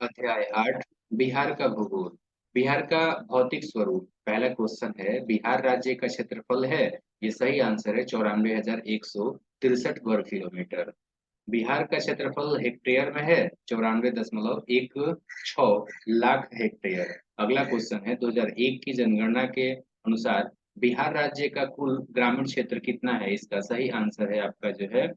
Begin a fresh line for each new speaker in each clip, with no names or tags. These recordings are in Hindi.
अध्याय 8 बिहार का भूगोल। बिहार का भौतिक स्वरूप। पहला क्वेश्चन है, बिहार राज्य का क्षेत्रफल है। ये सही आंसर है, 94,163 वर्ग किलोमीटर। बिहार का क्षेत्रफल हेक्टेयर में है, 94.16 लाख हेक्टेयर। अगला क्वेश्चन है, 2001 की जनगणना के अनुसार बिहार राज्य का कुल ग्रामीण क्षेत्र कितना है? इसका सही आंसर है आपका जो है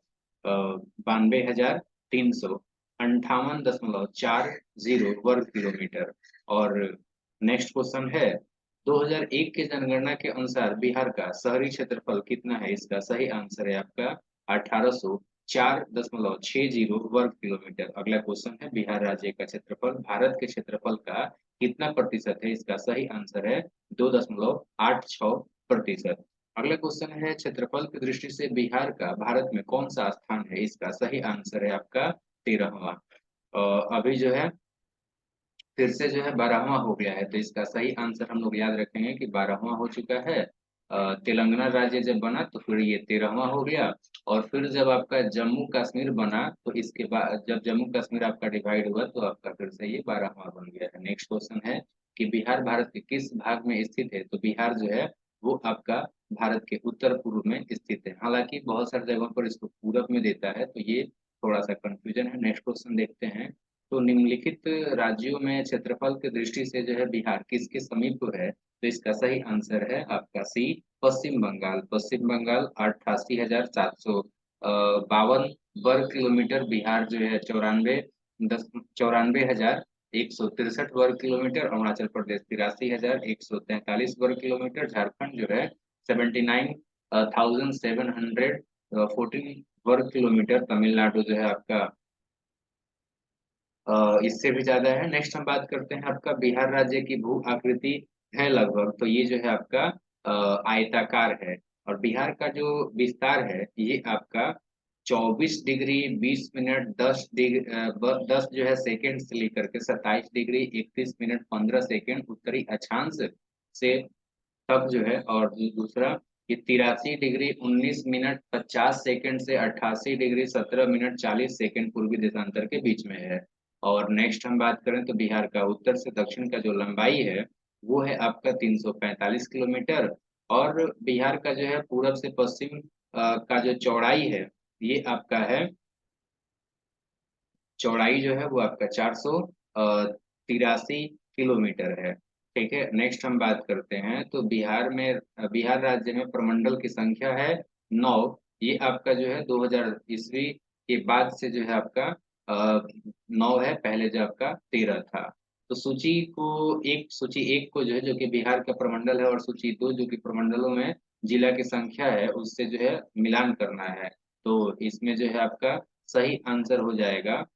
92,358.40 वर्ग किलोमीटर। और नेक्स्ट क्वेश्चन है, 2001 के जनगणना के अनुसार बिहार का शहरी क्षेत्रफल कितना है? इसका सही आंसर है आपका 1804.60 वर्ग किलोमीटर। अगला क्वेश्चन है, बिहार राज्य का क्षेत्रफल भारत के क्षेत्रफल का कितना प्रतिशत है? इसका सही आंसर है 2.86%। अगला क्वेश्चन है, क्षेत्रफल की दृष्टि से बिहार का भारत में कौन सा स्थान है? इसका सही आंसर है आपका 13वां। अभी जो है फिर से जो है 12वां हो गया है, तो इसका सही आंसर हम लोग याद रखेंगे कि 12वां हो चुका है। तेलंगाना राज्य जब बना तो फिर ये 13वां हो गया। और फिर जब आपका जम्मू कश्मीर बना तो इसके बाद जब जम्मू कश्मीर आपका डिवाइड हुआ तो आपका फिर से ये 12वां बन गया है। नेक्स्ट क्वेश्चन है कि बिहार भारत के किस भाग में स्थित है? तो बिहार जो है वो आपका भारत के उत्तर पूर्व में स्थित है। हालांकि बहुत सारी जगहों पर इसको पूरब में देता है, तो ये थोड़ा सा कंफ्यूजन है। नेक्स्ट क्वेश्चन देखते हैं। तो निम्नलिखित राज्यों में क्षेत्रफल की दृष्टि से जो है बिहार किसके समीप है? तो इसका सही आंसर है आपका सी, पश्चिम बंगाल। पश्चिम बंगाल 88,752 वर्ग किलोमीटर। बिहार जो है 94,163 वर्ग किलोमीटर। अरुणाचल प्रदेश 83,143 वर्ग किलोमीटर। झारखंड जो है 79,714 वर्ग किलोमीटर। तमिलनाडु जो है आपका इससे भी ज्यादा है। नेक्स्ट हम बात करते हैं, आपका बिहार राज्य की भू आकृति है लगभग, तो ये जो है आपका आयताकार है। और बिहार का जो विस्तार है ये आपका 24 डिग्री 20 मिनट 10 जो है सेकेंड से लेकर के 27 डिग्री 31 मिनट 15 सेकेंड उत्तरी अक्षांश से तक जो है। और दूसरा ये 83 डिग्री 19 मिनट 50 सेकेंड से 88 डिग्री 17 मिनट 40 सेकेंड पूर्वी देशांतर के बीच में है। और नेक्स्ट हम बात करें तो बिहार का उत्तर से दक्षिण का जो लंबाई है वो है आपका 345 किलोमीटर। और बिहार का जो है पूरब से पश्चिम का जो चौड़ाई है ये आपका है, चौड़ाई जो है वो आपका 483 किलोमीटर है। ठीक है, नेक्स्ट हम बात करते हैं तो बिहार राज्य में प्रमंडल की संख्या है 9। ये आपका जो है 2000 ईस्वी के बाद से जो है आपका 9 है, पहले जो आपका 13 था। तो सूची एक को जो है जो कि बिहार का प्रमंडल है, और सूची 2 जो कि प्रमंडलों में जिला की संख्या है उससे जो है मिलान करना है। तो इसमें जो है आपका सही आंसर हो जाएगा,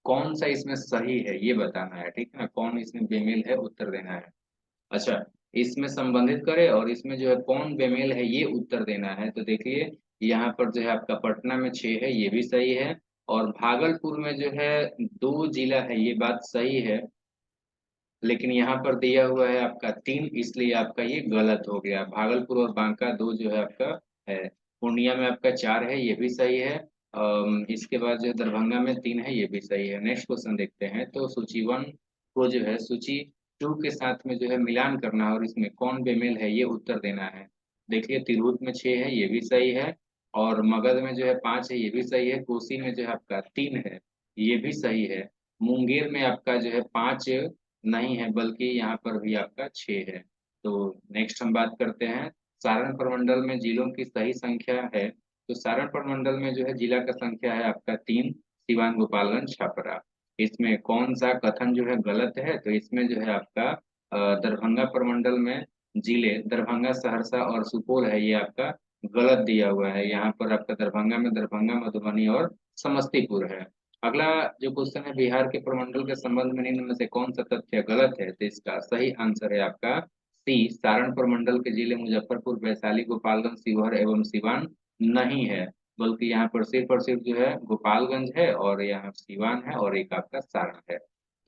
कौन सा इसमें सही है ये बताना है। ठीक है ना, कौन इसमें बेमेल है उत्तर देना है। अच्छा, इसमें संबंधित करे और इसमें जो है कौन बेमेल है ये उत्तर देना है। तो देखिए यहाँ पर जो है आपका पटना में 6 है, ये भी सही है। और भागलपुर में जो है 2 जिला है, ये बात सही है। लेकिन यहाँ पर दिया हुआ है आपका 3, इसलिए आपका ये गलत हो गया। भागलपुर और बांका 2 जो है आपका है। पूर्णिया में आपका 4 है, ये भी सही है। इसके बाद जो है दरभंगा में 3 है, ये भी सही है। नेक्स्ट क्वेश्चन देखते हैं, तो सूची 1 को जो है सूची 2 के साथ में जो है मिलान करना है और इसमें कौन बेमेल है ये उत्तर देना है। देखिए तिरहुत में 6 है, ये भी सही है। और मगध में जो है 5 है, ये भी सही है। कोसी में जो है आपका 3 है, ये भी सही है। मुंगेर में आपका जो है 5 नहीं है, बल्कि यहाँ पर भी आपका 6 है। तो नेक्स्ट हम बात करते हैं, सारण प्रमंडल में जिलों की सही संख्या है। तो सारण प्रमंडल में जो है जिला का संख्या है आपका 3, सिवान गोपालगंज छपरा। इसमें कौन सा कथन जो है गलत है? तो इसमें जो है आपका दरभंगा प्रमंडल में जिले दरभंगा सहरसा और सुपौल है, ये आपका गलत दिया हुआ है। यहाँ पर आपका दरभंगा में दरभंगा मधुबनी और समस्तीपुर है। अगला जो क्वेश्चन है, बिहार के प्रमंडल के संबंध में निम्न में से कौन सा तथ्य गलत है? तो इसका सही आंसर है आपका सी, सारण प्रमंडल के जिले मुजफ्फरपुर वैशाली गोपालगंज शिवहर एवं सिवान नहीं है, बल्कि यहाँ पर सिर्फ और सिर्फ जो है गोपालगंज है और यहाँ सिवान है और एक आपका सारण है।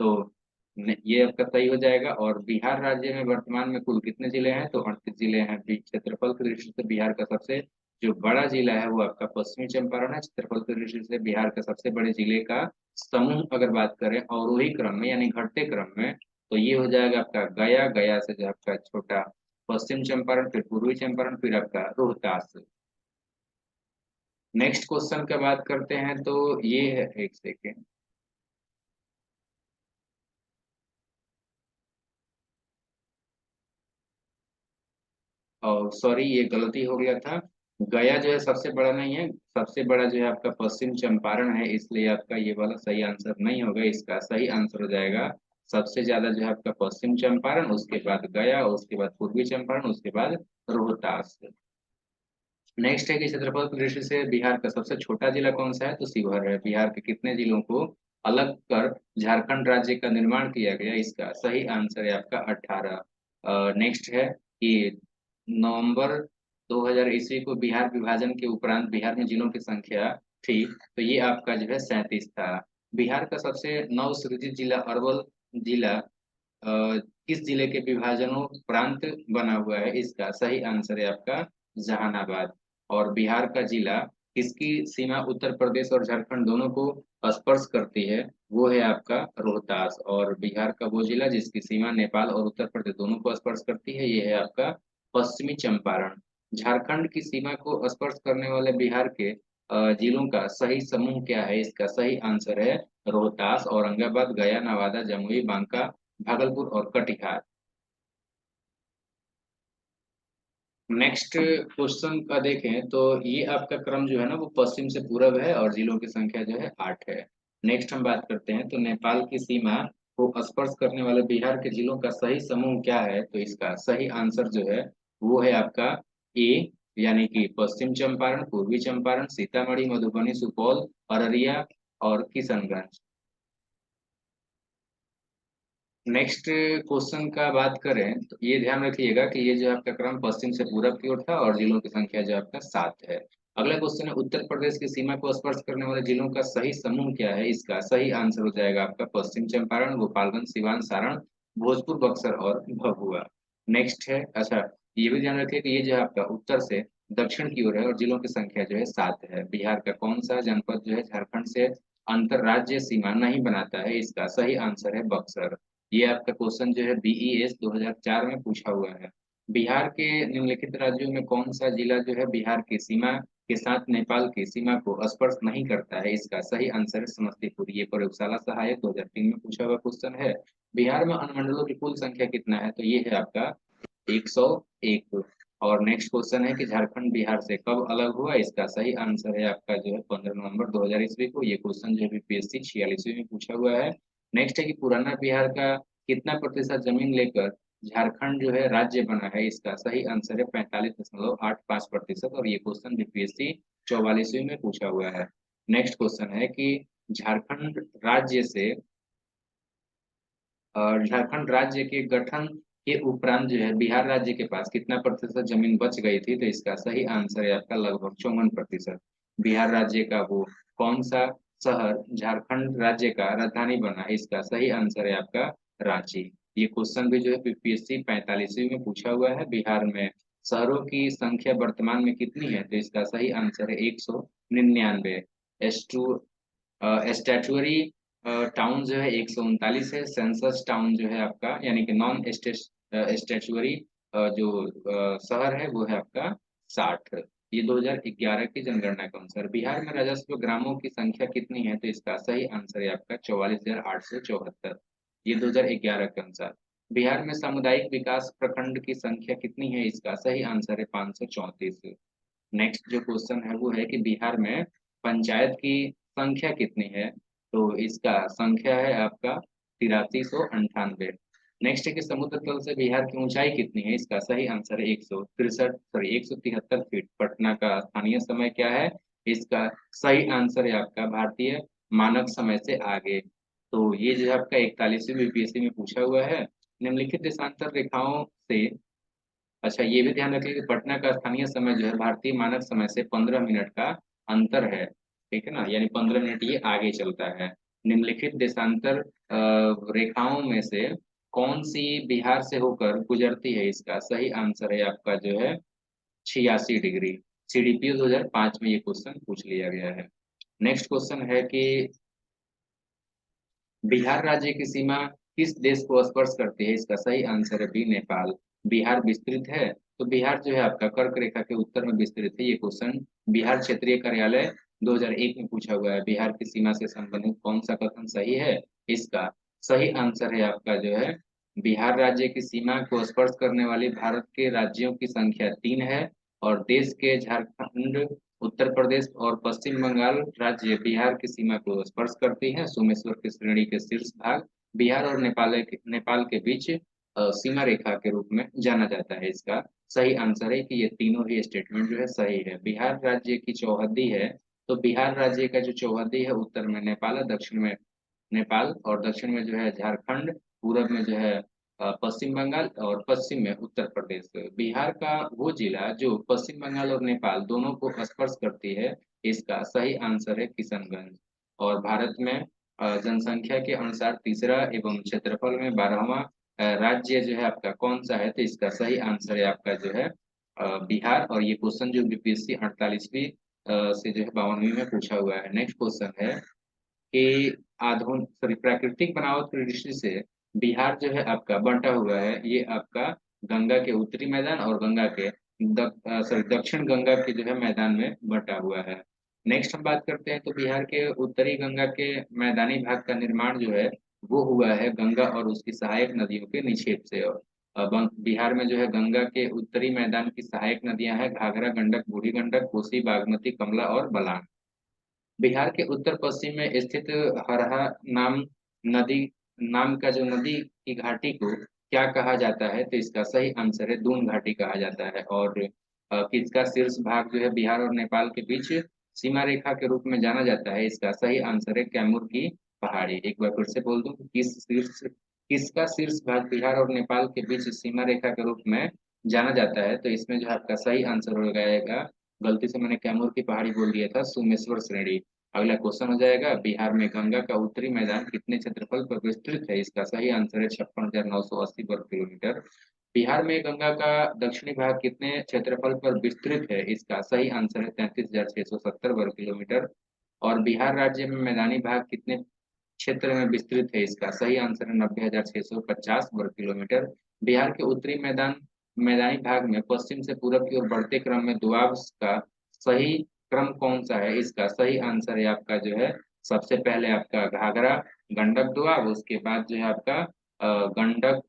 तो ये आपका सही हो जाएगा। और बिहार राज्य में वर्तमान में कुल कितने जिले हैं? तो 38 जिले हैं। क्षेत्रफल की दृष्टि से बिहार का सबसे जो बड़ा जिला है वो आपका पश्चिमी चंपारण है। क्षेत्रफल की दृष्टि से बिहार का सबसे बड़े जिले का समूह अगर बात करें अवरोही क्रम में यानी घटते क्रम में, तो ये हो जाएगा आपका गया, गया से जो आपका छोटा पश्चिम चंपारण, फिर पूर्वी चंपारण, फिर आपका रोहतास। नेक्स्ट क्वेश्चन का बात करते हैं तो ये है, एक सेकेंड, और सॉरी ये गलती हो गया था। गया जो है सबसे बड़ा नहीं है, सबसे बड़ा जो है आपका पश्चिम चंपारण है, इसलिए आपका ये वाला सही आंसर नहीं होगा। इसका सही आंसर हो जाएगा सबसे ज्यादा जो है आपका पश्चिम चंपारण, उसके बाद गया, उसके बाद पूर्वी चंपारण, उसके बाद रोहतास। नेक्स्ट है कि क्षेत्रफल की दृष्टि से बिहार का सबसे छोटा जिला कौन सा है, तो शिवहर है। बिहार के कितने जिलों को अलग कर झारखंड राज्य का निर्माण किया गया, इसका सही आंसर है आपका 18। नेक्स्ट है कि नवंबर 2000 ईस्वी को बिहार विभाजन के उपरांत बिहार में जिलों की संख्या थी, तो ये आपका जो है 37 था। बिहार का सबसे नवसृजित जिला अरवल जिला किस जिले के विभाजनों उपरांत बना हुआ है, इसका सही आंसर है आपका जहानाबाद। और बिहार का जिला किसकी सीमा उत्तर प्रदेश और झारखंड दोनों को स्पर्श करती है, वो है आपका रोहतास। और बिहार का वो जिला जिसकी सीमा नेपाल और उत्तर प्रदेश दोनों को स्पर्श करती है, ये है आपका पश्चिमी चंपारण। झारखंड की सीमा को स्पर्श करने वाले बिहार के जिलों का सही समूह क्या है, इसका सही आंसर है रोहतास, औरंगाबाद, गया, नवादा, जमुई, बांका, भागलपुर और कटिहार। नेक्स्ट क्वेश्चन का देखें तो ये आपका क्रम जो है ना वो पश्चिम से पूरब है और जिलों की संख्या जो है 8 है। नेक्स्ट हम बात करते हैं तो नेपाल की सीमा को स्पर्श करने वाले बिहार के जिलों का सही समूह क्या है, तो इसका सही आंसर जो है वो है आपका ए, यानी कि पश्चिम चंपारण, पूर्वी चंपारण, सीतामढ़ी, मधुबनी, सुपौल, अररिया और किशनगंज। नेक्स्ट क्वेश्चन का बात करें तो ये ध्यान रखिएगा कि ये जो आपका क्रम पश्चिम से पूरब की ओर था और जिलों की संख्या जो आपका 7 है। अगला क्वेश्चन है उत्तर प्रदेश की सीमा को स्पर्श करने वाले जिलों का सही समूह क्या है, इसका सही आंसर हो जाएगा आपका पश्चिम चंपारण, गोपालगंज, सिवान, सारण, भोजपुर, बक्सर और भभुआ। नेक्स्ट है, अच्छा ये भी ध्यान रखिए कि ये जो है आपका उत्तर से दक्षिण की ओर है और जिलों की संख्या जो है 7 है। बिहार का कौन सा जनपद जो है झारखंड से अंतरराज्यीय सीमा नहीं बनाता है, इसका सही आंसर है बक्सर। ये आपका क्वेश्चन जो है बीईएस 2004 में पूछा हुआ है। बिहार के निम्नलिखित राज्यों में कौन सा जिला जो है बिहार की सीमा के साथ नेपाल की सीमा को स्पर्श नहीं करता है, इसका सही आंसर है समस्तीपुर। ये प्रयोगशाला सहायक 2003 में पूछा हुआ क्वेश्चन है। बिहार में अनुमंडलों की कुल संख्या कितना है, तो ये है आपका 101। और नेक्स्ट क्वेश्चन है कि झारखंड बिहार से कब अलग हुआ, इसका सही आंसर है आपका जो है 15 नवंबर 2000 ईस्वी को। ये क्वेश्चन जो है बीपीएससी 46वीं में पूछा हुआ है। नेक्स्ट है कि पुराना बिहार का कितना प्रतिशत जमीन लेकर झारखंड जो है राज्य बना है, इसका सही आंसर है 45.85%। और ये क्वेश्चन बीपीएससी 44वीं में पूछा हुआ है। नेक्स्ट क्वेश्चन है कि झारखंड राज्य से झारखंड राज्य के गठन के उपरांत जो है बिहार राज्य के पास कितना प्रतिशत जमीन बच गई थी, तो इसका सही आंसर है आपका लगभग 54%। बिहार राज्य का वो कौन सा शहर झारखंड राज्य का राजधानी बना है, इसका सही आंसर है आपका रांची। ये क्वेश्चन भी जो है बीपीएससी 45वीं में पूछा हुआ है। बिहार में शहरों की संख्या वर्तमान में कितनी है, तो इसका सही आंसर है 199। एस्टू स्टैचुअरी टाउन जो है 139 है। सेंसस टाउन जो है आपका यानी कि नॉन स्टैचुअरी जो शहर है वो है आपका 60। ये 2011 की जनगणना के अनुसार बिहार में राजस्व ग्रामों की संख्या कितनी है, तो इसका सही आंसर है आपका 44,874। ये 2011 के अनुसार। बिहार में सामुदायिक विकास प्रखंड की संख्या कितनी है, इसका सही आंसर है 534। नेक्स्ट जो क्वेश्चन है वो है कि बिहार में पंचायत की संख्या कितनी है, तो इसका संख्या है आपका 8398। नेक्स्ट है कि समुद्र तल से बिहार की ऊंचाई कितनी है, इसका सही आंसर है 173 फीट। पटना का स्थानीय समय क्या है, इसका सही आंसर है आपका भारतीय मानक समय से आगे। तो ये जो है आपका 41वीं बीपीएससी में पूछा हुआ है। निम्नलिखित देशांतर रेखाओं से, अच्छा ये भी ध्यान रखिए कि पटना का स्थानीय समय जो है भारतीय मानक समय से 15 मिनट का अंतर है, ठीक है ना, यानी 15 मिनट ये आगे चलता है। निम्नलिखित देशांतर रेखाओं में से कौन सी बिहार से होकर गुजरती है, इसका सही आंसर है आपका जो है 86 डिग्री। सीडीपीओ 2005 में ये क्वेश्चन पूछ लिया गया है। नेक्स्ट क्वेश्चन है कि बिहार राज्य की सीमा किस देश को स्पर्श करती है? इसका सही आंसर है बी, नेपाल। बिहार विस्तृत है, तो बिहार जो है आपका कर्क रेखा के उत्तर में विस्तृत है। ये क्वेश्चन बिहार क्षेत्रीय कार्यालय 2001 में पूछा हुआ है। बिहार की सीमा से संबंधित कौन सा कथन सही है? इसका सही आंसर है आपका जो है, बिहार राज्य की सीमा को स्पर्श करने वाली भारत के राज्यों की संख्या 3 है, और देश के झारखंड, उत्तर प्रदेश और पश्चिम बंगाल राज्य बिहार की सीमा को स्पर्श करती है। सोमेश्वर की श्रेणी के शीर्ष भाग बिहार और नेपाल के बीच सीमा रेखा के रूप में जाना जाता है। इसका सही आंसर है कि ये तीनों ही स्टेटमेंट जो है सही है। बिहार राज्य की चौहद्दी है, तो बिहार राज्य का जो चौहद्दी है, उत्तर में नेपाल है, दक्षिण में नेपाल, और दक्षिण में जो है झारखंड, पूरब में जो है पश्चिम बंगाल, और पश्चिम में उत्तर प्रदेश। बिहार का वो जिला जो पश्चिम बंगाल और नेपाल दोनों को स्पर्श करती है, इसका सही आंसर है किशनगंज। और भारत में जनसंख्या के अनुसार तीसरा एवं क्षेत्रफल में 12वां राज्य जो है आपका कौन सा है? तो इसका सही आंसर है आपका जो है बिहार। और ये क्वेश्चन जो बीपीएससी 48वीं से जो है 52वीं में पूछा हुआ है। नेक्स्ट क्वेश्चन है कि आधुनिक सॉरी प्राकृतिक बनावट की दृष्टि से बिहार जो है आपका बंटा हुआ है। ये आपका गंगा के उत्तरी मैदान और गंगा के दक्षिण गंगा के जो है मैदान में बंटा हुआ है। नेक्स्ट हम बात करते हैं, तो बिहार के उत्तरी गंगा के मैदानी भाग का निर्माण जो है वो हुआ है गंगा और उसकी सहायक नदियों के निक्षेप से। और बिहार में जो है गंगा के उत्तरी मैदान की सहायक नदियां हैं घाघरा, गंडक, बूढ़ी गंडक, कोसी, बागमती, कमला और बलान। बिहार के उत्तर पश्चिम में स्थित हरहा नाम नदी नाम का जो नदी की घाटी को क्या कहा जाता है? तो इसका सही आंसर है दून घाटी कहा जाता है। और किसका शीर्ष भाग जो है बिहार और नेपाल के बीच सीमा रेखा के रूप में जाना जाता है? इसका सही आंसर है कैमूर की पहाड़ी। एक बार फिर से बोल दूं, किसका शीर्ष भाग बिहार और नेपाल के बीच सीमा रेखा के रूप में जाना जाता है? तो इसमें जो आपका सही आंसर हो जाएगा, गलती से मैंने कैमूर की पहाड़ी बोल दिया था, सोमेश्वर श्रेणी। अगला क्वेश्चन हो जाएगा, बिहार में गंगा का उत्तरी मैदान कितने क्षेत्रफल पर विस्तृत है? इसका सही आंसर है 56,980 वर्ग किलोमीटर। बिहार में गंगा का दक्षिणी भाग कितने क्षेत्रफल पर विस्तृत है? इसका सही आंसर है 33,670 वर्ग किलोमीटर। और बिहार राज्य में मैदानी भाग कितने क्षेत्र में विस्तृत है? इसका सही आंसर है 90,650 वर्ग किलोमीटर। बिहार के उत्तरी मैदानी भाग में पश्चिम से पूरब की ओर बढ़ते क्रम में दोआब का सही क्रम कौन सा है? इसका सही आंसर है आपका जो है, सबसे पहले आपका घाघरा गंडक दोआब, उसके बाद जो है आपका गंडक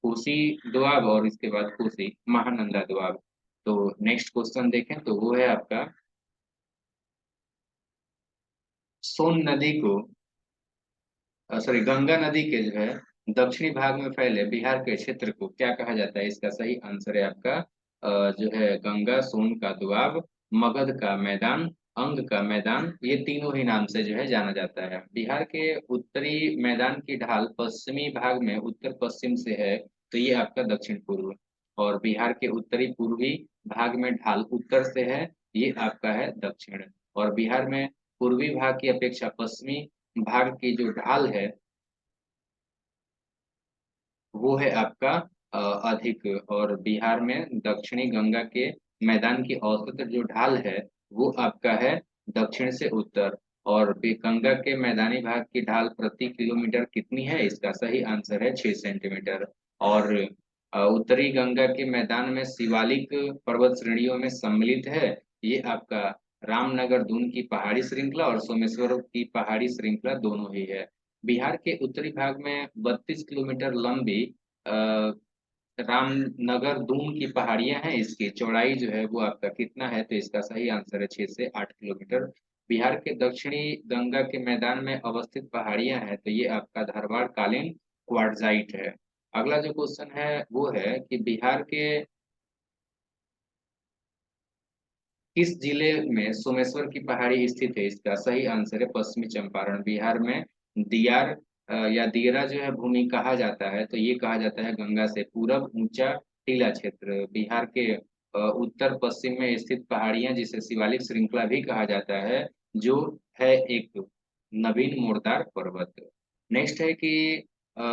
कोसी दोआब, और इसके बाद कोसी महानंदा दोआब। तो नेक्स्ट क्वेश्चन देखें, तो वो है आपका सोन नदी को सॉरी गंगा नदी के जो है दक्षिणी भाग में फैले बिहार के क्षेत्र को क्या कहा जाता है? इसका सही आंसर है आपका जो है गंगा, सोन का दोआब, मगध का मैदान, अंग का मैदान, ये तीनों ही नाम से जो है जाना जाता है। बिहार के उत्तरी मैदान की ढाल पश्चिमी भाग में उत्तर पश्चिम से है, तो ये आपका दक्षिण पूर्व। और बिहार के उत्तरी पूर्वी भाग में ढाल उत्तर से है, ये आपका है दक्षिण। और बिहार में पूर्वी भाग की अपेक्षा पश्चिमी भाग की जो ढाल है वो है आपका अधिक। और बिहार में दक्षिणी गंगा के मैदान की औसत जो ढाल है वो आपका है दक्षिण से उत्तर। और गंगा के मैदानी भाग की ढाल प्रति किलोमीटर कितनी है? इसका सही आंसर है 6 सेंटीमीटर। और उत्तरी गंगा के मैदान में शिवालिक पर्वत श्रेणियों में सम्मिलित है, ये आपका रामनगर दून की पहाड़ी श्रृंखला और सोमेश्वर की पहाड़ी श्रृंखला दोनों ही है। बिहार के उत्तरी भाग में 32 किलोमीटर लंबी अ, रामनगर दून की पहाड़ियां हैं। इसकी चौड़ाई जो है वो आपका कितना है? तो इसका सही आंसर है 6 से 8 किलोमीटर। बिहार के दक्षिणी गंगा के मैदान में अवस्थित पहाड़ियां हैं, तो ये आपका धारवाड़ कालीन क्वार्टजाइट है। अगला जो क्वेश्चन है वो है कि बिहार के किस जिले में सोमेश्वर की पहाड़ी स्थित है? इसका सही आंसर है पश्चिमी चंपारण। बिहार में दियार या दियरा जो है भूमि कहा जाता है, तो ये कहा जाता है गंगा से पूरब ऊंचा टीला क्षेत्र। बिहार के उत्तर पश्चिम में स्थित पहाड़ियां जिसे शिवालिक श्रृंखला भी कहा जाता है, जो है एक नवीन मोड़दार पर्वत। नेक्स्ट है कि अ,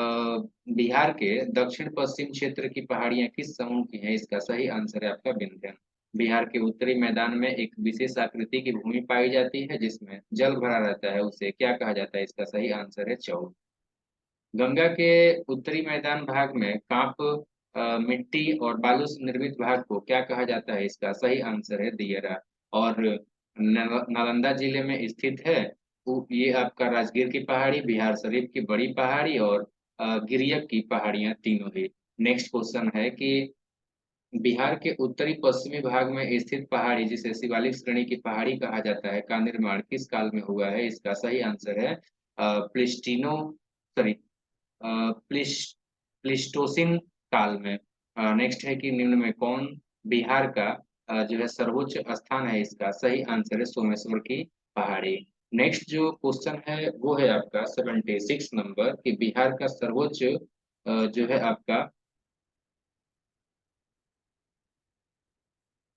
बिहार के दक्षिण पश्चिम क्षेत्र की पहाड़ियां किस समूह की हैं? इसका सही आंसर है आपका विंध्य। बिहार के उत्तरी मैदान में एक विशेष आकृति की भूमि पाई जाती है जिसमें जल भरा रहता है, उसे क्या कहा जाता है? इसका सही आंसर है चौल। गंगा के उत्तरी मैदान भाग में कांप, मिट्टी और बालू से निर्मित भाग को क्या कहा जाता है? इसका सही आंसर है दियरा। और नालंदा जिले में स्थित है ये आपका राजगीर की पहाड़ी, बिहार शरीफ की बड़ी पहाड़ी और गिरियक की पहाड़ियां तीनों ही। नेक्स्ट क्वेश्चन है कि बिहार के उत्तरी पश्चिमी भाग में स्थित पहाड़ी जिसे शिवालिक श्रेणी की पहाड़ी कहा जाता है का निर्माण किस काल में हुआ है? इसका सही आंसर है प्लिस्टिनो सॉरी प्लिस प्लिस्टोसिन काल में। नेक्स्ट है कि निम्न में कौन बिहार का जो है सर्वोच्च स्थान है? इसका सही आंसर है सोमेश्वर की पहाड़ी। नेक्स्ट जो क्वेश्चन है वो है आपका 76 नंबर कि बिहार का सर्वोच्च जो है आपका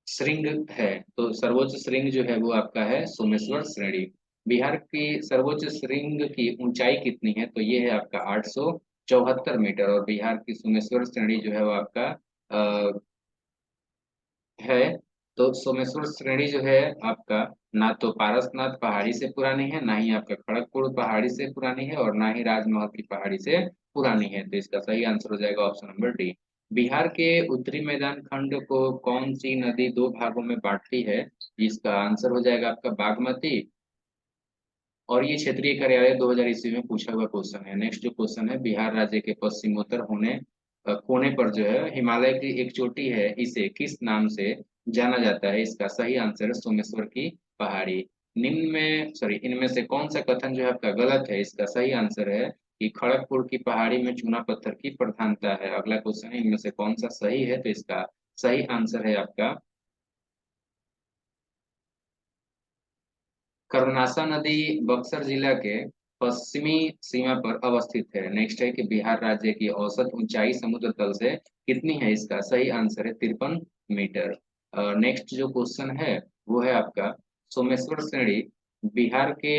श्रृंग है, तो सर्वोच्च श्रृंग जो है वो आपका है सोमेश्वर श्रेणी। बिहार की सर्वोच्च श्रृंग की ऊंचाई कितनी है? तो ये है आपका 874 मीटर। और बिहार की सोमेश्वर श्रेणी जो है वो आपका है, तो सोमेश्वर श्रेणी जो है आपका ना तो पारसनाथ पहाड़ी से पुरानी है, ना ही आपका खड़गपुर पहाड़ी से पुरानी है और ना ही राजमहल की पहाड़ी से पुरानी है। तो इसका सही आंसर हो जाएगा ऑप्शन नंबर डी। बिहार के उत्तरी मैदान खंड को कौन सी नदी दो भागों में बांटती है? इसका आंसर हो जाएगा आपका बागमती। और ये क्षेत्रीय कार्यालय 2000 ईस्वी में पूछा हुआ क्वेश्चन है। नेक्स्ट जो क्वेश्चन है, बिहार राज्य के पश्चिमोत्तर कोने पर जो है हिमालय की एक चोटी है, इसे किस नाम से जाना जाता है? इसका सही आंसर है सोमेश्वर की पहाड़ी। निम्न में सॉरी इनमें से कौन सा कथन जो है आपका गलत है? इसका सही आंसर है कि खड़गपुर की पहाड़ी में चूना पत्थर की प्रधानता है। अगला क्वेश्चन है इनमें से कौन सा सही है? तो इसका सही आंसर है आपका कर्मनाशा नदी बक्सर जिला के पश्चिमी सीमा पर अवस्थित है। नेक्स्ट है कि बिहार राज्य की औसत ऊंचाई समुद्र तल से कितनी है? इसका सही आंसर है 53 मीटर। नेक्स्ट जो क्वेश्चन है वो है आपका सोमेश्वर श्रेणी बिहार के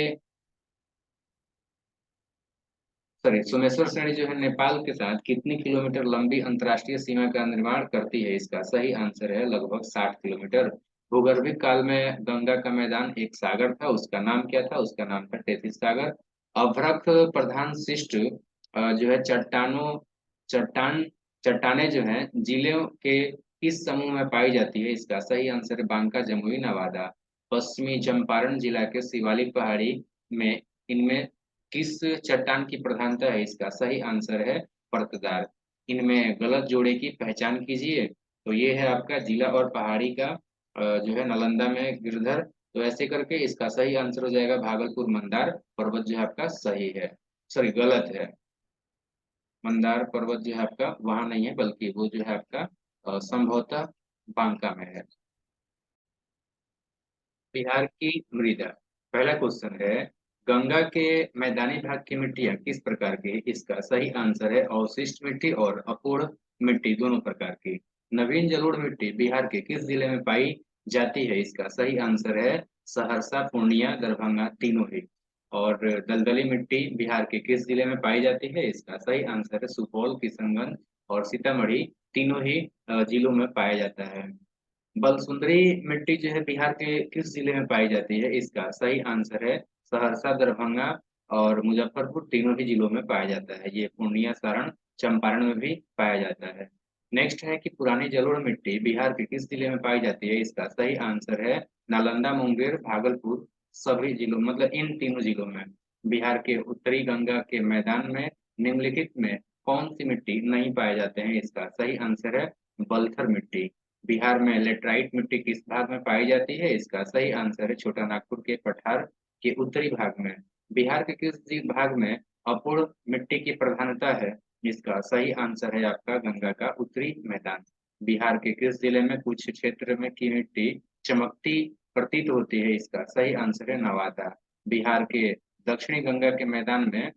सॉरी सोमेश्वर श्रेणी जो है नेपाल के साथ कितनी किलोमीटर लंबी अंतर्राष्ट्रीय सीमा का निर्माण करती है? इसका सही आंसर है लगभग 60 किलोमीटर। भूगर्भिक काल में गंगा का मैदान एक सागर था, उसका नाम क्या था? उसका नाम था टेथिस सागर। अभ्रक प्रधान शिष्ट जो है चट्टान चट्टाने जो है जिलों के किस समूह में पाई जाती है? इसका सही आंसर है बांका जमुई नवादा। पश्चिमी चंपारण जिला के शिवालिक पहाड़ी में इनमें किस चट्टान की प्रधानता है? इसका सही आंसर है परतदार। इनमें गलत जोड़े की पहचान कीजिए। तो ये है आपका जिला और पहाड़ी का जो है नालंदा में गिरधर। तो ऐसे करके इसका सही आंसर हो जाएगा भागलपुर मंदार पर्वत जो है आपका सही है, सॉरी गलत है। मंदार पर्वत जो है आपका वहां नहीं है, बल्कि वो जो है आपका संभवतः बांका में है। बिहार की मृदा। पहला क्वेश्चन है गंगा के मैदानी भाग की मिट्टियां किस प्रकार की है? इसका सही आंसर है अवशिष्ट मिट्टी और अपूर्ण मिट्टी दोनों प्रकार की। नवीन जलोढ़ मिट्टी बिहार के किस जिले में पाई जाती है? इसका सही आंसर है सहरसा, पूर्णिया, दरभंगा तीनों ही। और दलदली मिट्टी बिहार के किस जिले में पाई जाती है? इसका सही आंसर है सुपौल, किशनगंज और सीतामढ़ी तीनों ही जिलों में पाया जाता है। बलसुंदरी मिट्टी जो है बिहार के किस जिले में पाई जाती है? इसका सही आंसर है सहरसा, दरभंगा और मुजफ्फरपुर तीनों ही जिलों में पाया जाता है। ये पूर्णिया, सारण, चंपारण में भी पाया जाता है। नेक्स्ट है कि पुरानी जलोढ़ मिट्टी बिहार के किस जिले में पाई जाती है? इसका सही आंसर है नालंदा, मुंगेर, भागलपुर सभी जिलों मतलब इन तीनों जिलों में। बिहार के उत्तरी गंगा के मैदान में निम्नलिखित में कौन सी मिट्टी नहीं पाए जाते हैं? इसका सही आंसर है बलथर मिट्टी। बिहार में लेटराइट मिट्टी किस भाग में पाई जाती है? इसका सही आंसर है छोटा नागपुर के पठार के उत्तरी भाग में। बिहार के किस भाग में अपूर्ण मिट्टी की प्रधानता है? इसका सही आंसर है आपका गंगा का उत्तरी मैदान। बिहार के किस जिले में कुछ क्षेत्र में की मिट्टी चमकती प्रतीत होती है? इसका सही आंसर है नवादा। बिहार के दक्षिणी गंगा के मैदान में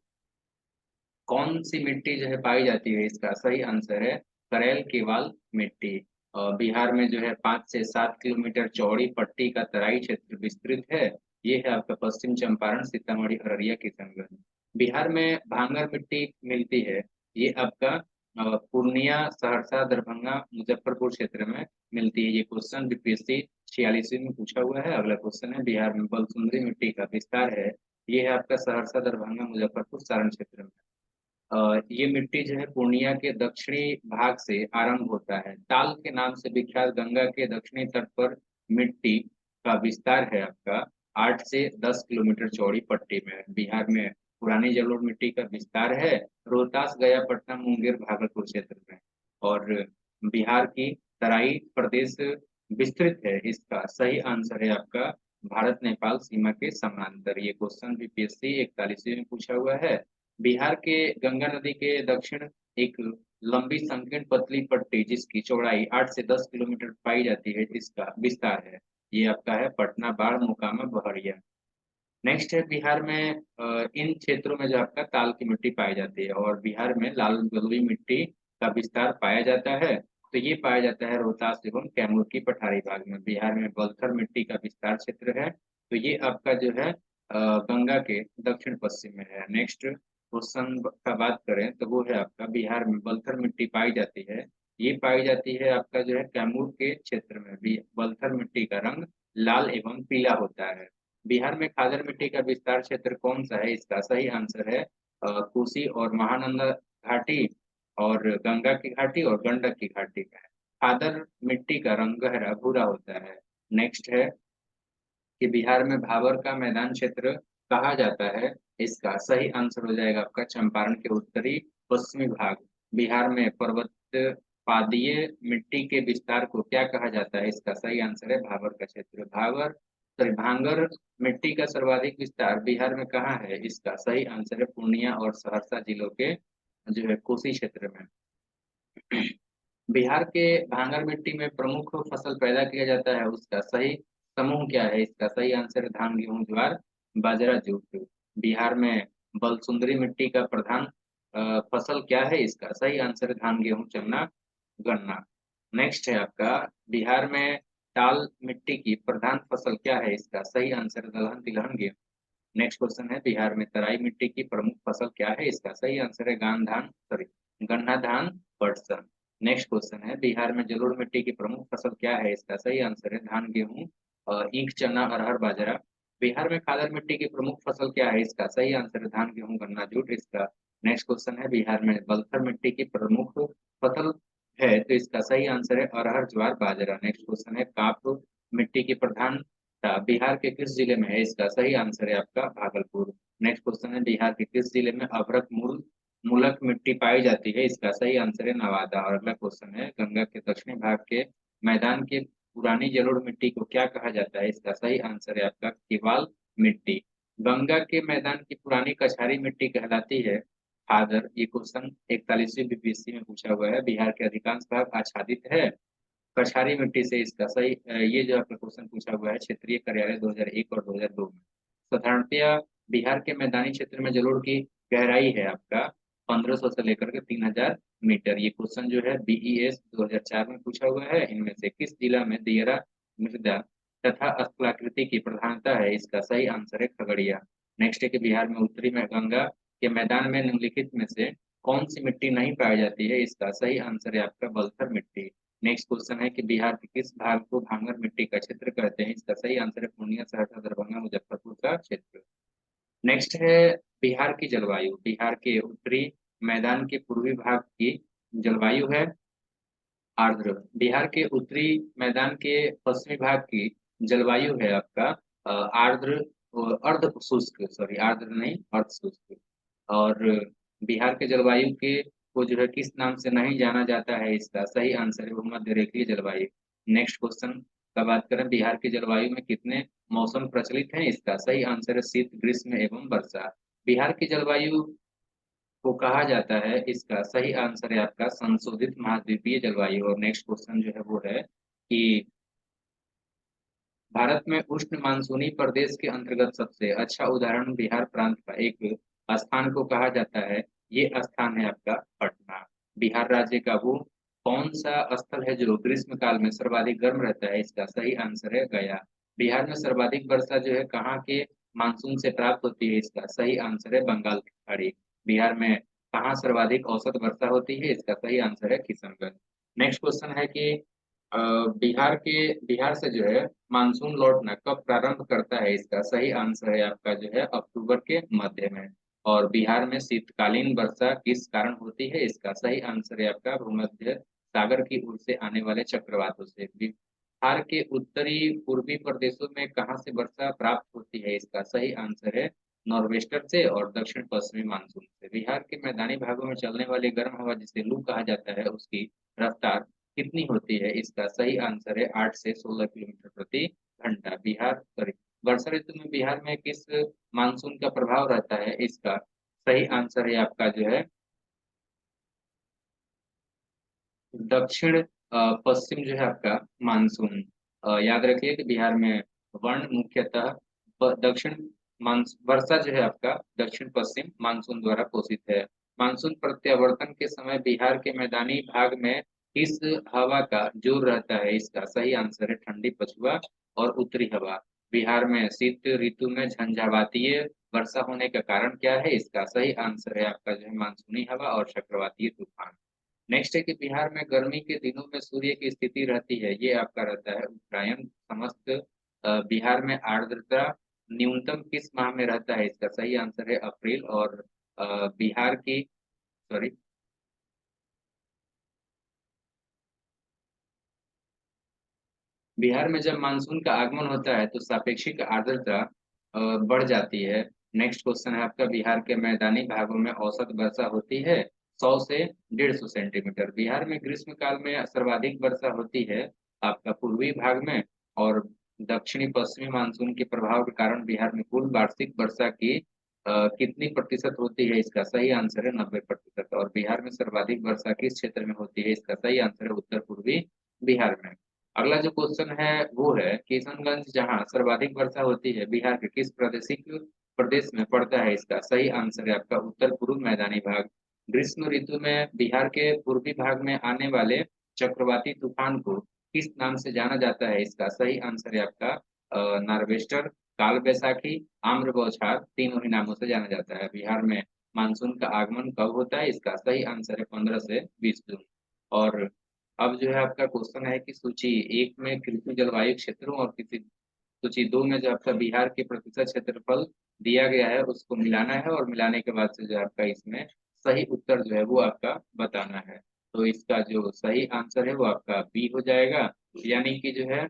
कौन सी मिट्टी जो है पाई जाती है? इसका सही आंसर है करेल केवाल मिट्टी। बिहार में जो है 5 से 7 किलोमीटर चौड़ी पट्टी का तराई क्षेत्र विस्तृत है। ये है आपका पश्चिम चंपारण, सीतामढ़ी, अररिया, किशनगंज। बिहार में भांगर मिट्टी मिलती है, ये आपका पूर्णिया, सहरसा, दरभंगा, मुजफ्फरपुर क्षेत्र में मिलती है। ये क्वेश्चन बीपीएससी 46वीं में पूछा हुआ है। अगला क्वेश्चन है, बिहार में बलसुंदरी मिट्टी का विस्तार है, ये है आपका सहरसा, दरभंगा, मुजफ्फरपुर, सारण क्षेत्र में। ये मिट्टी जो है पूर्णिया के दक्षिणी भाग से आरंभ होता है। ताल के नाम से विख्यात गंगा के दक्षिणी तट पर मिट्टी का विस्तार है आपका 8 से 10 किलोमीटर चौड़ी पट्टी में। बिहार में पुरानी जलोढ़ मिट्टी का विस्तार है रोहतास, गया, पटना, मुंगेर, भागलपुर क्षेत्र में। और बिहार की तराई प्रदेश विस्तृत है। इसका सही आंसर है आपका भारत नेपाल सीमा के समांतर। ये क्वेश्चन बीपीएससी 41वीं में पूछा हुआ है। बिहार के गंगा नदी के दक्षिण एक लंबी संकीर्ण पतली पट्टी जिसकी चौड़ाई 8 से 10 किलोमीटर पाई जाती है, इसका विस्तार है। ये आपका है पटना, बाढ़, मोकामा, बहरिया। नेक्स्ट है बिहार में इन क्षेत्रों में जो आपका ताल की मिट्टी पाई जाती है, और बिहार में लाल बलुई मिट्टी का विस्तार पाया जाता है। तो ये पाया जाता है रोहतास एवं कैमूर की पठारी भाग में। बिहार में बलथर मिट्टी का विस्तार क्षेत्र है, तो ये आपका जो है गंगा के दक्षिण पश्चिम में है। नेक्स्ट क्वेश्चन का बात करें तो वो है आपका बिहार में बलथर मिट्टी पाई जाती है, ये पाई जाती है आपका जो है कैमूर के क्षेत्र में भी। बलथर मिट्टी का रंग लाल एवं पीला होता है। बिहार में खादर मिट्टी का विस्तार क्षेत्र कौन सा है? इसका सही आंसर है कोसी और महानंदा घाटी और गंगा की घाटी और गंडक की घाटी का है। खादर मिट्टी का रंग गहरा भूरा होता है। नेक्स्ट है कि बिहार में भाबर का मैदान क्षेत्र कहा जाता है, इसका सही आंसर हो जाएगा आपका चंपारण के उत्तरी पश्चिमी भाग। बिहार में पर्वत पादीय मिट्टी के विस्तार को क्या कहा जाता है? इसका सही आंसर है भाबर का क्षेत्र। भाबर सॉरी भांगर मिट्टी का सर्वाधिक विस्तार बिहार में कहाँ है? इसका सही आंसर है पूर्णिया और सहरसा जिलों के जो है कोसी क्षेत्र में। बिहार के भांगर मिट्टी में प्रमुख फसल पैदा किया जाता है, उसका सही समूह क्या है? इसका सही आंसर है धान, गेहूं, ज्वार, बाजरा, जूट। बिहार में बलसुंदरी मिट्टी का प्रधान फसल क्या है? इसका सही आंसर है धान, गेहूं, चना, गन्ना। नेक्स्ट है आपका बिहार में टाल मिट्टी की प्रधान फसल क्या है? इसका सही आंसर है दलहन, तिलहन, गेहूं। नेक्स्ट क्वेश्चन है बिहार में तराई मिट्टी की प्रमुख फसल क्या है? इसका सही आंसर है गान धान सॉरी गन्ना, धान, पटसन। नेक्स्ट क्वेश्चन है बिहार में जलोढ़ मिट्टी की प्रमुख फसल क्या है? इसका सही आंसर है धान, गेहूं, ईख, चना, अरहर, बाजरा। बिहार में खादर मिट्टी की प्रमुख फसल क्या है? इसका सही आंसर है धान, गेहूं, गन्ना, जूट। इसका नेक्स्ट क्वेश्चन है बिहार में बलथर मिट्टी की प्रमुख फसल है, तो इसका सही आंसर है अरहर, ज्वार, बाजरा। नेक्स्ट क्वेश्चन है काप मिट्टी की प्रधान बिहार के किस जिले में है? इसका सही आंसर है आपका भागलपुर। नेक्स्ट क्वेश्चन है बिहार के किस जिले में अभ्रक मूलक मिट्टी पाई जाती है? इसका सही आंसर है नवादा। और अगला क्वेश्चन है गंगा के दक्षिणी भाग के मैदान के पुरानी जलोढ़ मिट्टी को क्या कहा जाता है? इसका सही आंसर है आपका केवाल मिट्टी। गंगा के मैदान की पुरानी कछारी मिट्टी कहलाती है खादर। ये क्वेश्चन 41वीं बीपीएससी में पूछा हुआ है। बिहार के अधिकांश भाग आच्छादित है कछारी मिट्टी से। इसका सही ये जो आपका क्वेश्चन पूछा हुआ है क्षेत्रीय कार्यालय 2001 और 2002 में। साधारणतया बिहार के मैदानी क्षेत्र में जलोढ़ की गहराई है आपका 1500 से लेकर के 3000 मीटर। ये क्वेश्चन जो है बीईएस 2004 में पूछा हुआ है। इनमें से किस जिला में दियरा मृदा तथा स्थलाकृति की प्रधानता है? इसका सही आंसर है खगड़िया। नेक्स्ट है कि बिहार में उत्तरी में गंगा के मैदान में निम्नलिखित में से कौन सी मिट्टी नहीं पाई जाती है? इसका सही आंसर है आपका बलथर मिट्टी। नेक्स्ट क्वेश्चन है कि बिहार के किस भाग को भांगर मिट्टी का क्षेत्र कहते हैं? इसका सही आंसर है पूर्णिया, सहरसा, दरभंगा, मुजफ्फरपुर का क्षेत्र। नेक्स्ट है बिहार की जलवायु। बिहार के उत्तरी मैदान के पूर्वी भाग की जलवायु है आर्द्र। बिहार के उत्तरी मैदान के पश्चिमी भाग की जलवायु है आपका आर्द्र अर्ध शुष्क सॉरी आर्द्र नहीं अर्ध शुष्क। और बिहार के जलवायु के को जो है किस नाम से नहीं जाना जाता है? इसका सही आंसर है भूमध्य रेखीय जलवायु। नेक्स्ट क्वेश्चन का बात करें बिहार की जलवायु में कितने मौसम प्रचलित हैं? इसका सही आंसर है शीत, ग्रीष्म एवं वर्षा। बिहार की जलवायु को कहा जाता है, इसका सही आंसर है आपका संशोधित महाद्वीपीय जलवायु। और नेक्स्ट क्वेश्चन जो है वो है कि भारत में उष्ण मानसूनी प्रदेश के अंतर्गत सबसे अच्छा उदाहरण बिहार प्रांत का एक स्थान को कहा जाता है, ये स्थान है आपका पटना। बिहार राज्य का वो कौन सा स्थल है जो ग्रीष्म काल में सर्वाधिक गर्म रहता है? इसका सही आंसर है गया। बिहार में सर्वाधिक वर्षा जो है कहाँ के मानसून से प्राप्त होती है? इसका सही आंसर है बंगाल की खाड़ी। बिहार में कहाँ सर्वाधिक औसत वर्षा होती है, इसका सही आंसर है किशनगंज। नेक्स्ट क्वेश्चन है कि अ, बिहार से जो है मानसून लौटना कब प्रारंभ करता है, इसका सही आंसर है आपका जो है अक्टूबर के मध्य में। और बिहार में शीतकालीन वर्षा किस कारण होती है, इसका सही आंसर है आपका भूमध्य सागर की ओर से आने वाले चक्रवातों से। बिहार के उत्तरी पूर्वी प्रदेशों में कहाँ से वर्षा प्राप्त होती है, इसका सही आंसर है नॉर्वेस्टर से और दक्षिण पश्चिमी मानसून से। बिहार के मैदानी भागों में चलने वाली गर्म हवा जिसे लू कहा जाता है, उसकी रफ्तार कितनी होती है, इसका सही आंसर है 8 से 16 किलोमीटर प्रति घंटा। वर्षा ऋतु में बिहार में किस मानसून का प्रभाव रहता है, इसका सही आंसर है आपका जो है दक्षिण पश्चिम जो है आपका मानसून। याद रखिए कि बिहार में वर्ण मुख्यतः दक्षिण वर्षा जो है आपका दक्षिण पश्चिम मानसून द्वारा पोषित है। मानसून प्रत्यावर्तन के समय बिहार के मैदानी भाग में किस हवा का जोर रहता है, इसका सही आंसर है ठंडी पछुआ और उत्तरी हवा। बिहार में शीत ऋतु में झंझावातीय वर्षा होने का कारण क्या है, इसका सही आंसर है आपका जो है मानसूनी हवा और चक्रवातीय तूफान। नेक्स्ट है कि बिहार में गर्मी के दिनों में सूर्य की स्थिति रहती है, ये आपका रहता है उत्तरायण। समस्त बिहार में आर्द्रता न्यूनतम किस माह में रहता है, इसका सही आंसर है अप्रैल। और बिहार की सॉरी बिहार में जब मानसून का आगमन होता है तो सापेक्षिक आर्द्रता बढ़ जाती है। नेक्स्ट क्वेश्चन है आपका बिहार के मैदानी भागों में औसत वर्षा होती है 100 से 150 सेंटीमीटर। बिहार में ग्रीष्म काल में सर्वाधिक वर्षा होती है आपका पूर्वी भाग में। और दक्षिणी पश्चिमी मानसून के प्रभाव के कारण बिहार में कुल वार्षिक वर्षा की कितनी प्रतिशत होती है, इसका सही आंसर है 90%। और बिहार में सर्वाधिक वर्षा किस क्षेत्र में होती है, इसका सही आंसर है उत्तर पूर्वी बिहार में। अगला जो क्वेश्चन है वो है किशनगंज जहां सर्वाधिक वर्षा होती है बिहार के किस प्रादेशिक प्रदेश में पड़ता है, इसका सही आंसर है आपका उत्तर पूर्व मैदानी भाग। ग्रीष्म ऋतु में बिहार के पूर्वी भाग में आने वाले चक्रवाती तूफान को किस नाम से जाना जाता है, इसका सही आंसर है आपका नार्वेस्टर, काल बैसाखी, आम्र बौछार, तीनों ही नामों से जाना जाता है। बिहार में मानसून का आगमन कब होता है, इसका सही आंसर है 15 से 20 जून। और अब जो है आपका क्वेश्चन है कि सूची एक में कृषि जलवायु क्षेत्रों और किसी सूची दो में जो आपका बिहार के प्रतिशत क्षेत्रफल दिया गया है उसको मिलाना है, और मिलाने के बाद से जो आपका इसमें सही उत्तर जो है वो आपका बताना है। तो इसका जो सही आंसर है वो आपका बी हो जाएगा। यानी कि जो है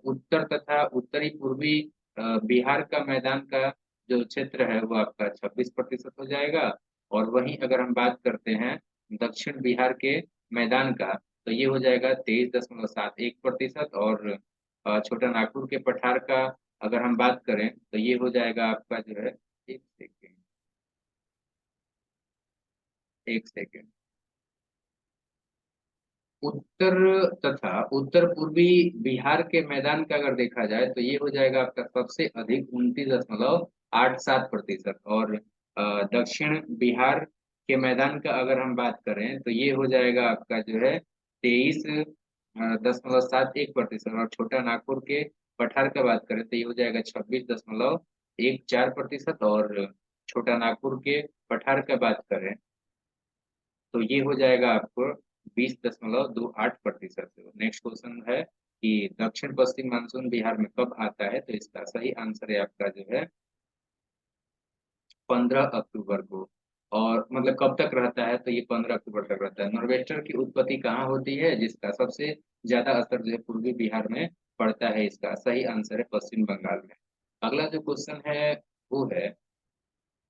उत्तर तथा उत्तरी पूर्वी बिहार का मैदान का जो क्षेत्र है वो आपका 26% हो जाएगा। और वहीं अगर हम बात करते हैं दक्षिण बिहार के मैदान का, तो ये हो जाएगा 23.71%। और छोटा नागपुर के पठार का अगर हम बात करें तो ये हो जाएगा आपका जो है एक सेकेंड एक सेकेंड उत्तर तथा उत्तर पूर्वी बिहार के मैदान का अगर देखा जाए तो ये हो जाएगा आपका सबसे अधिक 29.87%। और दक्षिण बिहार के मैदान का अगर हम बात करें तो ये हो जाएगा आपका जो है 23.71%। और छोटा नागपुर के पठार का बात करें तो ये हो जाएगा 26.14%। और छोटा नागपुर के पठार का बात करें तो ये हो जाएगा आपको 20.28%। नेक्स्ट क्वेश्चन है कि दक्षिण पश्चिम मानसून बिहार में कब आता है, तो इसका सही आंसर है आपका जो है 15 अक्टूबर को। और मतलब कब तक रहता है, तो ये 15 अक्टूबर तक रहता है। नॉर्वेस्टर की उत्पत्ति कहाँ होती है, जिसका सबसे ज्यादा असर जो है पूर्वी बिहार में पड़ता है, इसका सही आंसर है पश्चिम बंगाल में। अगला जो क्वेश्चन है वो है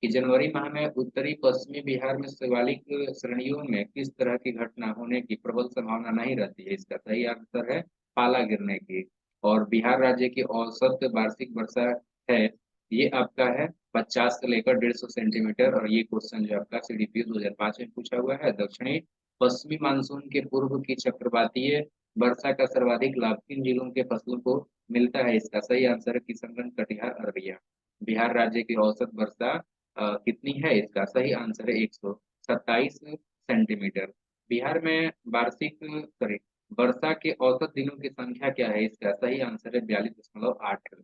कि जनवरी माह में उत्तरी पश्चिमी बिहार में शिवालिक श्रेणियों में किस तरह की घटना होने की प्रबल संभावना नहीं रहती है, इसका सही आंसर है पाला गिरने की। और बिहार राज्य की औसत वार्षिक वर्षा है ये आपका है 50 से लेकर 150 सेंटीमीटर। और ये क्वेश्चन जो आपका सीडीपी 2005 में पूछा हुआ है। दक्षिणी पश्चिमी मानसून के पूर्व की चक्रवातीय वर्षा का सर्वाधिक लाभ किन जिलों के फसलों को मिलता है, इसका सही आंसर है किशनगंज, कटिहार, अररिया। बिहार राज्य की औसत वर्षा कितनी है, इसका सही आंसर है 127 सेंटीमीटर। बिहार में वार्षिक सॉरी वर्षा के औसत दिनों की संख्या क्या है, इसका सही आंसर है 42.8।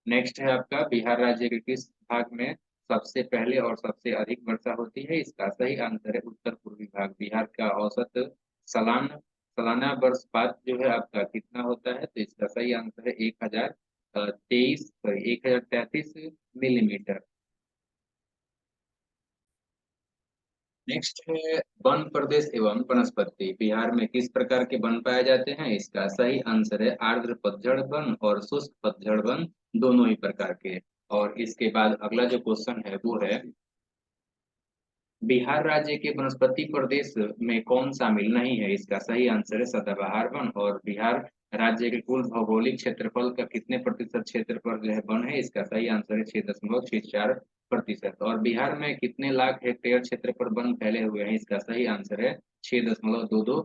नेक्स्ट है आपका बिहार राज्य के किस भाग में सबसे पहले और सबसे अधिक वर्षा होती है? इसका सही आंसर है उत्तर पूर्वी भाग। बिहार का औसत सालाना सालाना वर्षपात जो है आपका कितना होता है? तो इसका सही आंसर है 1033 मिलीमीटर। नेक्स्ट है वन प्रदेश एवं वनस्पति। बिहार में किस प्रकार के वन पाए जाते हैं? इसका सही आंसर है आर्द्र पतझड़ वन और शुष्क पतझड़ वन, दोनों ही प्रकार के। और इसके बाद अगला जो क्वेश्चन है वो है, बिहार राज्य के वनस्पति प्रदेश में कौन शामिल नहीं है? इसका सही आंसर है सदाबहार वन। और बिहार राज्य के कुल भौगोलिक क्षेत्रफल का कितने प्रतिशत क्षेत्र पर जो है वन है? इसका सही आंसर है 6.64%। और बिहार में कितने लाख हेक्टेयर क्षेत्र पर वन फैले हुए हैं? इसका सही आंसर है 6.22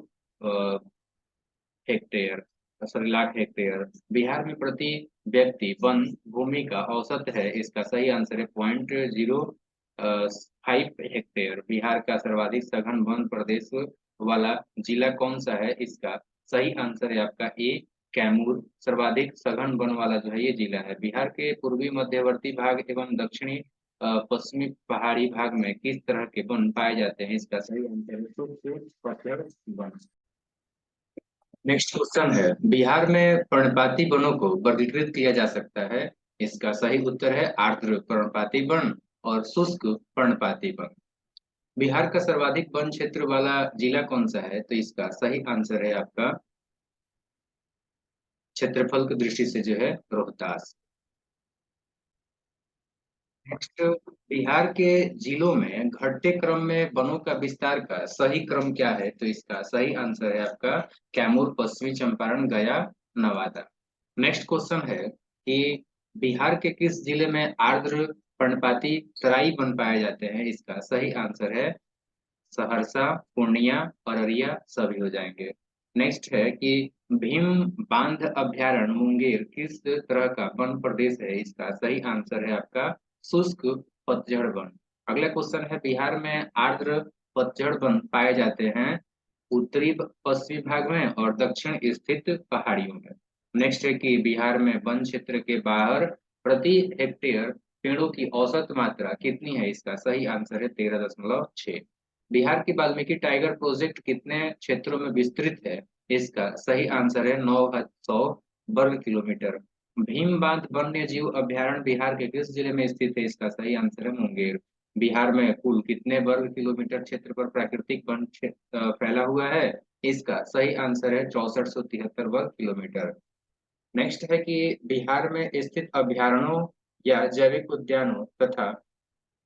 hectare, sorry lakh hectare. Bihar में प्रति व्यक्ति वन भूमि का औसत है? इसका सही आंसर है 0.05 हेक्टेयर। बिहार का सर्वाधिक सघन वन प्रदेश वाला जिला कौन सा है? इसका सही आंसर है आपका ए कैमूर। सर्वाधिक सघन वन वाला जो है ये जिला है। बिहार के पूर्वी मध्यवर्ती भाग एवं दक्षिणी पश्चिमी पहाड़ी भाग में किस तरह के वन पाए जाते हैं? इसका सही आंसर है शुष्क पतझड़ वन। नेक्स्ट क्वेश्चन है, बिहार में पर्णपाती वनों को वर्गीकृत किया जा सकता है? इसका सही उत्तर है आर्द्र पर्णपाती वन और शुष्क पर्णपाती वन। बिहार का सर्वाधिक वन क्षेत्र वाला जिला कौन सा है? तो इसका सही आंसर है आपका क्षेत्रफल की दृष्टि से जो है रोहतास। नेक्स्ट, बिहार के जिलों में घटते क्रम में वनों का विस्तार का सही क्रम क्या है? तो इसका सही आंसर है आपका कैमूर, पश्चिमी चंपारण, गया, नवादा। नेक्स्ट क्वेश्चन है कि बिहार के किस जिले में आर्द्र पर्णपाती तराई वन पाए जाते हैं? इसका सही आंसर है सहरसा, पूर्णिया, अररिया, सभी हो जाएंगे। नेक्स्ट है कि भीम बांध अभ्यारण्य मुंगेर किस तरह का वन प्रदेश है? इसका सही आंसर है आपका शुष्क पतझड़ वन। अगला क्वेश्चन है, बिहार में आर्द्र पतझड़ वन पाए जाते हैं उत्तरी पश्चिमी भाग में और दक्षिण स्थित पहाड़ियों में। नेक्स्ट है कि बिहार में वन क्षेत्र के बाहर प्रति हेक्टेयर पेड़ों की औसत मात्रा कितनी है? इसका सही आंसर है 13.6। बिहार की वाल्मीकि टाइगर प्रोजेक्ट कितने क्षेत्रों में विस्तृत है? इसका सही आंसर है 900 वर्ग किलोमीटर। भीम बांध वन्य जीव अभ्यारण्य बिहार के किस जिले में स्थित है? इसका सही आंसर है मुंगेर। बिहार में कुल कितने वर्ग किलोमीटर क्षेत्र पर प्राकृतिक वन फैला हुआ है? इसका सही आंसर है 6473 वर्ग किलोमीटर। नेक्स्ट है कि बिहार में स्थित अभ्यारण्यों या जैविक उद्यानों तथा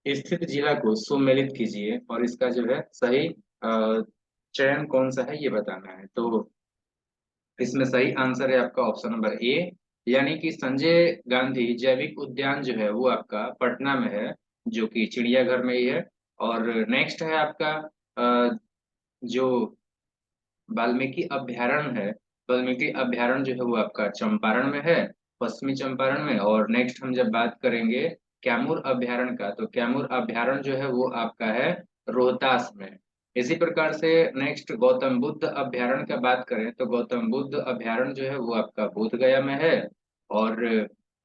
स्थित जिला को सुमेलित कीजिए और इसका जो है सही चयन कौन सा है ये बताना है। तो इसमें सही आंसर है आपका ऑप्शन नंबर ए, यानी कि संजय गांधी जैविक उद्यान जो है वो आपका पटना में है, जो कि चिड़ियाघर में ही है। और नेक्स्ट है आपका जो वाल्मीकि अभ्यारण्य है, वाल्मीकि अभ्यारण्य जो है वो आपका चंपारण में है, पश्चिमी चंपारण में। और नेक्स्ट हम जब बात करेंगे कैमूर अभ्यारण्य का, तो कैमूर अभ्यारण्य जो है वो आपका है रोहतास में। इसी प्रकार से नेक्स्ट गौतम बुद्ध अभ्यारण्य का बात करें तो गौतम बुद्ध अभ्यारण्य जो है वो आपका बोध गया में है। और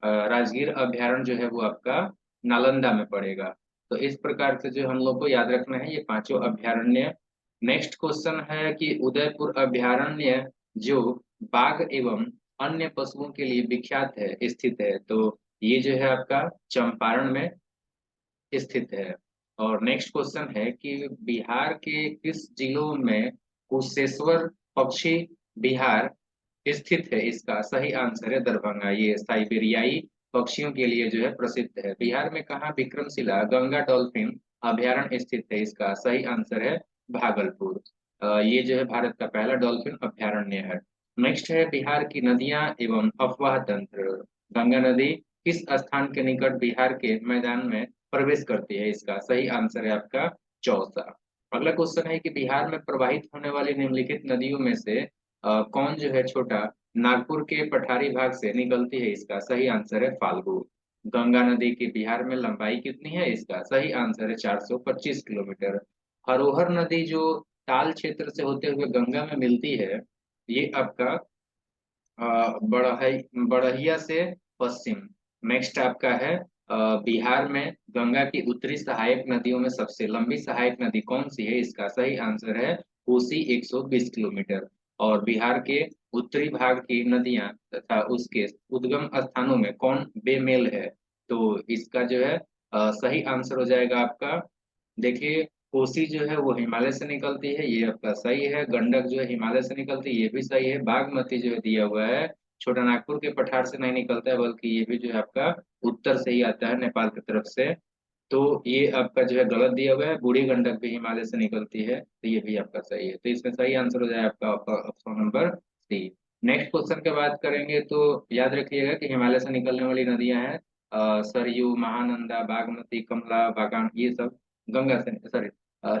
राजगीर अभ्यारण्य जो है वो आपका नालंदा में पड़ेगा। तो इस प्रकार से जो हम लोग को याद रखना है ये पांचों अभ्यारण्य। नेक्स्ट क्वेश्चन है कि उदयपुर अभ्यारण्य जो बाघ एवं अन्य पशुओं के लिए विख्यात है, स्थित है, तो ये जो है आपका चंपारण में स्थित है। और नेक्स्ट क्वेश्चन है कि बिहार के किस जिलों में कुशेश्वर पक्षी विहार स्थित है? इसका सही आंसर है दरभंगा। ये साइबेरियाई पक्षियों के लिए जो है प्रसिद्ध है। बिहार में कहाँ विक्रमशिला गंगा डॉल्फिन अभ्यारण्य स्थित है? इसका सही आंसर है भागलपुर। ये जो है भारत का पहला डॉल्फिन अभ्यारण्य है। नेक्स्ट है बिहार की नदियां एवं अफवाह तंत्र। गंगा नदी किस स्थान के निकट बिहार के मैदान में प्रवेश करती है? इसका सही आंसर है आपका चौसा। अगला क्वेश्चन है कि बिहार में प्रवाहित होने वाली निम्नलिखित नदियों में से कौन जो है छोटा नागपुर के पठारी भाग से निकलती है? इसका सही आंसर है फाल्गु। गंगा नदी की बिहार में लंबाई कितनी है? इसका सही आंसर है 425 किलोमीटर। हरोहर नदी जो ताल क्षेत्र से होते हुए गंगा में मिलती है, ये आपका बड़हिया से पश्चिम। नेक्स्ट आपका है बिहार में गंगा की उत्तरी सहायक नदियों में सबसे लंबी सहायक नदी कौन सी है? इसका सही आंसर है कोसी 120 किलोमीटर। और बिहार के उत्तरी भाग की नदियां तथा उसके उद्गम स्थानों में कौन बेमेल है? तो इसका जो है सही आंसर हो जाएगा आपका, देखिए, कोसी जो है वो हिमालय से निकलती है, ये आपका सही है। गंडक जो है हिमालय से निकलती है, ये भी सही है। बागमती जो है दिया हुआ है, छोटा नागपुर के पठार से नहीं निकलता है, बल्कि ये भी जो है आपका उत्तर से ही आता है, नेपाल की तरफ से। तो ये आपका जो है गलत दिया हुआ है। बूढ़ी गंडक भी हिमालय से निकलती है, तो ये भी आपका सही है। तो इसमें सही आंसर हो जाए आपका option number C. Next question की बात करेंगे तो याद रखिएगा कि हिमालय से निकलने वाली नदियां हैं सरयू, महानंदा, बागमती, कमला, बागान, ये सब गंगा से, सॉरी,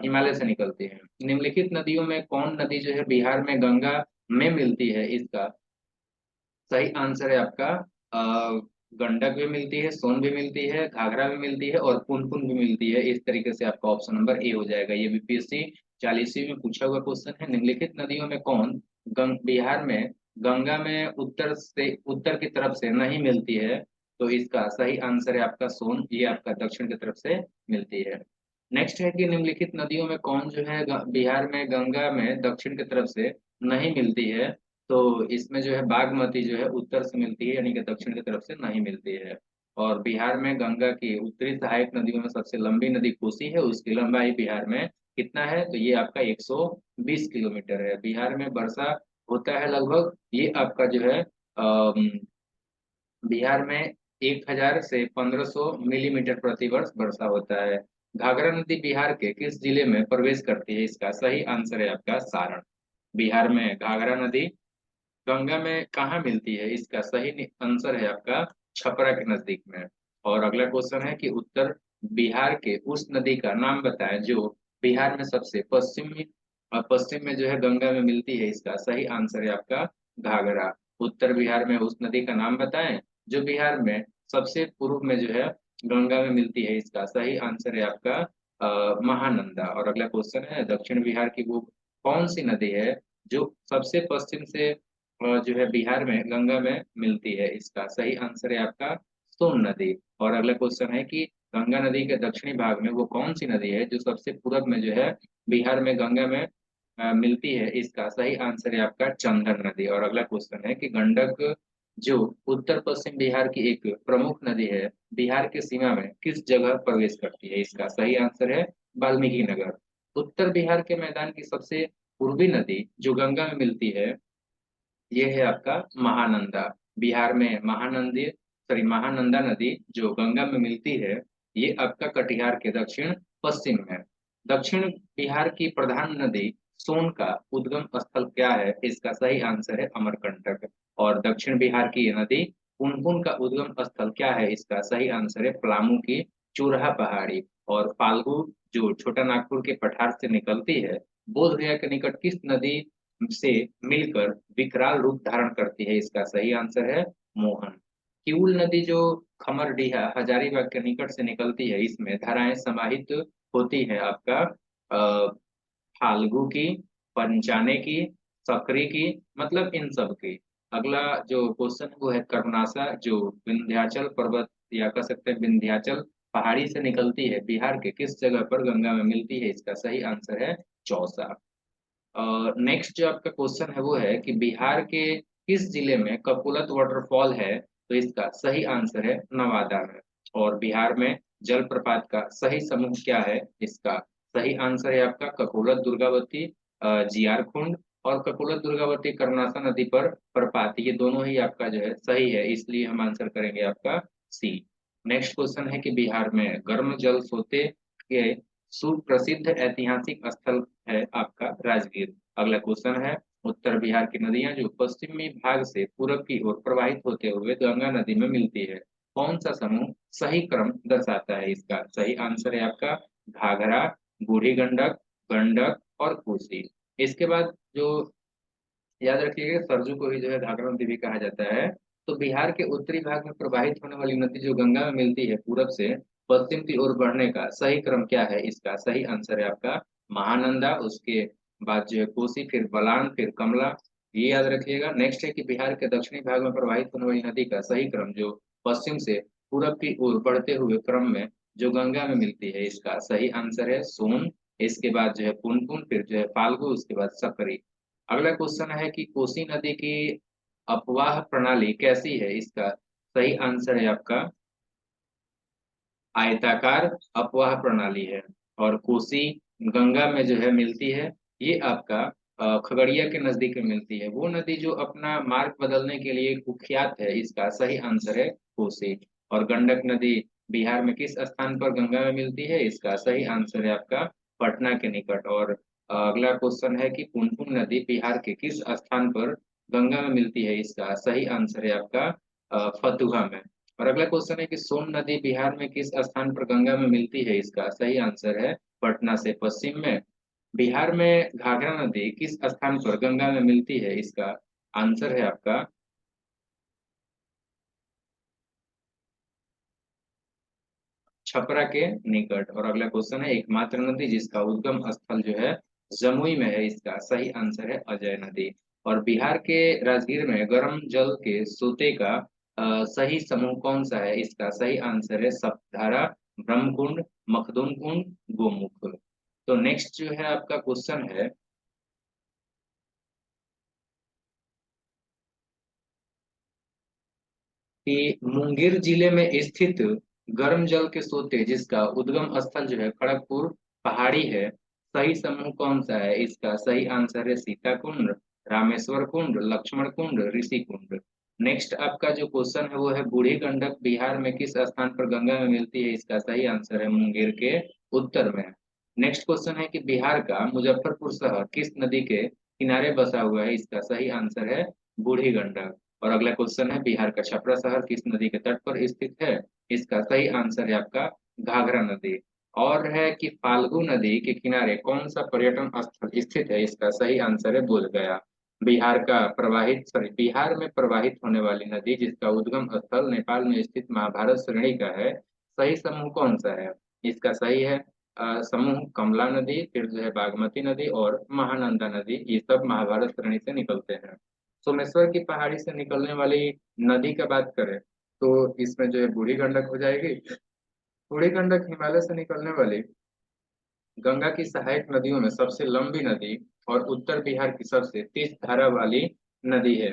हिमालय से निकलती है। निम्नलिखित नदियों में कौन नदी जो है बिहार में गंगा में मिलती है? इसका सही आंसर है आपका अ, गंडक भी मिलती है, सोन भी मिलती है, घाघरा भी मिलती है और पुनपुन भी मिलती है। इस तरीके से आपका ऑप्शन नंबर ए हो जाएगा। ये बीपीएससी 40वीं में पूछा हुआ क्वेश्चन है। निम्नलिखित नदियों में कौन बिहार में गंगा में उत्तर की तरफ से नहीं मिलती है? तो इसका सही आंसर है आपका सोन, ये आपका दक्षिण की तरफ से मिलती है। नेक्स्ट है कि निम्नलिखित नदियों में कौन जो है बिहार में गंगा में दक्षिण की तरफ से नहीं मिलती है? तो इसमें जो है बागमती जो है उत्तर से मिलती है, यानी कि दक्षिण की तरफ से नहीं मिलती है। और बिहार में गंगा की उत्तरी सहायक नदियों में सबसे लंबी नदी कोसी है, उसकी लंबाई बिहार में कितना है? तो ये आपका 120 किलोमीटर है। बिहार में वर्षा होता है लगभग, ये आपका जो है बिहार में 1000 से 1500 मिलीमीटर प्रति वर्ष वर्षा होता है। घाघरा नदी बिहार के किस जिले में प्रवेश करती है? इसका सही आंसर है आपका सारण। बिहार में घाघरा नदी गंगा में कहाँ मिलती है? इसका सही आंसर है आपका छपरा के नजदीक में। और अगला क्वेश्चन है कि उत्तर बिहार के उस नदी का नाम बताएं जो बिहार में सबसे पश्चिम में जो है गंगा में मिलती है। इसका सही आंसर है आपका घाघरा। उत्तर बिहार में उस नदी का नाम बताएं जो बिहार में सबसे पूर्व में जो है गंगा में मिलती है। इसका सही आंसर है आपका महानंदा। और अगला क्वेश्चन है दक्षिण बिहार की वो कौन सी नदी है जो सबसे पश्चिम से जो है बिहार में गंगा में मिलती है? इसका सही आंसर है आपका सोन नदी। और अगला क्वेश्चन है कि गंगा नदी के दक्षिणी भाग में वो कौन सी नदी है जो सबसे पूरब में जो है बिहार में गंगा में मिलती है? इसका सही आंसर है आपका चंदन नदी। और अगला क्वेश्चन है कि गंडक जो उत्तर पश्चिम बिहार की एक प्रमुख नदी है, बिहार के सीमा में किस जगह प्रवेश करती है? इसका सही आंसर है वाल्मीकि नगर। उत्तर बिहार के मैदान की सबसे पूर्वी नदी जो गंगा में मिलती है, ये है आपका महानंदा। बिहार में महानंदा नदी जो गंगा में मिलती है, ये आपका कटिहार के दक्षिण पश्चिम में। दक्षिण बिहार की प्रधान नदी सोन का उद्गम स्थल क्या है? इसका सही आंसर है अमरकंटक। और दक्षिण बिहार की ये नदी पुनपुन का उद्गम स्थल क्या है? इसका सही आंसर है पलामू की चूरहा पहाड़ी। और फाल्गु जो छोटा नागपुर के पठार से निकलती है, बोध गया के निकट किस नदी से मिलकर विकराल रूप धारण करती है? इसका सही आंसर है मोहन। किऊल नदी जो खमरडीहा हजारीबाग के निकट से निकलती है, इसमें धाराएं समाहित होती है आपका फाल्गु की, पंचाने की, सकरी की, मतलब इन सब की। अगला जो क्वेश्चन है वो है कर्मनाशा जो विंध्याचल पर्वत या कह सकते हैं विंध्याचल पहाड़ी से निकलती है, बिहार के किस जगह पर गंगा में मिलती है? इसका सही आंसर है चौसा। नेक्स्ट जो आपका क्वेश्चन है वो है कि बिहार के किस जिले में कपुलत वाटरफॉल है? तो इसका सही आंसर है नवादा में। और बिहार में जलप्रपात का सही समूह क्या है? इसका सही आंसर है आपका ककोलत दुर्गावती, जियारकुंड। और ककोलत दुर्गावती कर्मनाशा नदी पर प्रपात, ये दोनों ही आपका जो है सही है, इसलिए हम आंसर करेंगे आपका सी। नेक्स्ट क्वेश्चन है कि बिहार में गर्म जल सोते के सुप्रसिद्ध ऐतिहासिक स्थल है आपका राजगीर। अगला क्वेश्चन है उत्तर बिहार की नदियां जो पश्चिमी भाग से पूरब की ओर प्रवाहित होते हुए गंगा नदी में मिलती है, कौन सा समूह सही क्रम दर्शाता है? इसका सही आंसर है आपका घाघरा, बूढ़ी गंडक, गंडक और कोसी। इसके बाद जो याद रखिएगा सरजू को ही जो है घाघरा नदी भी कहा जाता है। तो बिहार के उत्तरी भाग में प्रवाहित होने वाली नदी जो गंगा में मिलती है पूरब से पश्चिम की ओर बढ़ने का सही क्रम क्या है? इसका सही आंसर है आपका महानंदा, उसके बाद जो है कोसी, फिर बलान, फिर कमला, ये याद रखिएगा। नेक्स्ट है कि बिहार के दक्षिणी भाग में प्रवाहित होने वाली नदी का सही क्रम जो पश्चिम से पूरब की ओर बढ़ते हुए क्रम में जो गंगा में मिलती है, इसका सही आंसर है सोन। इसके बाद जो है पुनपुन, फिर जो है फाल्गु, उसके बाद सकरी। अगला क्वेश्चन है कि कोसी नदी की अपवाह प्रणाली कैसी है? इसका सही आंसर है आपका आयताकार अपवाह प्रणाली है। और कोसी गंगा में जो है मिलती है, ये आपका खगड़िया के नजदीक में मिलती है। वो नदी जो अपना मार्ग बदलने के लिए कुख्यात है, इसका सही आंसर है कोसी। और गंडक नदी बिहार में किस स्थान पर गंगा में मिलती है? इसका सही आंसर है आपका पटना के निकट। और अगला क्वेश्चन है कि पुनपुन नदी बिहार के किस स्थान पर गंगा में मिलती है? इसका सही आंसर है आपका फतुहा में। और अगला क्वेश्चन है कि सोन नदी बिहार में किस स्थान पर गंगा में मिलती है? इसका सही आंसर है पटना से पश्चिम में। बिहार में घाघरा नदी किस स्थान पर गंगा में मिलती है? इसका आंसर है आपका छपरा के निकट। और अगला क्वेश्चन है एकमात्र नदी जिसका उद्गम स्थल जो है जमुई में है, इसका सही आंसर है अजय नदी। और बिहार के राजगीर में गर्म जल के सोते का सही समूह कौन सा है? इसका सही आंसर है सप्तधारा, ब्रह्मकुंड, मखदुम कुंड, गोमुख। तो नेक्स्ट जो है आपका क्वेश्चन है कि मुंगेर जिले में स्थित गर्म जल के सोते जिसका उद्गम स्थल जो है खड़गपुर पहाड़ी है, सही समूह कौन सा है? इसका सही आंसर है सीता कुंड, रामेश्वर कुंड, लक्ष्मण कुंड, ऋषि कुंड। नेक्स्ट आपका जो क्वेश्चन है वो है बूढ़ी गंडक बिहार में किस स्थान पर गंगा में मिलती है? इसका सही आंसर है मुंगेर के उत्तर में। नेक्स्ट क्वेश्चन है कि बिहार का मुजफ्फरपुर शहर किस नदी के किनारे बसा हुआ है? इसका सही आंसर है बूढ़ी गंडक। और अगला क्वेश्चन है बिहार का छपरा शहर किस नदी के तट पर स्थित है? इसका सही आंसर है आपका घाघरा नदी। और है कि फाल्गु नदी के किनारे कौन सा पर्यटन स्थल स्थित है? इसका सही आंसर है बोधगया। बिहार में प्रवाहित होने वाली नदी जिसका उद्गम स्थल नेपाल में स्थित महाभारत श्रेणी का है, सही समूह कौन सा है? इसका सही है समूह कमला नदी, फिर जो है बागमती नदी और महानंदा नदी, ये सब महाभारत श्रेणी से निकलते हैं। सोमेश्वर की पहाड़ी से निकलने वाली नदी का बात करें तो इसमें जो है बूढ़ी गंडक हो जाएगी। बूढ़ी गंडक हिमालय से निकलने वाली गंगा की सहायक नदियों में सबसे लंबी नदी और उत्तर बिहार की सबसे तेज धारा वाली नदी है।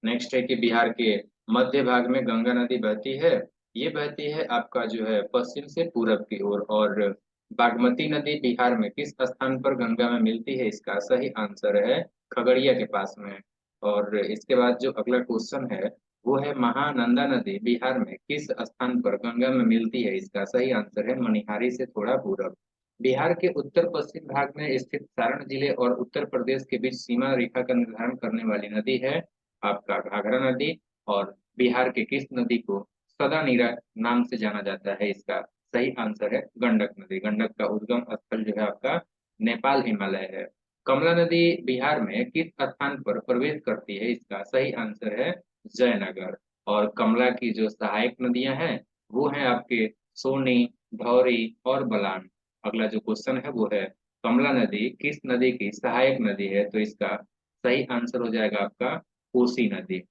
नेक्स्ट है कि बिहार के मध्य भाग में गंगा नदी बहती है। ये बहती है आपका जो है पश्चिम से पूरब की ओर। और बागमती नदी बिहार में किस स्थान पर गंगा में मिलती है? इसका सही आंसर है खगड़िया के पास में। और इसके बाद जो अगला क्वेश्चन है वो है महानंदा नदी बिहार में किस स्थान पर गंगा में मिलती है? इसका सही आंसर है मनिहारी से थोड़ा पूरब। बिहार के उत्तर पश्चिम भाग में स्थित सारण जिले और उत्तर प्रदेश के बीच सीमा रेखा का निर्धारण करने वाली नदी है आपका घाघरा नदी। और बिहार के किस नदी को सदा नीरा नाम से जाना जाता है? इसका सही आंसर है गंडक नदी। गंडक का उद्गम स्थल जो है आपका नेपाल हिमालय है। कमला नदी बिहार में किस स्थान पर प्रवेश करती है? इसका सही आंसर है जयनगर। और कमला की जो सहायक नदियां हैं वो हैं आपके सोनी, धौरी और बलान। अगला जो क्वेश्चन है वो है कमला नदी किस नदी की सहायक नदी है? तो इसका सही आंसर हो जाएगा आपका कोसी नदी।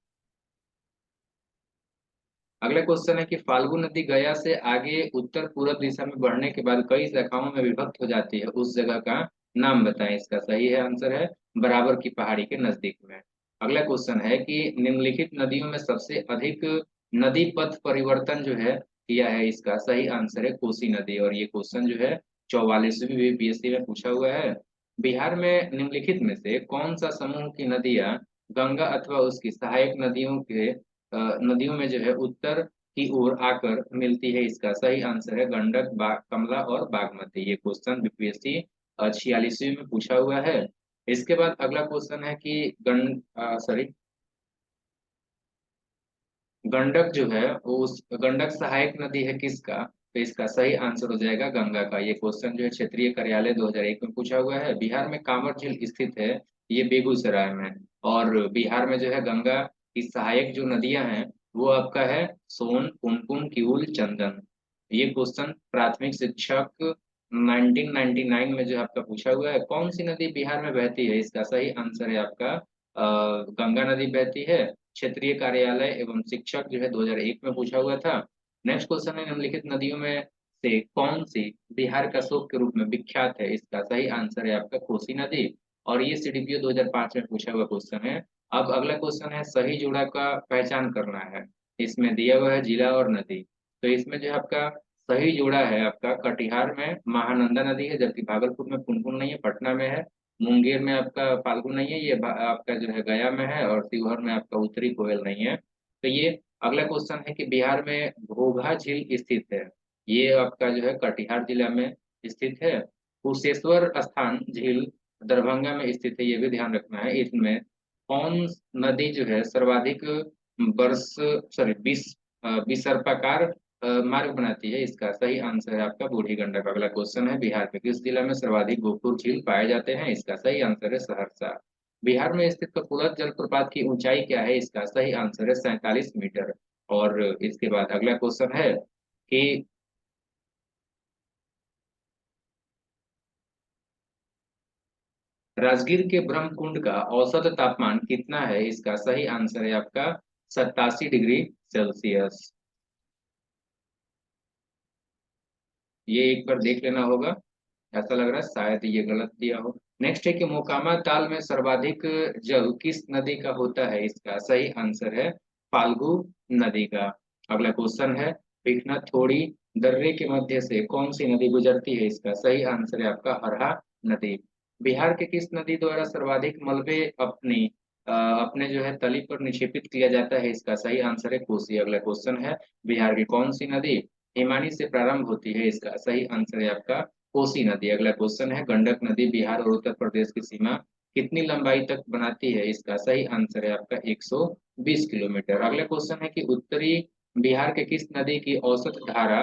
अगला क्वेश्चन है कि फाल्गु नदी गया से आगे उत्तर पूर्व दिशा में बढ़ने के बाद कई शाखाओं में विभक्त हो जाती है, उस जगह का नाम बताएं। इसका सही है आंसर है बराबर की पहाड़ी के नजदीक में। अगला क्वेश्चन है कि निम्नलिखित नदियों में सबसे अधिक नदी पथ परिवर्तन जो है किया है? इसका सही आंसर है कोसी नदी। और ये क्वेश्चन जो है 44वीं बीपीएससी में पूछा हुआ है। बिहार में निम्नलिखित में से कौन सा समूह की नदियां गंगा अथवा उसकी सहायक नदियों में जो है उत्तर की ओर आकर मिलती है? इसका सही आंसर है गंडक, कमला और बागमती। ये क्वेश्चन बीपीएससी 46वीं में पूछा हुआ है। इसके बाद अगला क्वेश्चन है कि सॉरी गंडक जो है वो उस गंडक सहायक नदी है किसका? तो इसका सही आंसर हो जाएगा गंगा का। ये क्वेश्चन जो है क्षेत्रीय कार्यालय 2001 में पूछा हुआ है। बिहार में कांवर झील स्थित है, ये बेगूसराय में। और बिहार में जो है गंगा की सहायक जो नदियां हैं वो आपका है सोन, पुनपुन, किऊल, चंदन। ये क्वेश्चन प्राथमिक शिक्षक 1999 में जो आपका पूछा हुआ है। कौन सी नदी बिहार में बहती है? इसका सही आंसर है आपका गंगा नदी बहती है। क्षेत्रीय कार्यालय एवं शिक्षक जो है 2001 में पूछा हुआ था। नेक्स्ट क्वेश्चन है, निम्नलिखित नदियों में से कौन सी बिहार का शोक के रूप में विख्यात है? इसका सही आंसर है आपका कोसी नदी। और ये सीडीपीओ 2005 में पूछा हुआ क्वेश्चन है। अब अगला क्वेश्चन है, सही जोड़ा का पहचान करना है। इसमें दिया हुआ है जिला और नदी। तो इसमें जो है आपका सही जोड़ा है आपका कटिहार में महानंदा नदी है, जबकि भागलपुर में पुनपुन नहीं है, पटना में है। मुंगेर में आपका फाल्गु नहीं है, ये आपका जो है गया में है, और शिवहर में आपका उत्तरी कोयल नहीं है। तो ये अगला क्वेश्चन है कि बिहार में घोघा झील स्थित है। ये आपका जो है कटिहार जिला में स्थित है। कुशेश्वर स्थान झील दरभंगा में स्थित है, ये भी ध्यान रखना है। इसमें कौन नदी जो है सर्वाधिक वर्ष सॉरी विस विसर्पाकार मार्ग बनाती है? इसका सही आंसर है आपका बूढ़ी गंडक। अगला क्वेश्चन है, बिहार के किस जिला में सर्वाधिक गोपुर झील पाए जाते हैं? इसका सही आंसर है सहरसा। बिहार में स्थित कपुलत जलप्रपात की ऊंचाई क्या है? इसका सही आंसर है 47 मीटर। और इसके बाद अगला क्वेश्चन है कि राजगीर के ब्रह्म कुंड का औसत तापमान कितना है? इसका सही आंसर है आपका 87 डिग्री सेल्सियस। ये एक बार देख लेना होगा। ऐसा लग रहा है शायद ये गलत दिया हो। नेक्स्ट है कि मोकामा ताल में सर्वाधिक जल किस नदी का होता है? इसका सही आंसर है फाल्गु नदी का। अगला क्वेश्चन है, बिकना थोड़ी दर्रे के मध्य से कौन सी नदी गुजरती है? इसका सही आंसर है आपका हरहा नदी। बिहार के किस नदी द्वारा सर्वाधिक मलबे अपने जो है तली पर निक्षेपित किया जाता है? इसका सही आंसर है कोसी। अगला क्वेश्चन है, बिहार की कौन सी नदी हिमानी से प्रारंभ होती है? इसका सही आंसर है आपका कोसी नदी। अगला क्वेश्चन है, गंडक नदी बिहार और उत्तर प्रदेश की सीमा कितनी लंबाई तक बनाती है? इसका सही आंसर है आपका 120 किलोमीटर। अगला क्वेश्चन है कि उत्तरी बिहार के किस नदी की औसत धारा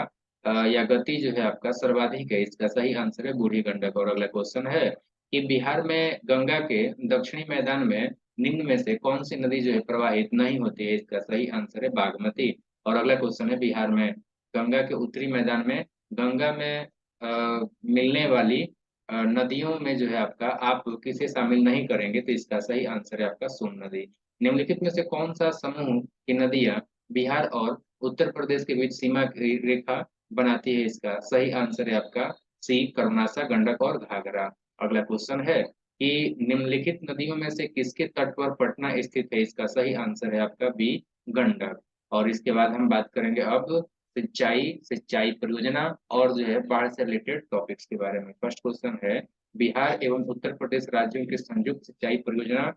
या गति जो है आपका सर्वाधिक है? इसका सही आंसर है बूढ़ी गंडक। और अगला क्वेश्चन है कि बिहार में गंगा के दक्षिणी मैदान में निम्न में से कौन सी नदी जो है प्रवाहित नहीं होती है? इसका सही आंसर है बागमती। और अगला क्वेश्चन है, बिहार में गंगा के उत्तरी मैदान में गंगा में मिलने वाली नदियों में जो है आपका आप किसे शामिल नहीं करेंगे? तो इसका सही आंसर है आपका सोन नदी। निम्नलिखित में से कौन सा समूह की नदियां बिहार और उत्तर प्रदेश के बीच सीमा की रेखा बनाती है? इसका सही आंसर है आपका सी कर्मनासा, गंडक और घाघरा। अगला क्वेश्चन है कि निम्नलिखित नदियों में से किसके तट पर पटना स्थित है? इसका सही आंसर है आपका बी गंडक। और इसके बाद हम बात करेंगे अब सिंचाई सिंचाई परियोजना और जो है बाढ़ से रिलेटेड टॉपिक्स के बारे में। फर्स्ट क्वेश्चन है, बिहार एवं उत्तर प्रदेश राज्यों की संयुक्त सिंचाई परियोजना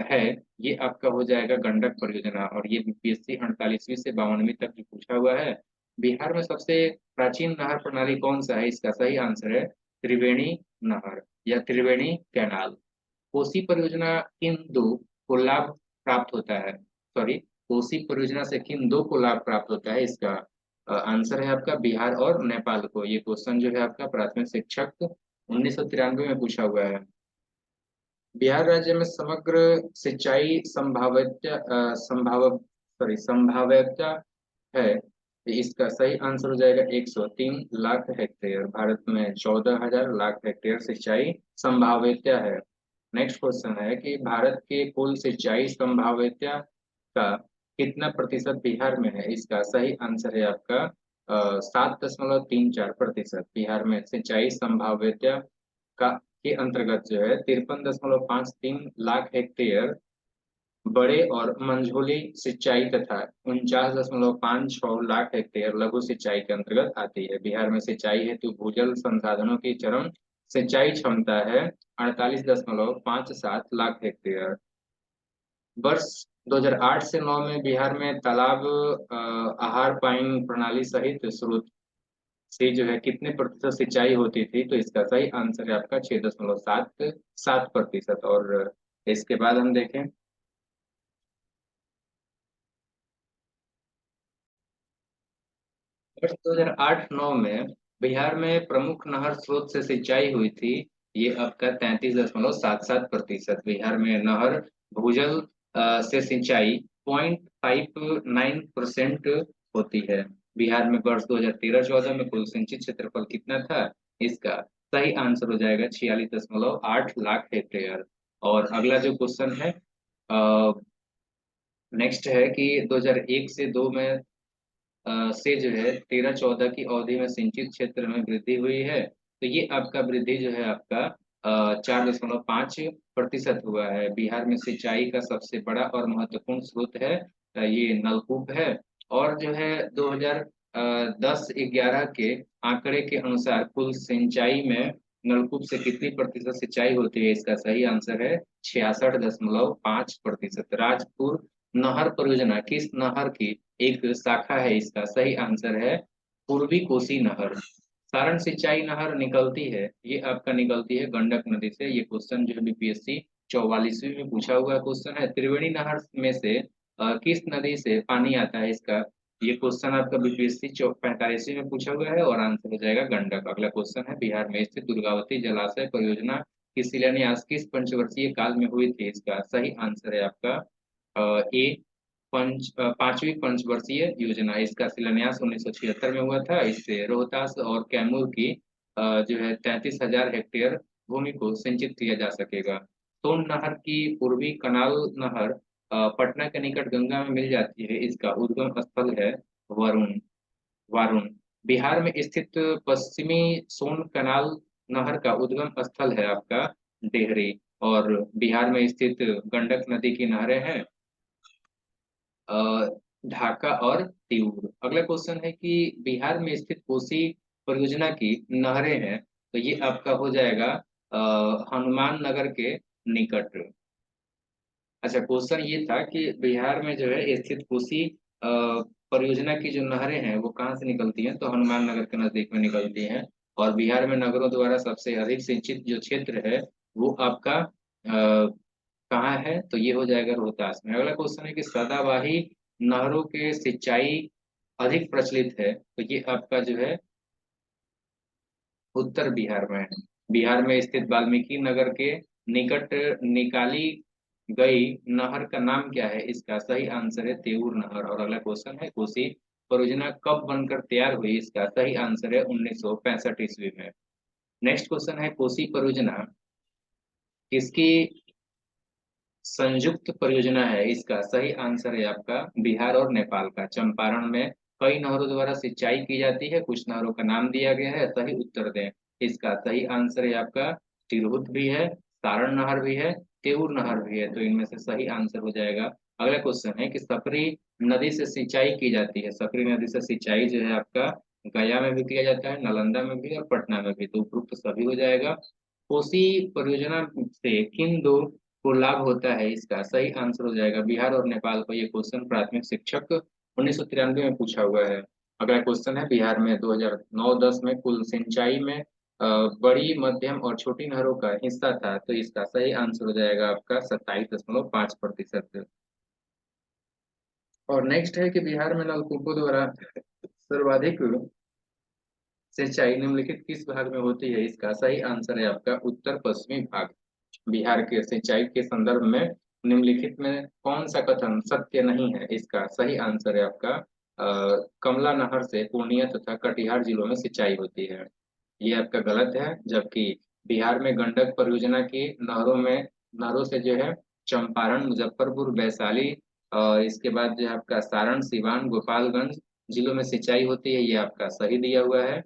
है, ये आपका हो जाएगा गंडक परियोजना। और ये बीपीएससी 48वीं से 52वीं तक जो पूछा हुआ है। बिहार में सबसे प्राचीन नहर प्रणाली कौन सा है? इसका सही आंसर है त्रिवेणी नहर या त्रिवेणी कैनाल। कोसी परियोजना किन दो को लाभ प्राप्त होता है? सॉरी, कोसी परियोजना से किन दो को लाभ प्राप्त होता है? इसका आंसर है आपका बिहार और नेपाल को। ये क्वेश्चन जो है आपका प्राथमिक शिक्षक 1993 में पूछा हुआ है। बिहार राज्य में समग्र सिंचाई संभाव्यता है, तो इसका सही आंसर हो जाएगा 103 लाख हेक्टेयर। भारत में 14,000 लाख हेक्टेयर सिंचाई संभाव्यता है। नेक्स्ट क्वेश्चन है कि भारत के कुल सिंचाई संभाव्यता का कितना प्रतिशत बिहार में है? इसका सही आंसर है आपका 7.34%। बिहार में सिंचाई संभाव्यता का के अंतर्गत जो है 53.53 लाख हेक्टेयर बड़े और मंझोली सिंचाई तथा 49.56 लाख हेक्टेयर लघु सिंचाई के अंतर्गत आती है। बिहार में सिंचाई हेतु भूजल संसाधनों की चरम सिंचाई क्षमता है 48.57 लाख हेक्टेयर। वर्ष 2008 से 9 में बिहार में तालाब आहार पाइन प्रणाली सहित स्रोत से जो है कितने प्रतिशत सिंचाई होती थी? तो इसका सही आंसर है आपका 6.77%। और इसके बाद हम देखें, वर्ष 2008-9 में बिहार में प्रमुख नहर स्रोत से सिंचाई हुई थी, ये आपका 33.77%। बिहार में नहर भूजल से सिंचाई 0.59% होती है। बिहार में वर्ष 2013-14 में कुल सिंचित क्षेत्रफल कितना था? इसका सही आंसर हो जाएगा 46.8 लाख हेक्टेयर। और अगला जो क्वेश्चन है नेक्स्ट है कि 2001 से 2 में से जो है 13-14 की अवधि में सिंचित क्षेत्र में वृद्धि हुई है। तो ये आपका वृद्धि जो है आपका 4.5% हुआ है। बिहार में सिंचाई का सबसे बड़ा और महत्वपूर्ण स्रोत है ये नलकूप है। और जो है 2010-11 के आंकड़े के अनुसार कुल सिंचाई में नलकूप से कितनी प्रतिशत सिंचाई होती है? इसका सही आंसर है 66.5%। राजपुर नहर परियोजना किस नहर की एक शाखा है? इसका सही आंसर है पूर्वी कोसी नहर। सारण सिंचाई नहर निकलती है, ये आपका निकलती है गंडक नदी से। ये क्वेश्चन जो है बीपीएससी 44वीं में पूछा हुआ क्वेश्चन है। त्रिवेणी नहर में से किस नदी से पानी आता है? इसका ये क्वेश्चन आपका बीपीएससी 45वीं में पूछा हुआ है और आंसर हो जाएगा गंडक। अगला क्वेश्चन है बिहार में स्थित दुर्गावती जलाशय परियोजना की शिलान्यास किस पंचवर्षीय काल में हुई थी? इसका सही आंसर है आपका ए पांचवी पंचवर्षीय योजना। इसका शिलान्यास 1976 में हुआ था। इससे रोहतास और कैमूर की जो है 33,000 हेक्टेयर भूमि को सिंचित किया जा सकेगा। सोन नहर की पूर्वी कनाल नहर पटना के निकट गंगा में मिल जाती है। इसका उद्गम स्थल है वरुण वारुण। बिहार में स्थित पश्चिमी सोन कनाल नहर का उद्गम स्थल है आपका डेहरी। और बिहार में स्थित गंडक नदी की नहरें हैं अ, ढाका और तिऊर। अगला क्वेश्चन है कि बिहार में स्थित कोसी परियोजना की नहरें हैं, तो ये आपका हो जाएगा हनुमान नगर के निकट। अच्छा, क्वेश्चन ये था कि बिहार में जो है स्थित कोसी परियोजना की जो नहरें हैं वो कहाँ से निकलती हैं? तो हनुमान नगर के नजदीक में निकलती हैं। और बिहार में नगरों द्वारा सबसे अधिक सिंचित जो क्षेत्र है वो आपका कहाँ है? तो ये हो जाएगा रोहतास में। अगला क्वेश्चन है कि सदाबहार नहरों के सिंचाई अधिक प्रचलित है, तो ये आपका जो है उत्तर बिहार में है। बिहार में स्थित वाल्मीकि नगर के निकट निकाली गई नहर का नाम क्या है? इसका सही आंसर है तेऊर नहर। और अगला क्वेश्चन है कोसी परियोजना कब बनकर तैयार हुई? इसका सही आंसर है 1965 ईस्वी में। नेक्स्ट क्वेश्चन है कोसी परियोजना किसकी संयुक्त परियोजना है? इसका सही आंसर है आपका बिहार और नेपाल का। चंपारण में कई नहरों द्वारा सिंचाई की जाती है, कुछ नहरों का नाम दिया गया है, सही उत्तर दें। इसका सही आंसर है आपका तिरहुत भी है, सारण नहर भी है, तेऊर नहर भी है। तो इनमें से सही आंसर हो जाएगा। अगला क्वेश्चन है कि सकरी नदी से सिंचाई की जाती है। सकरी नदी से सिंचाई जो है आपका गया में भी किया जाता है, नालंदा में भी और पटना में भी। तो उपरोक्त सभी हो जाएगा। कोसी परियोजना से किन दो को लाभ होता है? इसका सही आंसर हो जाएगा बिहार और नेपाल को। ये क्वेश्चन प्राथमिक शिक्षक 1993 में पूछा हुआ है। अगला क्वेश्चन है बिहार में 2009-10 में कुल सिंचाई में बड़ी मध्यम और छोटी नहरों का हिस्सा था, तो इसका सही आंसर हो जाएगा आपका 27.5%। और नेक्स्ट है कि बिहार में नलकूपों द्वारा सर्वाधिक सिंचाई निम्नलिखित किस भाग में होती है? इसका सही आंसर है आपका उत्तर पश्चिमी भाग। बिहार के सिंचाई के संदर्भ में निम्नलिखित में कौन सा कथन सत्य नहीं है? इसका सही आंसर है आपका कमला नहर से पूर्णिया तथा कटिहार जिलों में सिंचाई होती है। ये आपका गलत है। जबकि बिहार में गंडक परियोजना की नहरों से जो है चंपारण, मुजफ्फरपुर, वैशाली और इसके बाद जो है आपका सारण, सिवान, गोपालगंज जिलों में सिंचाई होती है। ये आपका सही दिया हुआ है।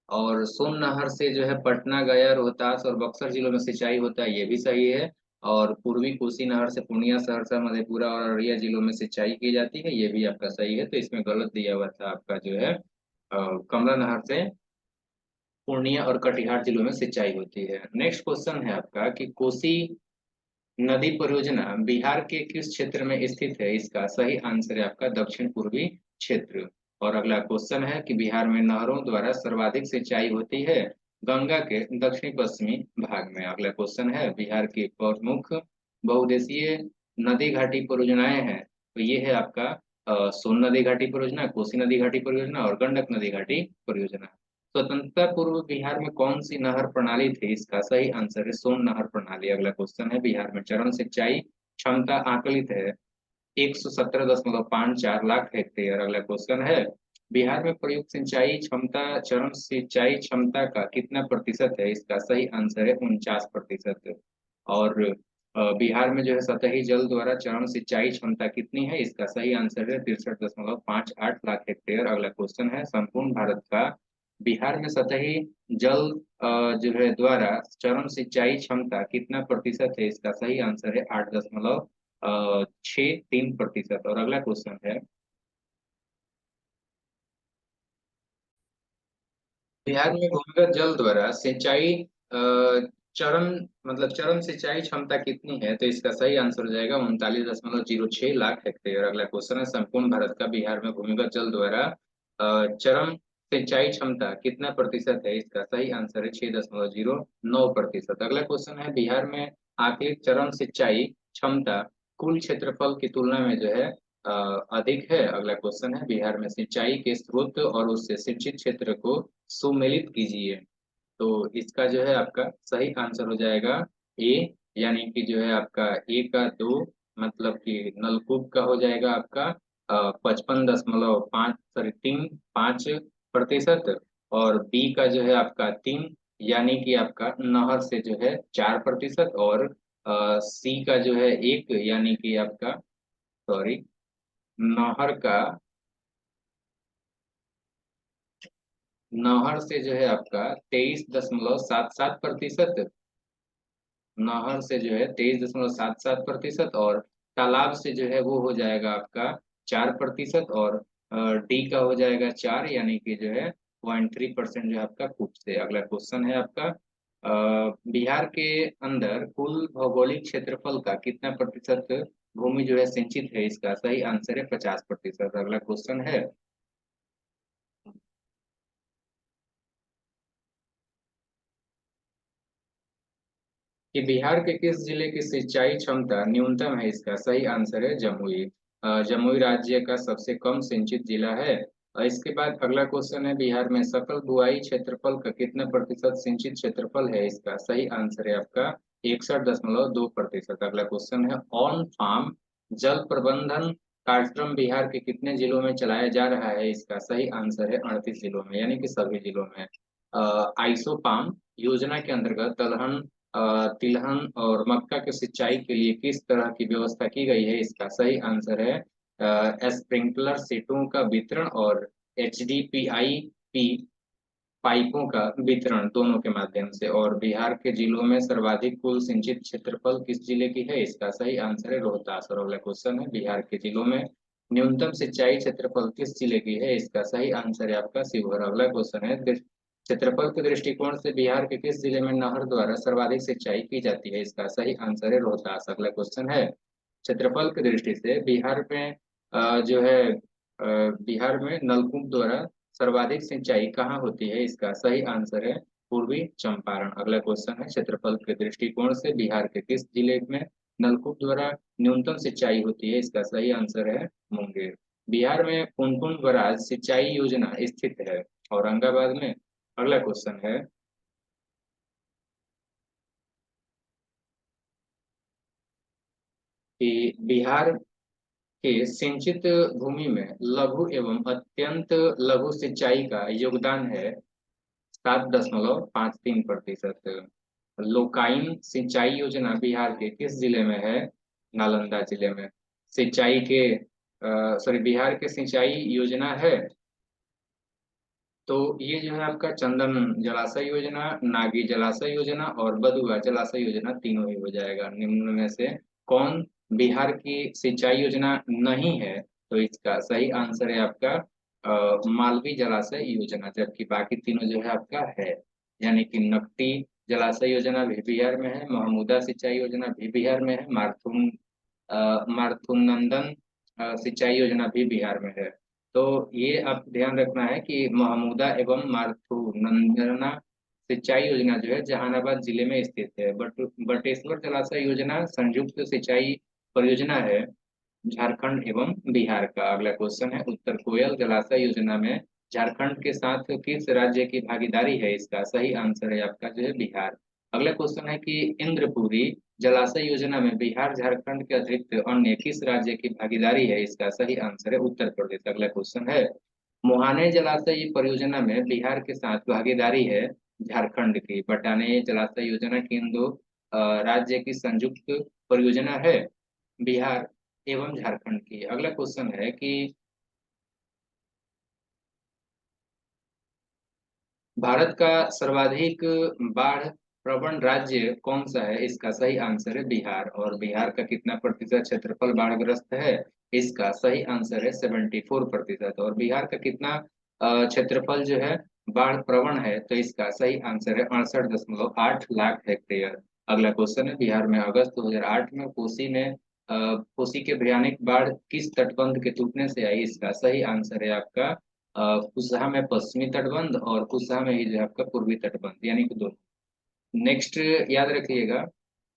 और सोन नहर से जो है पटना, गया, रोहतास और बक्सर जिलों में सिंचाई होता है, ये भी सही है। और पूर्वी कोसी नहर से पूर्णिया, सहरसा, मधेपुरा और अररिया जिलों में सिंचाई की जाती है, ये भी आपका सही है। तो इसमें गलत दिया हुआ था आपका जो है कमला नहर से पूर्णिया और कटिहार जिलों में सिंचाई होती है। नेक्स्ट क्वेश्चन है आपका कि कोसी नदी परियोजना बिहार के किस क्षेत्र में स्थित है? इसका सही आंसर है आपका दक्षिण पूर्वी क्षेत्र। और अगला क्वेश्चन है कि बिहार में नहरों द्वारा सर्वाधिक सिंचाई होती है गंगा के दक्षिणी पश्चिमी भाग में। अगला क्वेश्चन है बिहार की प्रमुख बहुउद्देशीय नदी घाटी परियोजनाएं हैं, तो ये है आपका सोन नदी घाटी परियोजना, कोसी नदी घाटी परियोजना और गंडक नदी घाटी परियोजना। स्वतंत्रता पूर्व बिहार में कौन सी नहर प्रणाली थी? इसका सही आंसर है सोन नहर प्रणाली। अगला क्वेश्चन है बिहार में चरण सिंचाई क्षमता आकलित है 117.54 लाख हेक्टेयर। अगला क्वेश्चन है बिहार में प्रयुक्त सिंचाई क्षमता चरण सिंचाई क्षमता का कितना प्रतिशत है? इसका सही आंसर है 49%। और बिहार में जो है सतही जल द्वारा चरण सिंचाई क्षमता कितनी है? इसका सही आंसर है 63.58 लाख हेक्टेयर। अगला क्वेश्चन है, संपूर्ण भारत का बिहार में सतही जल जो है द्वारा चरण सिंचाई क्षमता कितना प्रतिशत है? इसका सही आंसर है 8.63%। और अगला क्वेश्चन है, बिहार में भूमिगत जल द्वारा सिंचाई चरण चरण सिंचाई क्षमता कितनी है? तो इसका सही आंसर हो जाएगा 39.06 लाख हेक्टेयर। अगला क्वेश्चन है, संपूर्ण भारत का बिहार में भूमिगत जल द्वारा चरण सिंचाई क्षमता कितना प्रतिशत है? इसका सही आंसर है 6.09%। अगला क्वेश्चन है, बिहार में आकलित चरण सिंचाई क्षमता कुल क्षेत्रफल की तुलना में जो है अधिक है। अगला क्वेश्चन है, बिहार में सिंचाई के स्रोत और उससे सिंचित क्षेत्र को सुमेलित कीजिए। तो इसका जो है आपका सही आंसर हो जाएगा ए, यानी कि जो है आपका ए का 2, मतलब कि नलकूप का हो जाएगा आपका 55.5 सॉरी 3.5%। और बी का जो है आपका 3, यानी कि आपका नहर से जो है 4%। और सी का जो है 1, यानी कि आपका सॉरी नहर का नहर से जो है आपका 23.77%। नहर से जो है 23.77%। और तालाब से जो है वो हो जाएगा आपका 4%। और डी का हो जाएगा 4, यानी कि जो है 0.3% जो है आपका कूप से। अगला क्वेश्चन है आपका, बिहार के अंदर कुल भौगोलिक क्षेत्रफल का कितना प्रतिशत भूमि जो है सिंचित है? इसका सही आंसर है 50%। अगला क्वेश्चन है, कि बिहार के किस जिले की सिंचाई क्षमता न्यूनतम है? इसका सही आंसर है जमुई। जमुई राज्य का सबसे कम सिंचित जिला है। इसके बाद अगला क्वेश्चन है, बिहार में सकल बुआई क्षेत्रफल का कितना प्रतिशत सिंचित क्षेत्रफल है? इसका सही आंसर है आपका 61.2%। अगला क्वेश्चन है, ऑन फार्म जल प्रबंधन कार्यक्रम बिहार के कितने जिलों में चलाया जा रहा है? इसका सही आंसर है 38 जिलों में, यानी कि सभी जिलों में। आइसो फार्म योजना के अंतर्गत तिलहन और मक्का की सिंचाई के लिए किस तरह की व्यवस्था की गई है? इसका सही आंसर है स्प्रिंकलर सेटों का वितरण और एचडीपीआई पाइपों का वितरण, दोनों के माध्यम से। और बिहार के जिलों में सर्वाधिक कुल सिंचित क्षेत्रफल किस जिले की है? इसका सही आंसर है रोहतास। और अगला क्वेश्चन है, बिहार के जिलों में न्यूनतम सिंचाई क्षेत्रफल किस जिले की है? इसका सही आंसर है आपका शिवहर। अगला क्वेश्चन है, क्षेत्रफल के दृष्टिकोण से बिहार के किस जिले में नहर द्वारा सर्वाधिक सिंचाई की जाती है? इसका सही आंसर है रोहतास। अगला क्वेश्चन है, क्षेत्रफल की दृष्टि से बिहार में जो है बिहार में नलकूप द्वारा सर्वाधिक सिंचाई कहाँ होती है? इसका सही आंसर है पूर्वी चंपारण। अगला क्वेश्चन है, क्षेत्रफल के दृष्टिकोण से बिहार के किस जिले में नलकूप द्वारा न्यूनतम सिंचाई होती है? इसका सही आंसर है मुंगेर। बिहार में पुनपुन बराज सिंचाई योजना स्थित है? औरंगाबाद में। अगला क्वेश्चन है, कि बिहार के सिंचित भूमि में लघु एवं अत्यंत लघु सिंचाई का योगदान है 7.53%। लोकाइन सिंचाई योजना बिहार के किस जिले में है? नालंदा जिले में। सिंचाई के सॉरी बिहार के सिंचाई योजना है, तो ये जो है आपका चंदन जलाशय योजना, नागी जलाशय योजना और बदुआ जलाशय योजना, तीनों ही हो जाएगा। निम्न में से कौन बिहार की सिंचाई योजना नहीं है? तो इसका सही आंसर है आपका मालवी जलाशय योजना, जबकि बाकी तीनों जो है आपका है। यानी कि नकटी जलाशय योजना भी बिहार में है, महमूदा सिंचाई योजना भी बिहार में है, मारथुनंदन सिंचाई योजना भी बिहार में है। तो ये आप ध्यान रखना है कि महमूदा एवं मारथुनंदना सिंचाई योजना जो है जहानाबाद जिले में स्थित है। बटेश्वर जलाशय योजना संयुक्त सिंचाई परियोजना है झारखंड एवं बिहार का। अगला क्वेश्चन है, उत्तर कोयल जलाशय योजना में झारखंड के साथ किस राज्य की भागीदारी है? इसका सही आंसर है आपका जो है बिहार। अगला क्वेश्चन है, कि इंद्रपुरी जलाशय योजना में बिहार झारखंड के अतिरिक्त अन्य किस राज्य की भागीदारी है? इसका सही आंसर है उत्तर प्रदेश। अगला क्वेश्चन है, मुहाने जलाशय परियोजना में बिहार के साथ भागीदारी है झारखंड की। बटाने जलाशय योजना किन दो राज्य की संयुक्त परियोजना है बिहार एवं झारखंड की। अगला क्वेश्चन है कि भारत का सर्वाधिक बाढ़ प्रवण राज्य कौन सा है? इसका सही आंसर है बिहार। और बिहार का कितना प्रतिशत क्षेत्रफल बाढ़ग्रस्त है? इसका सही आंसर है 74%। और बिहार का कितना क्षेत्रफल जो है बाढ़ प्रवण है? तो इसका सही आंसर है 68.8 लाख हेक्टेयर। अगला क्वेश्चन है, बिहार में अगस्त 2008 में कोसी के भयानक बाढ़ किस तटबंध के टूटने से आई? इसका सही आंसर है आपका कुसहा में पश्चिमी तटबंध और कुसहा में ही जो है आपका पूर्वी तटबंध, यानी कि दोनों। नेक्स्ट याद रखिएगा,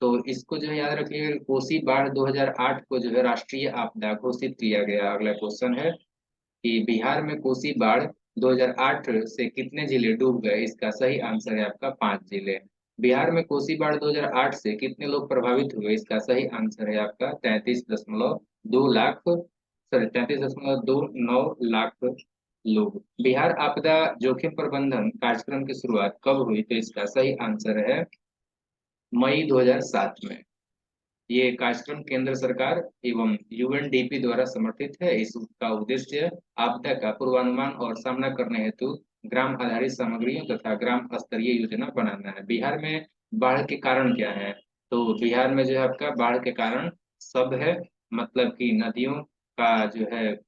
तो इसको जो है याद रखिएगा, कोसी बाढ़ 2008 को जो है राष्ट्रीय आपदा घोषित किया गया। अगला क्वेश्चन है कि बिहार में कोसी बाढ़ 2008 से कितने जिले डूब गए? इसका सही आंसर है आपका 5 जिले। बिहार में कोसी बाढ़ 2008 से कितने लोग प्रभावित हुए? इसका सही आंसर है आपका 33.2 लाख, सॉरी 33.29 लाख लोग। बिहार आपदा जोखिम प्रबंधन कार्यक्रम की शुरुआत कब हुई? तो इसका सही आंसर है मई 2007 में। ये कार्यक्रम केंद्र सरकार एवं यूएनडीपी द्वारा समर्थित है। इसका उद्देश्य आपदा का पूर्वानुमान और सामना करने हेतु ग्राम आधारित सामग्रियों तथा ग्राम स्तरीय योजना बनाना है। बिहार में बाढ़ के कारण क्या है? तो बिहार में जो है आपका बाढ़ के कारण सब है, मतलब कि नदियों का जो है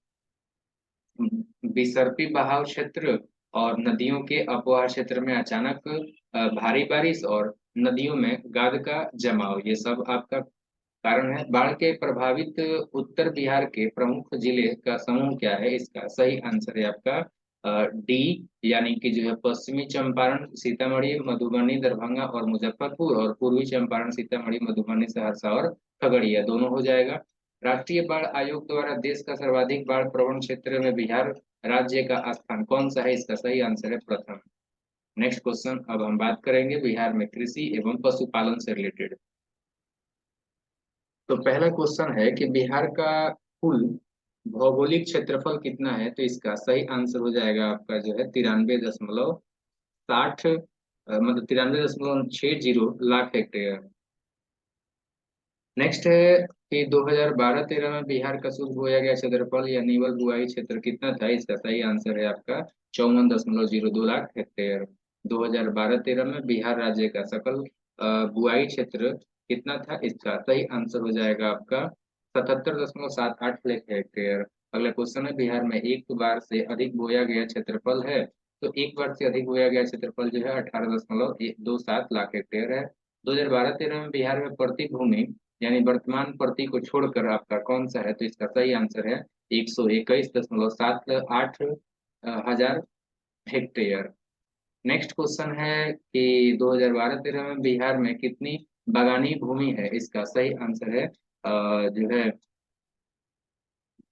विसर्पी बहाव क्षेत्र और नदियों के अपवाह क्षेत्र में अचानक भारी बारिश और नदियों में गाद का जमाव, ये सब आपका कारण है। बाढ़ के प्रभावित उत्तर बिहार के प्रमुख जिले का समूह क्या है? इसका सही आंसर है आपका डी, यानी कि जो है पश्चिमी चंपारण, सीतामढ़ी, मधुबनी, दरभंगा और मुजफ्फरपुर, और पूर्वी चंपारण, सीतामढ़ी, मधुबनी, सहरसा और खगड़िया, दोनों हो जाएगा। राष्ट्रीय बाढ़ आयोग द्वारा देश का सर्वाधिक बाढ़ प्रवण क्षेत्र में बिहार राज्य का स्थान कौन सा है? इसका सही आंसर है प्रथम। नेक्स्ट क्वेश्चन, अब हम बात करेंगे बिहार में कृषि एवं पशुपालन से रिलेटेड। तो पहला क्वेश्चन है कि बिहार का कुल भौगोलिक क्षेत्रफल कितना है? तो इसका सही आंसर हो जाएगा आपका जो है 93.60, मतलब 93.60 लाख हेक्टेयर। नेक्स्ट है कि 2012-13 में बिहार का शुद्ध बोया गया क्षेत्रफल या निवल बुआई क्षेत्र कितना था? इसका सही आंसर है आपका 54.02 लाख हेक्टेयर। 2012-13 में बिहार राज्य का सकल बुआई क्षेत्र कितना था? इसका सही आंसर हो जाएगा आपका 77.78 लाख हेक्टेयर। अगला क्वेश्चन है, बिहार में एक बार से अधिक बोया गया क्षेत्रफल है? तो एक बार से अधिक बोया गया क्षेत्रफल जो है 18.27 लाख हेक्टेयर है। 2012-13 में बिहार में प्रति भूमि, यानी वर्तमान प्रति को छोड़कर आपका कौन सा है? तो इसका सही आंसर है 121.78 हजार हेक्टेयर। नेक्स्ट क्वेश्चन है कि 2012-13 में बिहार में कितनी बागानी भूमि है? इसका सही आंसर है जो है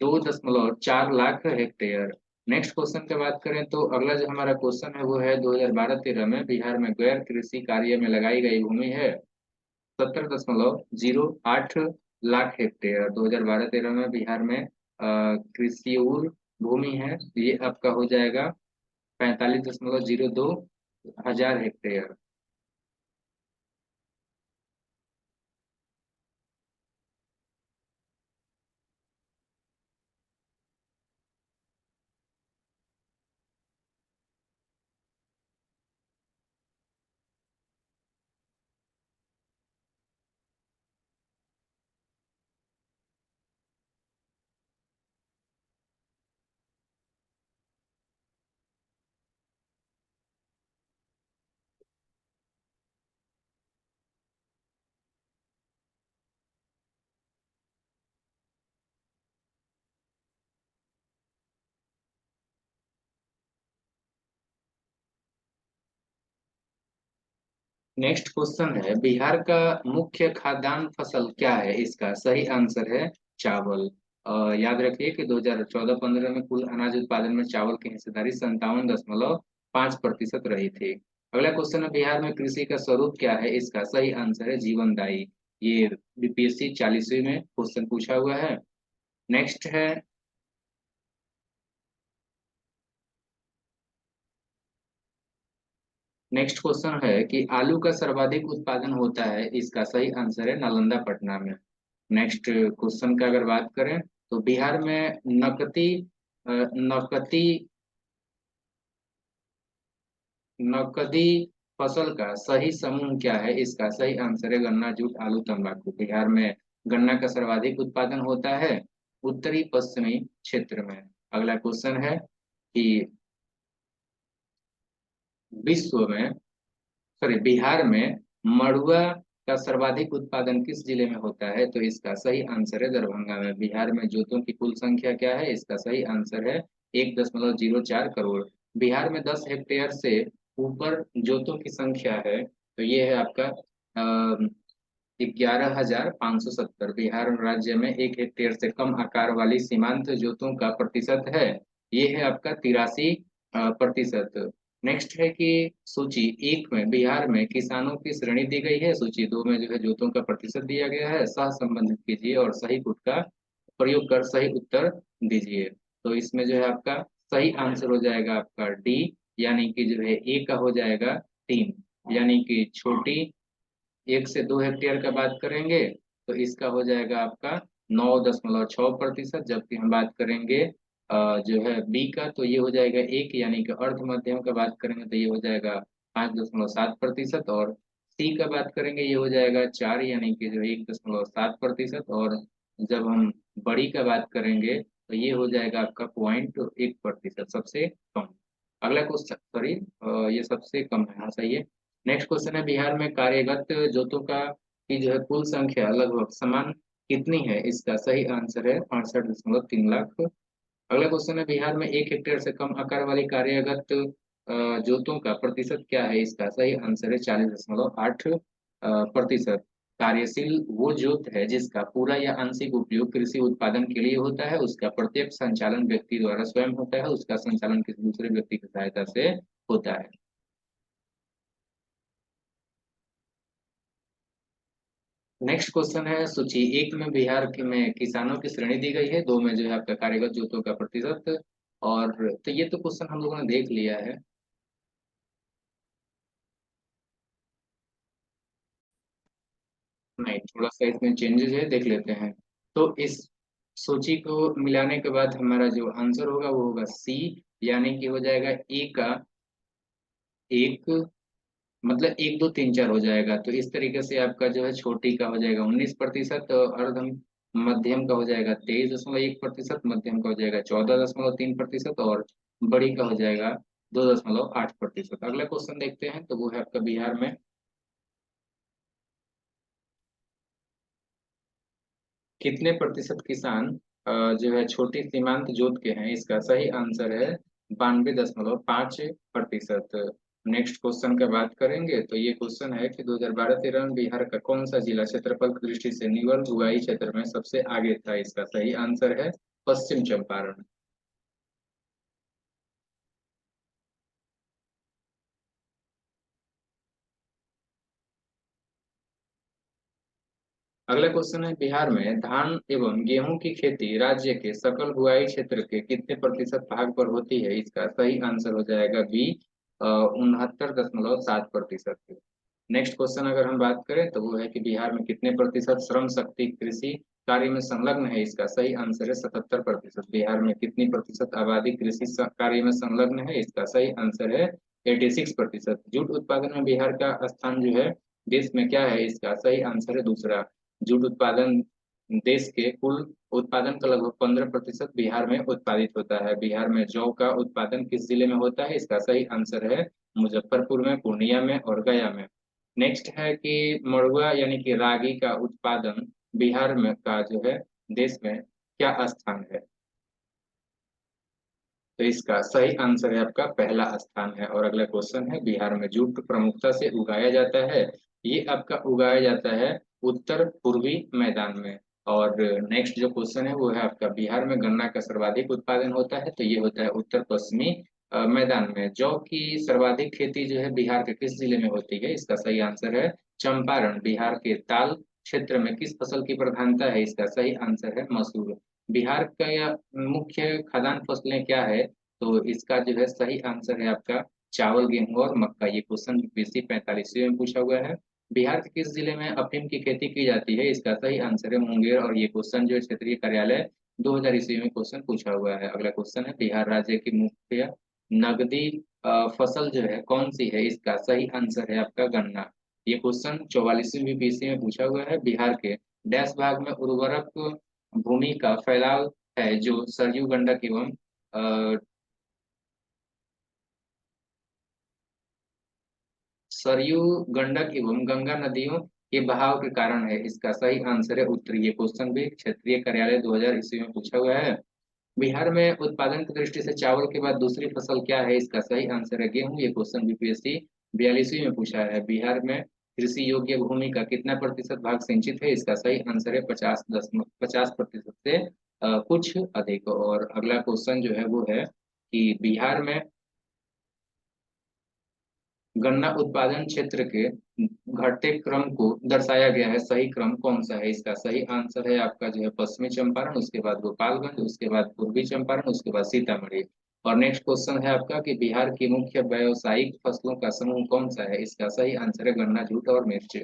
2.4 लाख हेक्टेयर। नेक्स्ट क्वेश्चन की बात करें तो अगला जो हमारा क्वेश्चन है वो है 2012-13 में बिहार में गैर कृषि कार्य में लगाई गई भूमि है 70.08 लाख हेक्टेयर। 2012-13 में बिहार में कृषियूर भूमि है, ये आपका हो जाएगा 45.02 हजार हेक्टेयर। नेक्स्ट क्वेश्चन है, बिहार का मुख्य खाद्यान्न फसल क्या है? इसका सही आंसर है चावल। याद रखिए कि 2014-15 में कुल अनाज उत्पादन में चावल की हिस्सेदारी 57.5% रही थी। अगला क्वेश्चन है, बिहार में कृषि का स्वरूप क्या है? इसका सही आंसर है जीवनदायी। ये बीपीएससी 40वीं में क्वेश्चन पूछा हुआ है। नेक्स्ट है, नेक्स्ट क्वेश्चन है कि आलू का सर्वाधिक उत्पादन होता है? इसका सही आंसर है नालंदा, पटना में। नेक्स्ट क्वेश्चन का अगर बात करें तो बिहार में नकदी नकदी फसल का सही समूह क्या है? इसका सही आंसर है गन्ना, जूट, आलू, तंबाकू। बिहार में गन्ना का सर्वाधिक उत्पादन होता है उत्तरी पश्चिमी क्षेत्र में। अगला क्वेश्चन है कि विश्व में सॉरी बिहार में मड़ुआ का सर्वाधिक उत्पादन किस जिले में होता है? तो इसका सही आंसर है दरभंगा में। बिहार में जोतों की कुल संख्या क्या है? इसका सही आंसर है 1.04 करोड़। बिहार में 10 हेक्टेयर से ऊपर जोतों की संख्या है तो ये है आपका 11,570। बिहार राज्य में 1 हेक्टेयर से कम आकार वाली सीमांत जोतों का प्रतिशत है, ये है आपका 83%। नेक्स्ट है कि सूची 1 में बिहार में किसानों की श्रेणी दी गई है, सूची 2 में जो है जोतों का प्रतिशत दिया गया है। सह संबंधित कीजिए और सही गुट का प्रयोग कर सही उत्तर दीजिए। तो इसमें जो है आपका सही आंसर हो जाएगा आपका डी, यानी कि जो है ए का हो जाएगा 3, यानी कि छोटी 1 से 2 हेक्टेयर का बात करेंगे तो इसका हो जाएगा आपका 9.6%। जबकि हम बात करेंगे जो है बी का तो ये हो जाएगा 1, यानी कि अर्ध मध्यम का बात करेंगे तो ये हो जाएगा 5.7%। और सी का बात करेंगे ये हो जाएगा 4, यानी कि जो 1.7%। और जब हम बड़ी का बात करेंगे तो ये हो जाएगा आपका 0.1%, सबसे कम। अगला क्वेश्चन सॉरी ये सबसे कम है, हाँ सही है। नेक्स्ट क्वेश्चन है बिहार में कार्यगत जोतों का की जो है कुल संख्या लगभग समान कितनी है? इसका सही आंसर है 65.3 लाख। अगला क्वेश्चन है बिहार में 1 हेक्टेयर से कम आकार वाली कार्यगत जोतों का प्रतिशत क्या है? इसका सही आंसर है 40.8%। कार्यशील वो जोत है जिसका पूरा या आंशिक उपयोग कृषि उत्पादन के लिए होता है, उसका प्रत्यक्ष संचालन व्यक्ति द्वारा स्वयं होता है, उसका संचालन किसी दूसरे व्यक्ति की सहायता से होता है। नेक्स्ट क्वेश्चन है सूची 1 में बिहार के में किसानों की श्रेणी दी गई है, 2 में जो है आपका कार्यगत जोतों का प्रतिशत। और तो ये तो क्वेश्चन हम लोगों ने देख लिया है। नहीं, थोड़ा सा इसमें चेंजेस है, देख लेते हैं। तो इस सूची को मिलाने के बाद हमारा जो आंसर होगा वो होगा सी, यानी कि हो जाएगा ए का 1, मतलब 1, 2, 3, 4 हो जाएगा। तो इस तरीके से आपका जो है छोटी का हो जाएगा 19%, अर्ध मध्यम का हो जाएगा 23.1%, मध्यम का हो जाएगा 14.3%, और बड़ी का हो जाएगा 2.8%। अगला क्वेश्चन देखते हैं तो वो है आपका बिहार में कितने प्रतिशत किसान जो है छोटी सीमांत जोत के हैं? इसका सही आंसर है 92.5%। नेक्स्ट क्वेश्चन का बात करेंगे तो ये क्वेश्चन है कि 2012-13 में बिहार का कौन सा जिला क्षेत्रफल की दृष्टि से निवल बुआई क्षेत्र में सबसे आगे था? इसका सही आंसर है पश्चिम चंपारण। अगला क्वेश्चन है बिहार में धान एवं गेहूं की खेती राज्य के सकल बुआई क्षेत्र के कितने प्रतिशत भाग पर होती है? इसका सही आंसर हो जाएगा बी, 69.7%। नेक्स्ट क्वेश्चन अगर हम बात करें तो वो है कि बिहार में कितने प्रतिशत श्रम शक्ति कृषि कार्य में संलग्न है? इसका सही आंसर है 77%। बिहार में कितनी प्रतिशत आबादी कृषि कार्य में संलग्न है? इसका सही आंसर है 86%। जूट उत्पादन में बिहार का स्थान जो है देश में क्या है? इसका सही आंसर है दूसरा। जूट उत्पादन देश के कुल उत्पादन का लगभग 15% बिहार में उत्पादित होता है। बिहार में जौ का उत्पादन किस जिले में होता है? इसका सही आंसर है मुजफ्फरपुर में, पूर्णिया में और गया में। नेक्स्ट है कि मड़ुआ यानी कि रागी का उत्पादन बिहार में का जो है देश में क्या स्थान है? तो इसका सही आंसर है आपका पहला स्थान है। और अगला क्वेश्चन है बिहार में जूट प्रमुखता से उगाया जाता है, ये आपका उगाया जाता है उत्तर पूर्वी मैदान में। और नेक्स्ट जो क्वेश्चन है वो है आपका बिहार में गन्ना का सर्वाधिक उत्पादन होता है, तो ये होता है उत्तर पश्चिमी मैदान में। जौ की सर्वाधिक खेती जो है बिहार के किस जिले में होती है? इसका सही आंसर है चंपारण। बिहार के ताल क्षेत्र में किस फसल की प्रधानता है? इसका सही आंसर है मसूर। बिहार का या मुख्य खाद्यान्न फसलें क्या है? तो इसका जो है सही आंसर है आपका चावल, गेहूं और मक्का। ये क्वेश्चन बीसी 45 में पूछा हुआ है। बिहार के किस जिले में अफीम की खेती की जाती है? इसका सही आंसर है मुंगेर। और ये क्वेश्चन जो है क्षेत्रीय कार्यालय 2000 ईस्वी में क्वेश्चन पूछा हुआ है। अगला क्वेश्चन है, बिहार राज्य की मुख्य नगदी फसल जो है कौन सी है? इसका सही आंसर है आपका गन्ना। ये क्वेश्चन 44वीं बीसी में पूछा हुआ है। बिहार के डैश भाग में उर्वरक भूमि का फैलाव है जो सरयू गंडक एवं सरयू गंडक एवं गंगा नदियों के बहाव के कारण है? इसका सही आंसर है उत्तर। ये क्वेश्चन भी क्षेत्रीय कार्यालय 2000 ईस्वी में पूछा हुआ है। बिहार में उत्पादन की दृष्टि से चावल के बाद दूसरी फसल क्या है? इसका सही आंसर है गेहूं। ये क्वेश्चन बीपीएससी 42वीं में पूछा है। बिहार में कृषि योग्य भूमि का कितना प्रतिशत भाग सिंचित है? इसका सही आंसर है 50% से कुछ अधिक। और अगला क्वेश्चन जो है वो है कि बिहार में गन्ना उत्पादन क्षेत्र के घटते क्रम को दर्शाया गया है, सही क्रम कौन सा है? इसका सही आंसर है आपका जो है पश्चिमी चंपारण, उसके बाद गोपालगंज, उसके बाद पूर्वी चंपारण, उसके बाद सीतामढ़ी। और नेक्स्ट क्वेश्चन है आपका कि बिहार की मुख्य व्यावसायिक फसलों का समूह कौन सा है? इसका सही आंसर है गन्ना, जूट और मिर्च।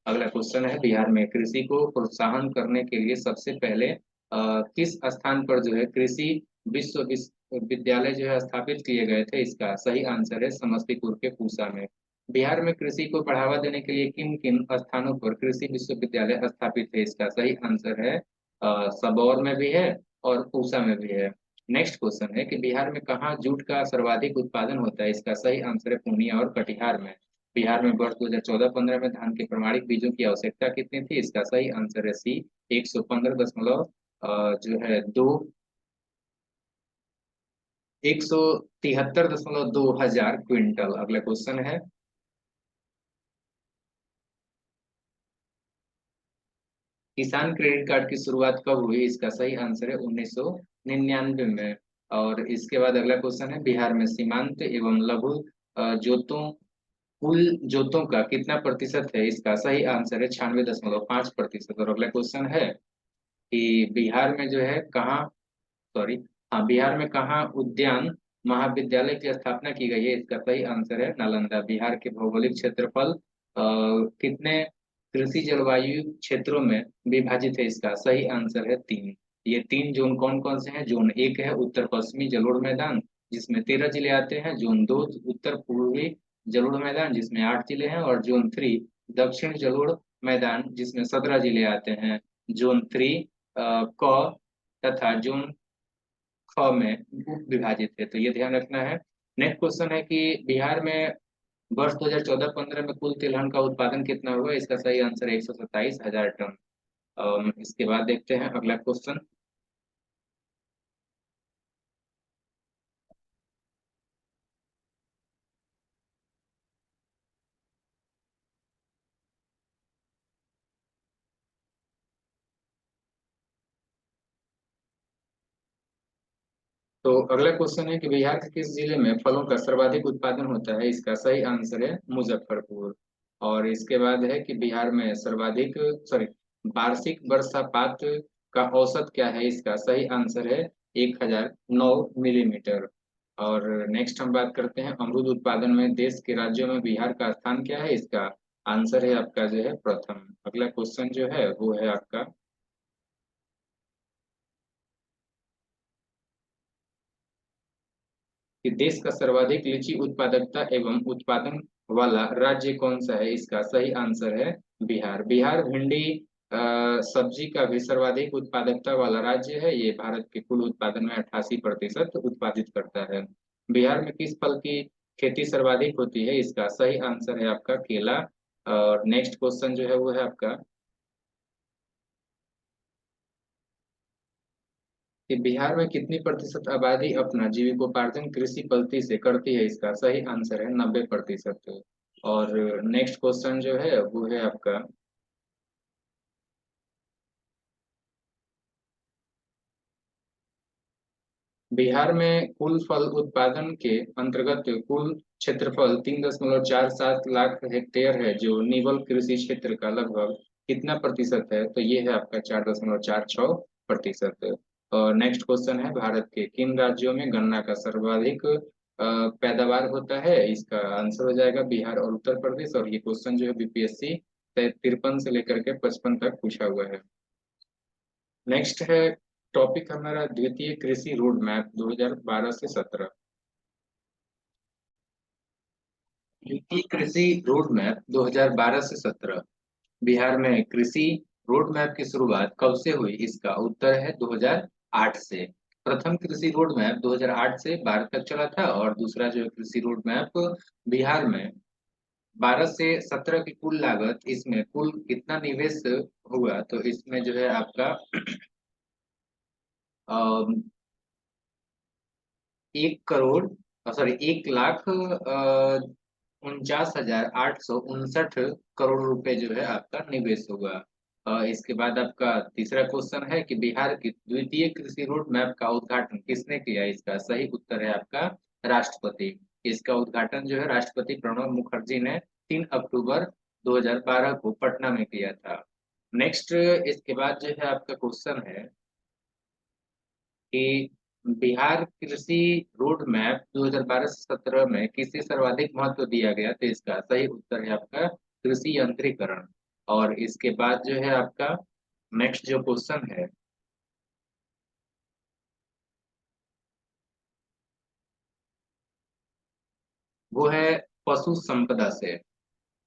अगला क्वेश्चन है, बिहार में कृषि को प्रोत्साहन करने के लिए सबसे पहले किस स्थान पर जो है कृषि विश्वविद्यालय जो है स्थापित किए गए थे? इसका सही आंसर है समस्तीपुर के पूसा में। बिहार में कृषि को बढ़ावा देने के लिए किन किन स्थानों पर कृषि विश्वविद्यालय स्थापित है? इसका सही आंसर है सबौर में भी है और पूसा में भी है। नेक्स्ट क्वेश्चन है कि बिहार में कहाँ जूट का सर्वाधिक उत्पादन होता है? इसका सही आंसर है पूर्णिया और कटिहार में। बिहार में वर्ष 2014-15 में धान के प्रमाणित बीजों की आवश्यकता कितनी थी? इसका सही आंसर है सी 115 जो है दो 173.2 हजार क्विंटल। अगला क्वेश्चन है, किसान क्रेडिट कार्ड की शुरुआत कब हुई? इसका सही आंसर है 1999 में। और इसके बाद अगला क्वेश्चन है, बिहार में सीमांत एवं लघु जोतों कुल जोतों का कितना प्रतिशत है? इसका सही आंसर है 96.5%। और अगला क्वेश्चन है कि बिहार में जो है कहाँ, सॉरी, हाँ, बिहार में कहाँ उद्यान महाविद्यालय की स्थापना की गई है? इसका सही आंसर है नालंदा। बिहार के भौगोलिक क्षेत्रफल कितने कृषि जलवायु क्षेत्रों में विभाजित है? इसका सही आंसर है 3। ये 3 जोन कौन कौन से हैं? जोन 1 है उत्तर पश्चिमी जलोढ़ मैदान, जिसमें 13 जिले आते हैं। जोन 2 उत्तर पूर्वी जलोढ़ मैदान, जिसमें 8 जिले हैं। और जोन 3 दक्षिण जलोढ़ मैदान, जिसमें 17 जिले आते हैं। जोन 3 क तथा जोन ख में उप विभाजित है, तो ये ध्यान रखना है। नेक्स्ट क्वेश्चन है कि बिहार में वर्ष 2014-15 में कुल तिलहन का उत्पादन कितना हुआ? इसका सही आंसर है 127 हजार टन। इसके बाद देखते हैं अगला क्वेश्चन। तो अगला क्वेश्चन है कि बिहार के किस जिले में फलों का सर्वाधिक उत्पादन होता है? इसका सही आंसर है मुजफ्फरपुर। और इसके बाद है कि बिहार में सर्वाधिक, सॉरी, वार्षिक वर्षापात का औसत क्या है? इसका सही आंसर है 1009 मिलीमीटर। और नेक्स्ट हम बात करते हैं अमरूद उत्पादन में देश के राज्यों में बिहार का स्थान क्या है? इसका आंसर है आपका जो है प्रथम। अगला क्वेश्चन जो है वो है आपका कि देश का सर्वाधिक लीची उत्पादकता एवं उत्पादन वाला राज्य कौन सा है? इसका सही आंसर है बिहार। बिहार भिंडी सब्जी का भी सर्वाधिक उत्पादकता वाला राज्य है। ये भारत के कुल उत्पादन में 88% उत्पादित करता है। बिहार में किस फल की खेती सर्वाधिक होती है? इसका सही आंसर है आपका केला। और नेक्स्ट क्वेश्चन जो है वो है आपका कि बिहार में कितनी प्रतिशत आबादी अपना जीविकोपार्जन कृषि पद्धति से करती है? इसका सही आंसर है 90%। और नेक्स्ट क्वेश्चन जो है वो है आपका बिहार में कुल फल उत्पादन के अंतर्गत कुल क्षेत्रफल 3.47 लाख हेक्टेयर है, जो निवल कृषि क्षेत्र का लगभग कितना प्रतिशत है? तो ये है आपका 4.46%। और नेक्स्ट क्वेश्चन है, भारत के किन राज्यों में गन्ना का सर्वाधिक पैदावार होता है? इसका आंसर हो जाएगा बिहार और उत्तर प्रदेश। और ये क्वेश्चन जो है बीपीएससी 53 से लेकर के 55 तक पूछा हुआ है। नेक्स्ट है टॉपिक हमारा द्वितीय कृषि रोड मैप 2012 से 17। द्वितीय कृषि रोड मैप 2012 से 17। बिहार में कृषि रोड मैप की शुरुआत कब से हुई? इसका उत्तर है 2008 से। प्रथम कृषि रोड मैप 2008 से 12 तक चला था, और दूसरा जो है कृषि रोड मैप बिहार में 12 से 17 की कुल लागत, इसमें कुल कितना निवेश हुआ? तो इसमें जो है आपका 1 करोड़, सॉरी 1,49,859 करोड़ रुपए जो है आपका निवेश होगा। इसके बाद आपका तीसरा क्वेश्चन है कि बिहार की द्वितीय कृषि रोड मैप का उद्घाटन किसने किया? इसका सही उत्तर है आपका राष्ट्रपति। इसका उद्घाटन जो है राष्ट्रपति प्रणब मुखर्जी ने 3 अक्टूबर 2012 को पटना में किया था। नेक्स्ट इसके बाद जो है आपका क्वेश्चन है कि बिहार कृषि रोड मैप 2012 से 17 में किसे सर्वाधिक महत्व दिया गया? तो इसका सही उत्तर है आपका कृषि यंत्रीकरण। और इसके बाद जो है आपका नेक्स्ट जो क्वेश्चन है वो है पशु संपदा से।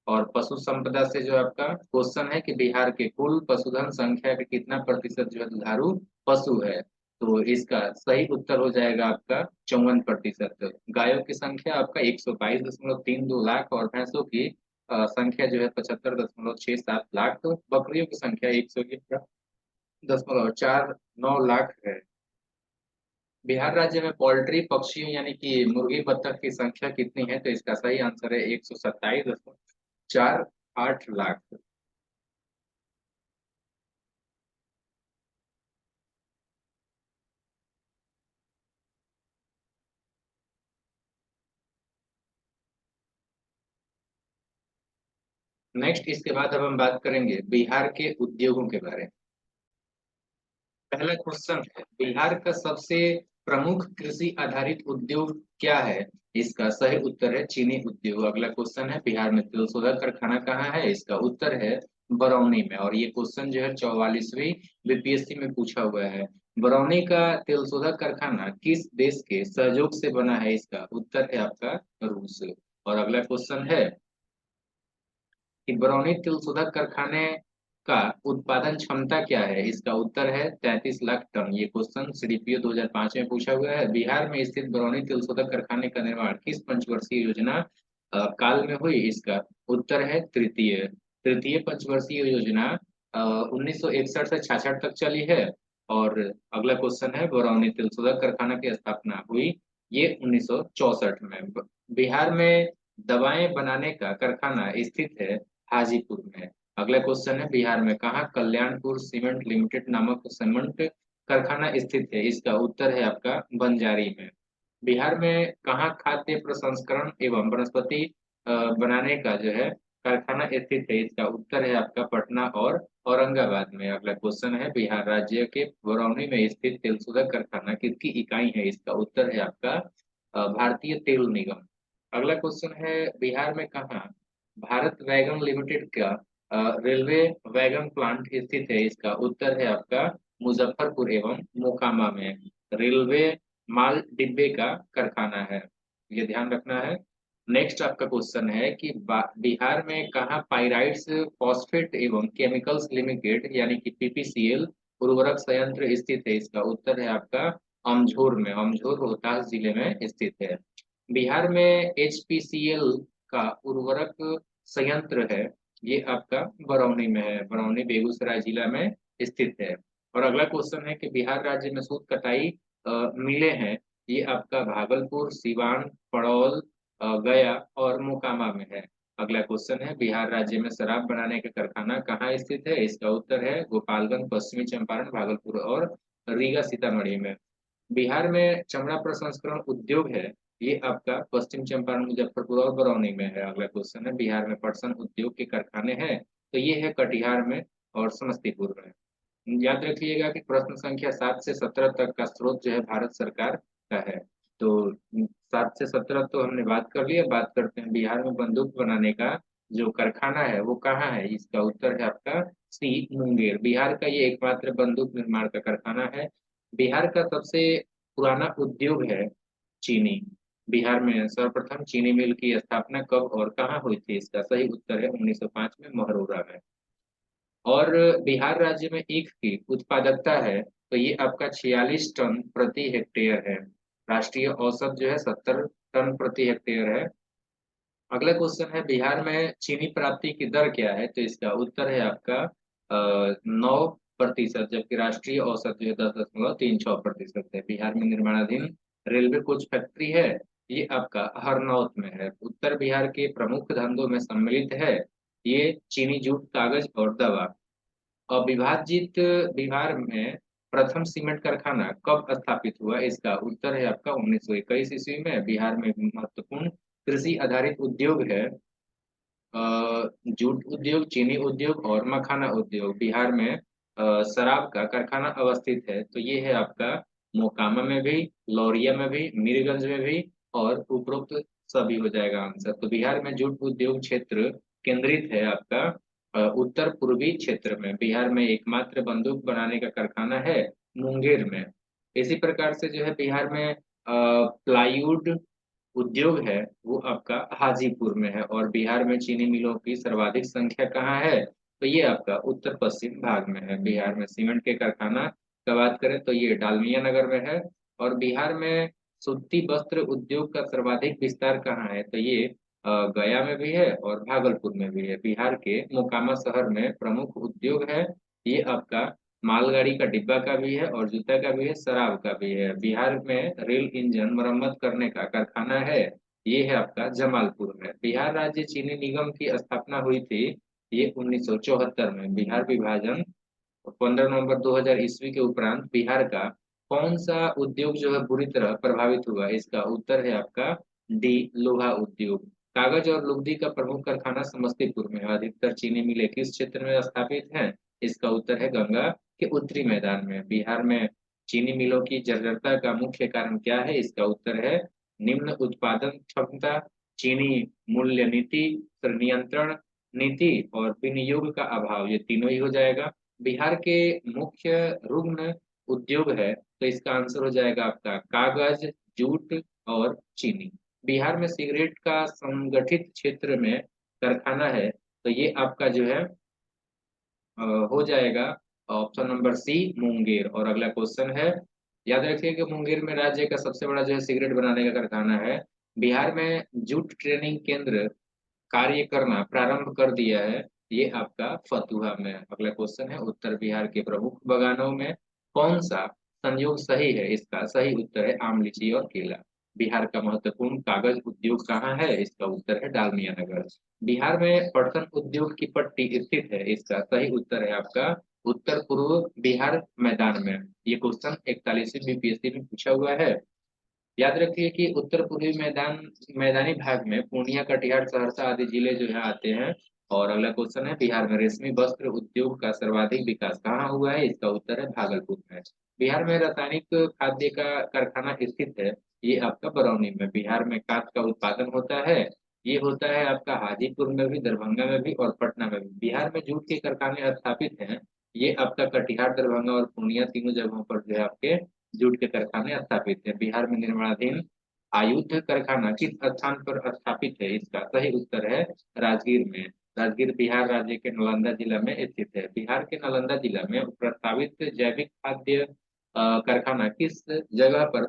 और पशु संपदा से जो आपका क्वेश्चन है कि बिहार के कुल पशुधन संख्या के कितना प्रतिशत जो है दुधारू पशु है? तो इसका सही उत्तर हो जाएगा आपका 54%। गायों की संख्या आपका 122.32 लाख, और भैंसों की संख्या जो है 75.67 लाख, तो बकरियों की संख्या 111.49 लाख है। बिहार राज्य में पोल्ट्री पक्षियों यानी कि मुर्गी बत्तख की संख्या कितनी है? तो इसका सही आंसर है 127.48 लाख। नेक्स्ट इसके बाद अब हम बात करेंगे बिहार के उद्योगों के बारे में। पहला क्वेश्चन है बिहार का सबसे प्रमुख कृषि आधारित उद्योग क्या है? इसका सही उत्तर है चीनी उद्योग। अगला क्वेश्चन है बिहार में तेल शोधक कारखाना कहाँ है? इसका उत्तर है बरौनी में। और ये क्वेश्चन जो है 44वीं बीपीएससी में पूछा हुआ है। बरौनी का तेल शोधक कारखाना किस देश के सहयोग से बना है? इसका उत्तर है आपका रूस। और अगला क्वेश्चन है कि बरौनी तिल शोधक कारखाने का उत्पादन क्षमता क्या है? इसका उत्तर है 33 लाख टन। ये क्वेश्चन सीडीपीओ 2005 में पूछा हुआ है। बिहार में स्थित बरौनी तिल शोधक कारखाने का निर्माण किस पंचवर्षीय योजना काल में हुई? इसका उत्तर है तृतीय। तृतीय पंचवर्षीय योजना 1961 से 66 तक चली है। और अगला क्वेश्चन है बरौनी तिल शोधक कारखाना की स्थापना हुई ये 1964 में। बिहार में दवाएं बनाने का कारखाना स्थित है हाजीपुर में। अगला क्वेश्चन है बिहार में कहाँ कल्याणपुर सीमेंट लिमिटेड नामक सीमेंट कारखाना स्थित है? इसका उत्तर है आपका बंजारी में। बिहार में कहाँ खाद्य प्रसंस्करण एवं वनस्पति बनाने का जो है कारखाना स्थित है? इसका उत्तर है आपका पटना और औरंगाबाद में। अगला क्वेश्चन है बिहार राज्य के बरौनी में स्थित तेल शोधक कारखाना किसकी इकाई है? इसका उत्तर है आपका भारतीय तेल निगम। अगला क्वेश्चन है बिहार में कहाँ भारत वैगन लिमिटेड का रेलवे वैगन प्लांट स्थित है? इसका उत्तर है आपका मुजफ्फरपुर एवं मोकामा में। रेलवे माल डिब्बे का कारखाना है, ये ध्यान रखना है। नेक्स्ट आपका क्वेश्चन है कि बिहार में कहाँ पाइराइट्स फॉस्फेट एवं केमिकल्स लिमिटेड यानी कि पीपीसीएल उर्वरक संयंत्र स्थित है? इसका उत्तर है आपका अमझोर में। अमझोर रोहतास जिले में स्थित है। बिहार में एचपीसीएल का उर्वरक संयंत्र है, ये आपका बरौनी में है। बरौनी बेगूसराय जिला में स्थित है। और अगला क्वेश्चन है कि बिहार राज्य में सूत कताई मिले हैं, ये आपका भागलपुर, सिवान, पड़ौल, गया और मोकामा में है। अगला क्वेश्चन है बिहार राज्य में शराब बनाने का कारखाना कहाँ स्थित है? इसका उत्तर है गोपालगंज, पश्चिमी चंपारण, भागलपुर और रीगा सीतामढ़ी में। बिहार में चमड़ा प्रसंस्करण उद्योग है, ये आपका पश्चिम चंपारण, मुजफ्फरपुर और बरौनी में है। अगला क्वेश्चन है बिहार में पटसन उद्योग के कारखाने हैं, तो ये है कटिहार में और समस्तीपुर में। याद रखिएगा कि प्रश्न संख्या 7 से 17 तक का स्रोत जो है भारत सरकार का है। तो 7 से 17 तो हमने बात कर लिया। बात करते हैं बिहार में बंदूक बनाने का जो कारखाना है वो कहाँ है, इसका उत्तर है आपका सी मुंगेर। बिहार का ये एकमात्र बंदूक निर्माण का कारखाना है। बिहार का सबसे पुराना उद्योग है चीनी। बिहार में सर्वप्रथम चीनी मिल की स्थापना कब और कहाँ हुई थी, इसका सही उत्तर है 1905 में महरौरा में। और बिहार राज्य में ईख की उत्पादकता है तो ये आपका 46 टन प्रति हेक्टेयर है। राष्ट्रीय औसत जो है 70 टन प्रति हेक्टेयर है। अगला क्वेश्चन है बिहार में चीनी प्राप्ति की दर क्या है, तो इसका उत्तर है आपका 9%, जबकि राष्ट्रीय औसत जो है 10.36% है। बिहार में निर्माणाधीन रेलवे कोच फैक्ट्री है, ये आपका हरनौत में है। उत्तर बिहार के प्रमुख धंधों में सम्मिलित है ये चीनी, जूट, कागज और दवा। अविभाजित बिहार में प्रथम सीमेंट कारखाना कब स्थापित हुआ, इसका उत्तर है आपका 1921 ईस्वी में। बिहार में महत्वपूर्ण कृषि आधारित उद्योग है जूट उद्योग, चीनी उद्योग और मखाना उद्योग। बिहार में शराब का कारखाना अवस्थित है, तो ये है आपका मोकामा में भी, लौरिया में भी, मीरगंज में भी और उपरोक्त सभी हो जाएगा आंसर। तो बिहार में जूट उद्योग क्षेत्र केंद्रित है आपका उत्तर पूर्वी क्षेत्र में। बिहार में एकमात्र बंदूक बनाने का कारखाना है मुंगेर में। इसी प्रकार से जो है बिहार में प्लाईवुड उद्योग है वो आपका हाजीपुर में है। और बिहार में चीनी मिलों की सर्वाधिक संख्या कहाँ है, तो ये आपका उत्तर पश्चिम भाग में है। बिहार में सीमेंट के कारखाना का बात करें तो ये डालमिया नगर में है। और बिहार में सूती वस्त्र उद्योग का सर्वाधिक विस्तार कहाँ है, तो ये गया में भी है और भागलपुर में भी है। बिहार के मोकामा शहर में प्रमुख उद्योग है ये आपका मालगाड़ी का डिब्बा का भी है और जूता का भी है, शराब का भी है। बिहार में रेल इंजन मरम्मत करने का कारखाना है, ये है आपका जमालपुर में। बिहार राज्य चीनी निगम की स्थापना हुई थी ये 1974 में। बिहार विभाजन 15 नवंबर 2000 ईस्वी के उपरांत बिहार का कौन सा उद्योग जो है बुरी तरह प्रभावित हुआ, इसका उत्तर है आपका डी लोहा उद्योग। कागज और लुगदी का प्रमुख कारखाना समस्तीपुर में है। अधिकतर चीनी मिलें किस क्षेत्र में स्थापित हैं, इसका उत्तर है गंगा के उत्तरी मैदान में। बिहार में चीनी मिलों की जर्जरता का मुख्य कारण क्या है, इसका उत्तर है निम्न उत्पादन क्षमता, चीनी मूल्य नीति, नियंत्रण नीति और विनियोग का अभाव, ये तीनों ही हो जाएगा। बिहार के मुख्य रुग्ण उद्योग है तो इसका आंसर हो जाएगा आपका कागज, जूट और चीनी। बिहार में सिगरेट का संगठित क्षेत्र में कारखाना है तो ये आपका जो है हो जाएगा ऑप्शन नंबर सी मुंगेर। और अगला क्वेश्चन है, याद रखिए कि मुंगेर में राज्य का सबसे बड़ा जो है सिगरेट बनाने का कारखाना है। बिहार में जूट ट्रेनिंग केंद्र कार्य करना प्रारंभ कर दिया है, ये आपका फतुहा में। अगला क्वेश्चन है, उत्तर बिहार के प्रमुख बागानों में कौन सा संयोग सही है, इसका सही उत्तर है आम, लीची और केला। बिहार का महत्वपूर्ण कागज उद्योग कहाँ है, इसका उत्तर है डालमिया नगर। बिहार में पटसन उद्योग की पट्टी स्थित है, इसका सही उत्तर है आपका उत्तर पूर्व बिहार मैदान में। ये क्वेश्चन 41वीं बीपीएससी में पूछा हुआ है। याद रखिए कि उत्तर पूर्वी मैदानी भाग में पूर्णिया, कटिहार, सहरसा आदि जिले जो है आते हैं। और अगला क्वेश्चन है, बिहार में रेशमी वस्त्र उद्योग का सर्वाधिक विकास कहाँ हुआ है, इसका उत्तर है भागलपुर में। बिहार में रासायनिक खाद्य का कारखाना स्थित है, ये आपका बरौनी में। बिहार में कांच का उत्पादन होता है, ये होता है आपका हाजीपुर में भी, दरभंगा में भी और पटना में भी। बिहार में जूट के कारखाने स्थापित हैं, ये आपका कटिहार, दरभंगा और पूर्णिया तीनों जगहों पर जो है आपके जूट के कारखाने स्थापित हैं। बिहार में निर्माणाधीन आयुध कारखाना किस स्थान पर स्थापित है, इसका सही उत्तर है राजगीर में। राजगीर बिहार राज्य के नालंदा जिला में स्थित है। बिहार के नालंदा जिला में प्रस्तावित जैविक खाद्य कारखाना किस जगह पर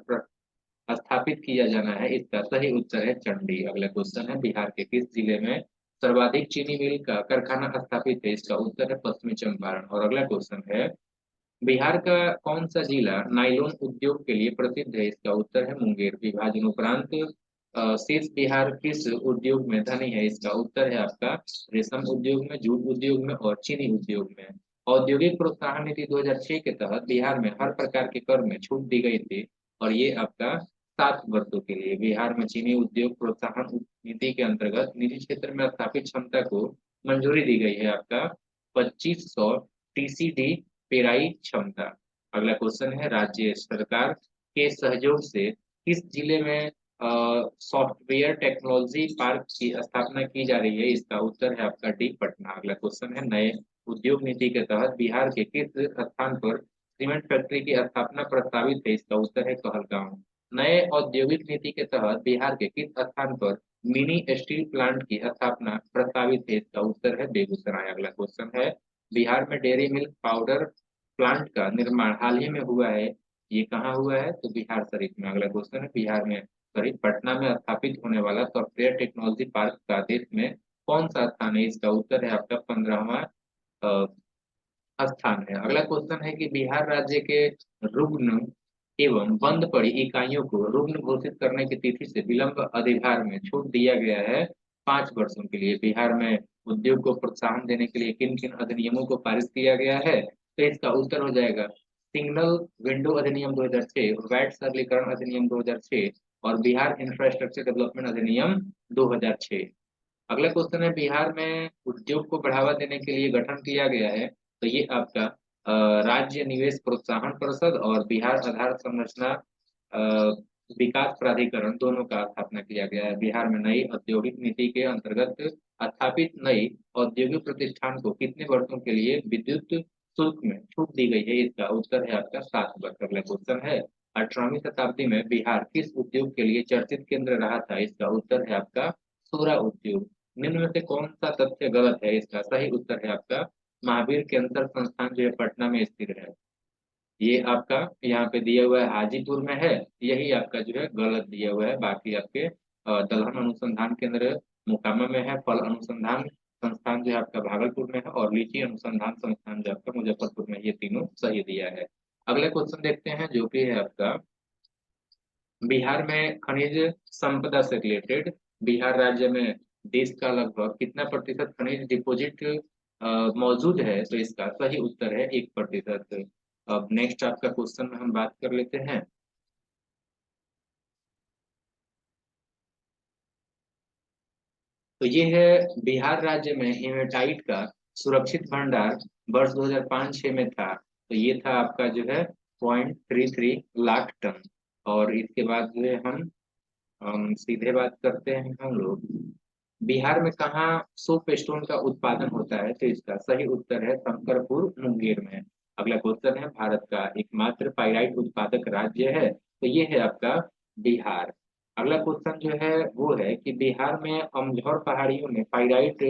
स्थापित किया जाना है, इसका सही उत्तर है चंडी। अगला क्वेश्चन है, बिहार के किस जिले में सर्वाधिक चीनी मिल का कारखाना स्थापित है, इसका उत्तर है पश्चिमी चंपारण। और अगला क्वेश्चन है, बिहार का कौन सा जिला नायलॉन उद्योग के लिए प्रसिद्ध है, इसका उत्तर है मुंगेर। विभाजन उपरांत शेष बिहार किस उद्योग में धनी है, इसका उत्तर है आपका रेशम उद्योग में, जूट उद्योग में और चीनी उद्योग में। औद्योगिक प्रोत्साहन नीति 2006 के तहत बिहार में हर प्रकार के कर में छूट दी गई थी और ये आपका 7 वर्षों के लिए। बिहार में चीनी उद्योग प्रोत्साहन नीति के अंतर्गत निजी क्षेत्र में स्थापित क्षमता को मंजूरी दी गई है आपका 2500 टीसीडी पेराई क्षमता। अगला क्वेश्चन है, राज्य सरकार के सहयोग से किस जिले में सॉफ्टवेयर टेक्नोलॉजी पार्क की स्थापना की जा रही है? इसका उत्तर है आपका डी, पटना। अगला क्वेश्चन है, नए उद्योग नीति के तहत बिहार के किस स्थान पर सीमेंट फैक्ट्री की स्थापना प्रस्तावित है? इसका उत्तर है कहलगांव। नए औद्योगिक नीति के तहत बिहार के किस स्थान पर मिनी स्टील प्लांट की स्थापना प्रस्तावित है? इसका उत्तर है बेगूसराय। अगला क्वेश्चन है, बिहार में डेयरी मिल्क पाउडर प्लांट का निर्माण हाल ही में हुआ है, ये कहाँ हुआ है? तो बिहार शरीफ में। अगला क्वेश्चन है, बिहार में सॉरी पटना में स्थापित होने वाला सॉफ्टवेयर टेक्नोलॉजी पार्क का देश में कौन सा स्थान है? इसका उत्तर है आपका 15वां स्थान है। अगला क्वेश्चन है कि बिहार राज्य के रुग्ण एवं बंद पड़ी इकाइयों को रुग्ण घोषित करने की तिथि से विलंब अधिभार में छूट दिया गया है 5 वर्षों के लिए। बिहार में उद्योग को प्रोत्साहन देने के लिए किन किन अधिनियमों को पारित किया गया है? तो इसका उत्तर हो जाएगा सिग्नल विंडो अधिनियम 2006, वैट सरलीकरण अधिनियम 2006 और बिहार इंफ्रास्ट्रक्चर डेवलपमेंट अधिनियम 2006। अगला क्वेश्चन है, बिहार में उद्योग को बढ़ावा देने के लिए गठन किया गया है, तो ये आपका राज्य निवेश प्रोत्साहन परिषद और बिहार आधार संरचना विकास प्राधिकरण दोनों का स्थापना किया गया है। बिहार में नई औद्योगिक नीति के अंतर्गत स्थापित नई औद्योगिक प्रतिष्ठान को कितने वर्षों के लिए विद्युत शुल्क में छूट दी गई है? इसका उत्तर है आपका 7 वर्ष। अगला क्वेश्चन है, 18वीं शताब्दी में बिहार किस उद्योग के लिए चर्चित केंद्र रहा था? इसका उत्तर है आपका सूरा उद्योग। निम्न में से कौन सा तथ्य गलत है? इसका सही उत्तर है आपका महावीर कैंसर संस्थान जो है पटना में स्थित है। ये आपका यहाँ पे दिया हुआ है हाजीपुर में है, यही आपका जो है गलत दिया हुआ है। बाकी आपके दलहन अनुसंधान केंद्र मोकामा में है, फल अनुसंधान संस्थान जो है आपका भागलपुर में है और लीची अनुसंधान संस्थान जो आपका मुजफ्फरपुर में, ये तीनों सही दिया है। अगले क्वेश्चन देखते हैं जो कि है आपका बिहार में खनिज संपदा से रिलेटेड। बिहार राज्य में देश का लगभग कितना प्रतिशत खनिज डिपॉजिट मौजूद है? तो इसका सही उत्तर है 1%। अब नेक्स्ट आपका क्वेश्चन में हम बात कर लेते हैं। तो ये है बिहार राज्य में हेमेटाइट का सुरक्षित भंडार वर्ष 2005-6 में था, तो ये था आपका जो है 0.33 लाख टन। और इसके बाद जो है हम सीधे बात करते हैं हम लोग, बिहार में कहाँ सोप स्टोन का उत्पादन होता है? तो इसका सही उत्तर है शंकरपुर मुंगेर में। अगला क्वेश्चन है, भारत का एकमात्र पाइराइट उत्पादक राज्य है? तो ये है आपका बिहार। अगला क्वेश्चन जो है वो है कि बिहार में अमझौर पहाड़ियों में पाइराइट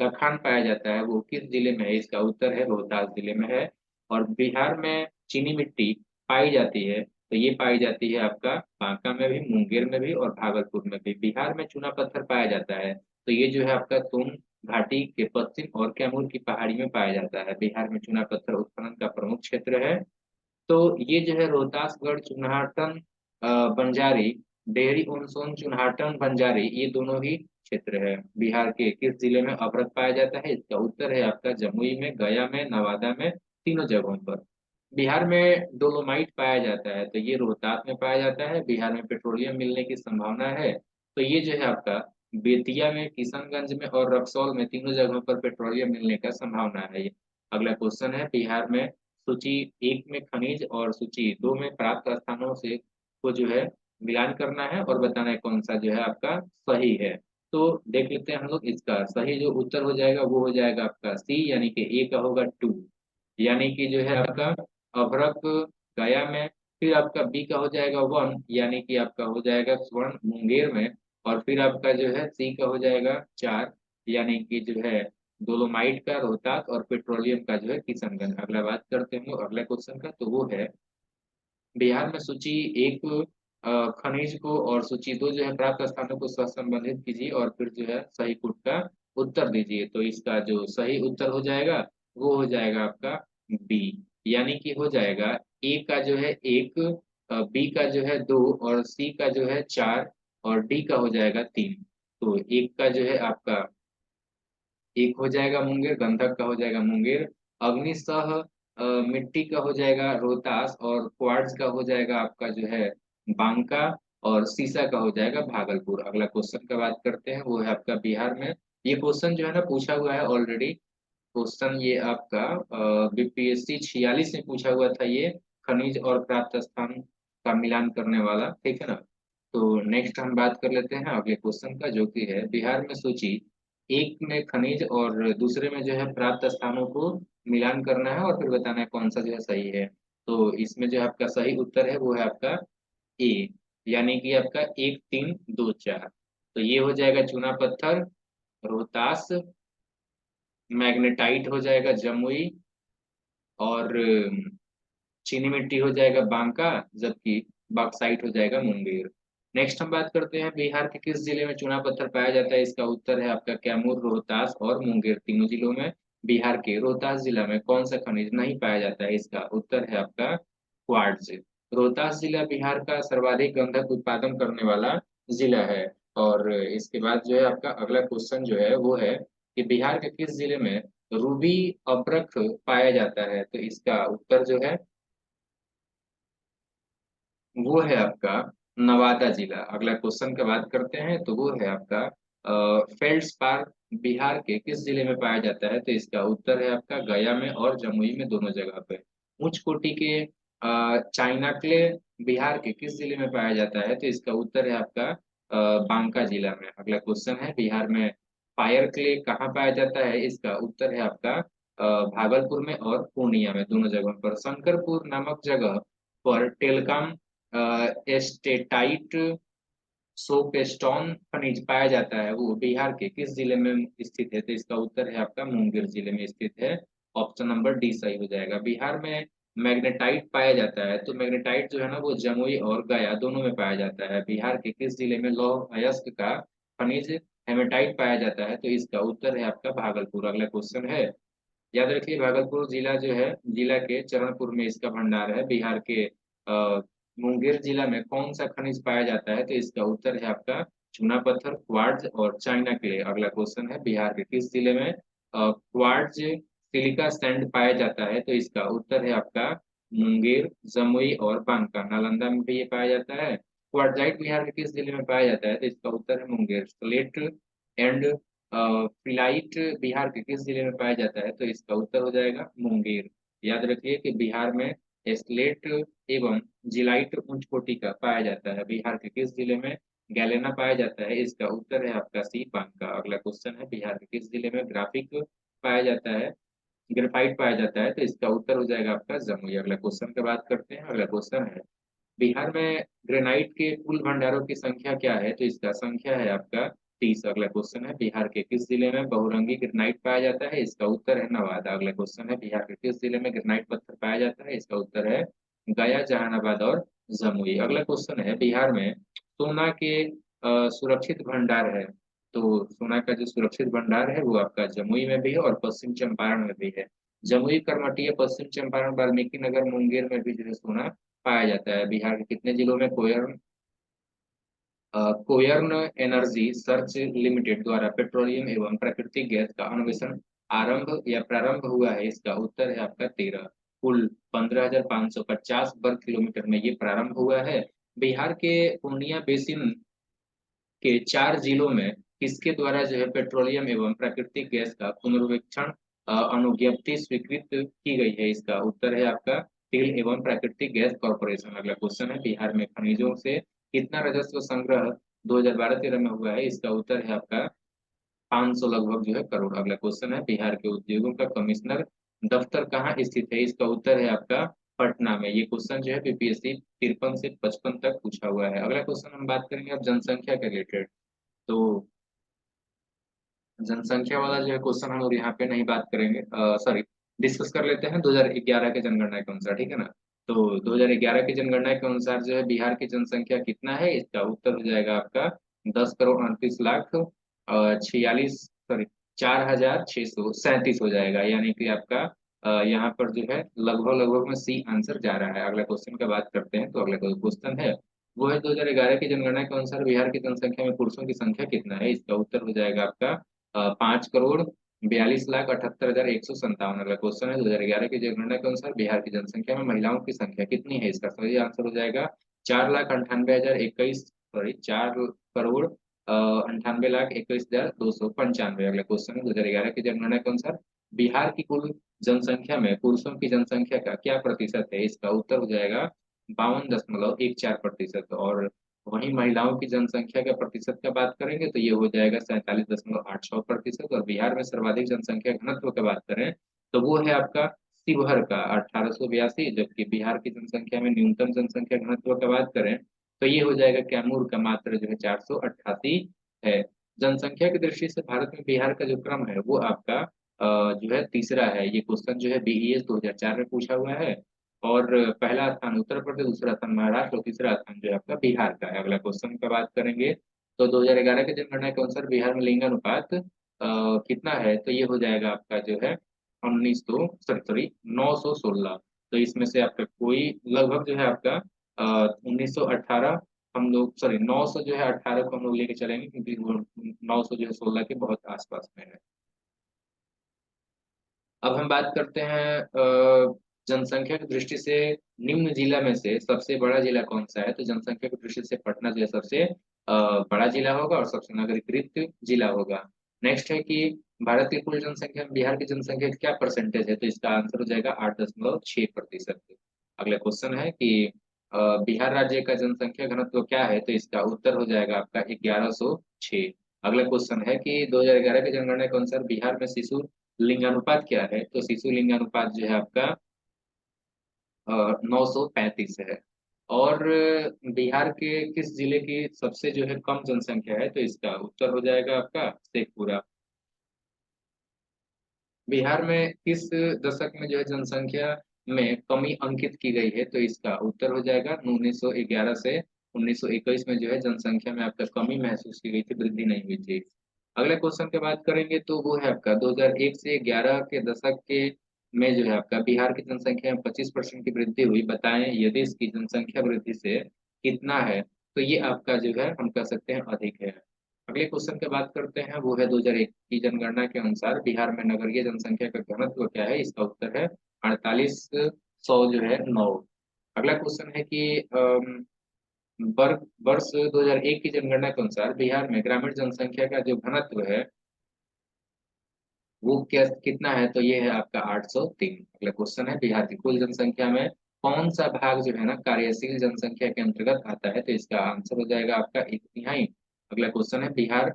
का खान पाया जाता है, वो किस जिले में है? इसका उत्तर है रोहतास जिले में है। और बिहार में चीनी मिट्टी पाई जाती है, तो ये पाई जाती है आपका बांका में भी, मुंगेर में भी और भागलपुर में भी। बिहार में चूना पत्थर पाया जाता है, तो ये जो है आपका सोन घाटी के पश्चिम और कैमूर की पहाड़ी में पाया जाता है। बिहार में चूना पत्थर उत्खनन का प्रमुख क्षेत्र है। तो ये जो है रोहतासगढ़ चुनाहटन बंजारी, डेहरी ऑन सोन चुनाहटन बंजारी, ये दोनों ही क्षेत्र है बिहार के किस जिले में अवरत पाया जाता है? इसका उत्तर है आपका जमुई में, गया में, नवादा में, तीनों जगहों पर। बिहार में डोलोमाइट पाया जाता है, तो ये रोहतास में पाया जाता है। बिहार में पेट्रोलियम मिलने की संभावना है, तो ये जो है आपका बेतिया में, किशनगंज में और रक्सौल में, तीनों जगहों पर पेट्रोलियम मिलने का संभावना है। अगला क्वेश्चन है, बिहार में सूची 1 में खनिज और सूची 2 में प्राप्त स्थानों से को जो है मिलान करना है और बताना है कौन सा जो है आपका सही है। तो देख लेते हैं हम लोग, इसका सही जो उत्तर हो जाएगा वो हो जाएगा आपका सी, यानी कि ए का होगा 2, यानी कि जो है आपका अभ्रक गया में। फिर आपका बी का हो जाएगा 1, यानी कि आपका हो जाएगा स्वर्ण मुंगेर में। और फिर आपका जो है सी का हो जाएगा 4, यानी कि जो है डोलोमाइट का रोहतास और पेट्रोलियम का जो है किशनगंज। अगला बात करते हैं अगला क्वेश्चन का, तो वो है बिहार में सूची 1 खनिज को और सूची 2 जो है प्राप्त स्थानों को संबंधित कीजिए और फिर जो है सही पुट का उत्तर दीजिए। तो इसका जो सही उत्तर हो जाएगा वो हो जाएगा आपका बी, यानी कि हो जाएगा ए का जो है 1, बी का जो है 2 और सी का जो है 4 और डी का हो जाएगा 3। तो एक का जो है आपका एक हो जाएगा मुंगेर, गंधक का हो जाएगा मुंगेर, अग्निशह मिट्टी का हो जाएगा रोहतास और क्वार्ट्ज का हो जाएगा आपका जो है बांका और सीसा का हो जाएगा भागलपुर। अगला क्वेश्चन का बात करते हैं, वो है आपका बिहार में, ये क्वेश्चन जो है ना पूछा हुआ है ऑलरेडी। क्वेश्चन ये आपका बीपीएससी 46 में पूछा हुआ था, ये खनिज और प्राप्त स्थान का मिलान करने वाला, ठीक है ना। तो नेक्स्ट हम बात कर लेते हैं अगले क्वेश्चन का, जो कि है बिहार में सूची एक में खनिज और दूसरे में जो है प्राप्त स्थानों को मिलान करना है और फिर बताना है कौन सा जो है सही है। तो इसमें जो आपका सही उत्तर है वो है आपका ए, यानी कि आपका 1 3 2 4। तो ये हो जाएगा चूना पत्थर, रोहतास, मैग्नेटाइट हो जाएगा जमुई, और चीनी मिट्टी हो जाएगा बांका, जबकि बॉक्साइट हो जाएगा मुंगेर। नेक्स्ट हम बात करते हैं बिहार के किस जिले में चूना पत्थर पाया जाता है। इसका उत्तर है आपका कैमूर, रोहतास और मुंगेर, तीनों जिलों में। बिहार के रोहतास जिला में कौन सा खनिज नहीं पाया जाता है। इसका उत्तर है आपका क्वार्ट्ज। रोहतास जिला बिहार का सर्वाधिक गंधक उत्पादन करने वाला जिला है। और इसके बाद जो है आपका अगला क्वेश्चन जो है वो है कि बिहार के किस जिले में रूबी अभ्रक पाया जाता है। तो इसका उत्तर जो है वो है आपका नवादा जिला। अगला क्वेश्चन की बात करते हैं तो वो है आपका फेल्ड्सपार बिहार के किस जिले में पाया जाता है। तो इसका उत्तर है आपका गया में और जमुई में, दोनों जगह पे। उच्च कोटि के चाइना क्ले बिहार के किस जिले में पाया जाता है। तो इसका उत्तर है आपका बांका जिला में। अगला क्वेश्चन है बिहार में फायर क्ले कहाँ पाया जाता है। इसका उत्तर है आपका भागलपुर में और पूर्णिया में, दोनों जगहों पर। शंकरपुर नामक जगह पर टेलकाम एस्टेटाइट सोपस्टोन खनिज पाया जाता है, वो बिहार के किस जिले में स्थित है। तो इसका उत्तर है आपका मुंगेर जिले में स्थित है। ऑप्शन नंबर डी सही हो जाएगा। बिहार में मैग्नेटाइट पाया जाता है, तो मैग्नेटाइट जो है ना वो जमुई और गया दोनों में पाया जाता है। बिहार के किस जिले में लौह अयस्क का खनिज हेमेटाइट पाया जाता है। तो इसका उत्तर है आपका भागलपुर। अगला क्वेश्चन है, याद रखिए भागलपुर जिला जो है, जिला के चरणपुर में इसका भंडार है। बिहार के मुंगेर जिला में कौन सा खनिज पाया जाता है। तो इसका उत्तर है आपका चूना पत्थर, क्वार्ट्ज और चाइना क्ले। अगला क्वेश्चन है बिहार के किस जिले में क्वार्ट्ज सिलिका सैंड पाया जाता है। तो इसका उत्तर है आपका मुंगेर, जमुई और बांका। नालंदा में भी ये पाया जाता है। क्वार्ट्जाइट बिहार के किस जिले में पाया जाता है। तो इसका उत्तर है मुंगेर। स्लेट एंड फिलाइट बिहार के किस जिले में पाया जाता है। तो इसका उत्तर हो जाएगा मुंगेर। याद रखिए कि बिहार में स्लेट एवं जिलाइट उच्च कोटि का पाया जाता है। बिहार के किस जिले में गैलेना पाया जाता है। इसका उत्तर है आपका सी, बांका। अगला क्वेश्चन है बिहार के किस जिले में ग्राफिक पाया जाता है, ग्रेफाइट पाया जाता है। तो इसका उत्तर हो जाएगा आपका जमुई। अगला क्वेश्चन की बात करते हैं। अगला क्वेश्चन है बिहार में ग्रेनाइट के कुल भंडारों की संख्या क्या है। तो इसका संख्या है आपका 30। अगला क्वेश्चन है बिहार के किस जिले में बहुरंगी ग्रेनाइट पाया जाता है। इसका उत्तर है नवादा। अगला क्वेश्चन है बिहार के किस जिले में ग्रेनाइट पत्थर पाया जाता है। इसका उत्तर है गया, जहानाबाद और जमुई। अगला क्वेश्चन है बिहार में सोना के सुरक्षित भंडार है। तो सोना का जो सुरक्षित भंडार है वो आपका जमुई में भी है और पश्चिम चंपारण में भी है। जमुई, करमटिया, पश्चिम चंपारण, वाल्मीकि नगर, मुंगेर में भी जो है सोना पाया जाता है। बिहार के कितने जिलों में कोयर्न एनर्जी सर्च लिमिटेड द्वारा पेट्रोलियम एवं प्राकृतिक गैस का अन्वेषण आरंभ या प्रारंभ हुआ है। इसका उत्तर है आपका 13। कुल 15,550 वर्ग किलोमीटर में ये प्रारंभ हुआ है। बिहार के पूर्णिया बेसिन के 4 जिलों में किसके द्वारा जो है पेट्रोलियम एवं प्राकृतिक गैस का पुनर्वेक्षण अनुज्ञप्ति स्वीकृत की गई है। इसका उत्तर है आपका तेल एवं प्राकृतिक गैस कॉरपोरेशन। अगला क्वेश्चन है बिहार में खनिजों से कितना राजस्व संग्रह 2012-13 में हुआ है। इसका उत्तर है आपका 500 लगभग जो है करोड़। अगला क्वेश्चन है बिहार के उद्योगों का कमिश्नर दफ्तर कहाँ स्थित है। इसका उत्तर है आपका पटना में। ये क्वेश्चन जो है बीपीएससी 53 से 55 तक पूछा हुआ है। अगला क्वेश्चन हम बात करेंगे अब जनसंख्या के रिलेटेड। तो जनसंख्या वाला जो है क्वेश्चन हम लोग यहाँ पे नहीं बात करेंगे, सॉरी, डिस्कस कर लेते हैं 2011 के जनगणना के अनुसार, ठीक है ना। तो 2011 की जनगणना के अनुसार जो है बिहार की जनसंख्या कितना है। इसका उत्तर हो जाएगा आपका 10,38,00,000 46, सॉरी, 4,637 हो जाएगा। यानी कि आपका यहाँ पर जो है लगभग लगभग में सी आंसर जा रहा है। अगला क्वेश्चन का बात करते हैं। तो अगला क्वेश्चन है वो है 2011 की जनगणना के अनुसार बिहार की जनसंख्या में पुरुषों की संख्या कितना है। इसका उत्तर हो जाएगा आपका 5,42,78,157। अगला क्वेश्चन है 2011 की जनगणना के अनुसार बिहार की जनसंख्या में महिलाओं की संख्या कितनी है। इसका सही आंसर हो जाएगा 4,98,021, सॉरी, 4,98,21,295। अगला क्वेश्चन है 2011 की जनगणना के अनुसार बिहार की कुल जनसंख्या में पुरुषों की जनसंख्या का क्या प्रतिशत है। इसका उत्तर हो जाएगा 52.14%। और वहीं महिलाओं की जनसंख्या के प्रतिशत का बात करेंगे तो ये हो जाएगा 47.86%। और बिहार में सर्वाधिक जनसंख्या घनत्व की बात करें तो वो है आपका शिवहर का 1882, जबकि बिहार की जनसंख्या में न्यूनतम जनसंख्या घनत्व की बात करें तो ये हो जाएगा कैमूर का मात्र जो है 488 है। जनसंख्या की दृष्टि से भारत में बिहार का जो क्रम है वो आपका जो है तीसरा है। ये क्वेश्चन जो है बीईएस 2004 में पूछा हुआ है। और पहला स्थान उत्तर प्रदेश, दूसरा स्थान महाराष्ट्र और तीसरा स्थान जो है आपका बिहार का है। अगला क्वेश्चन का बात करेंगे तो 2011 के जनगणना के अनुसार बिहार में लिंगानुपात कितना है तो ये हो जाएगा आपका जो है 916। तो इसमें से आपका कोई लगभग जो है आपका 1918 हम लोग, सॉरी 900 जो है 18 को हम लोग लेके चलेंगे, क्योंकि वो 900 जो है 16 के बहुत आसपास में है। अब हम बात करते हैं जनसंख्या की दृष्टि से निम्न जिला में से सबसे बड़ा जिला कौन सा है। तो जनसंख्या की दृष्टि से पटना जो है सबसे बड़ा जिला होगा और सबसे नगरीकृत जिला होगा। नेक्स्ट है कि भारत की कुल जनसंख्या में बिहार की जनसंख्या का क्या परसेंटेज है, तो इसका आंसर हो जाएगा 8.6%। अगला क्वेश्चन है कि बिहार राज्य का जनसंख्या घनत्व क्या है, तो इसका उत्तर हो जाएगा आपका 1106। अगला क्वेश्चन है कि 2011 के जनगणना के अनुसार बिहार में शिशु लिंगानुपात क्या है, तो शिशु लिंगानुपात जो है आपका 935 है। और बिहार के किस जिले की सबसे जो है कम जनसंख्या है, तो इसका उत्तर हो जाएगा आपका शेखपुरा। बिहार में किस दशक में जो है जनसंख्या में कमी अंकित की गई है, तो इसका उत्तर हो जाएगा 1911 से 1921 में जो है जनसंख्या में आपका कमी महसूस की गई थी, वृद्धि नहीं हुई थी। अगले क्वेश्चन की बात करेंगे तो वो है आपका 2001 से 11 के दशक के में जो है आपका बिहार की जनसंख्या में 25% की वृद्धि हुई, बताएं यदि इसकी जनसंख्या वृद्धि से कितना है, तो ये आपका जो है हम कह सकते हैं अधिक है। अगले क्वेश्चन की बात करते हैं वो है 2001 की जनगणना के अनुसार बिहार में नगरीय जनसंख्या का घनत्व क्या है, इसका उत्तर है 4800 जो है 9। अगला क्वेश्चन है कि वर्ष 2001 की जनगणना के अनुसार बिहार में ग्रामीण जनसंख्या का जो घनत्व है वो क्या कितना है, तो ये है आपका 803। अगला क्वेश्चन है बिहार की कुल जनसंख्या में कौन सा भाग जो है ना कार्यशील जनसंख्या के अंतर्गत आता है, तो इसका आंसर हो जाएगा आपका 1/3। अगला क्वेश्चन है बिहार,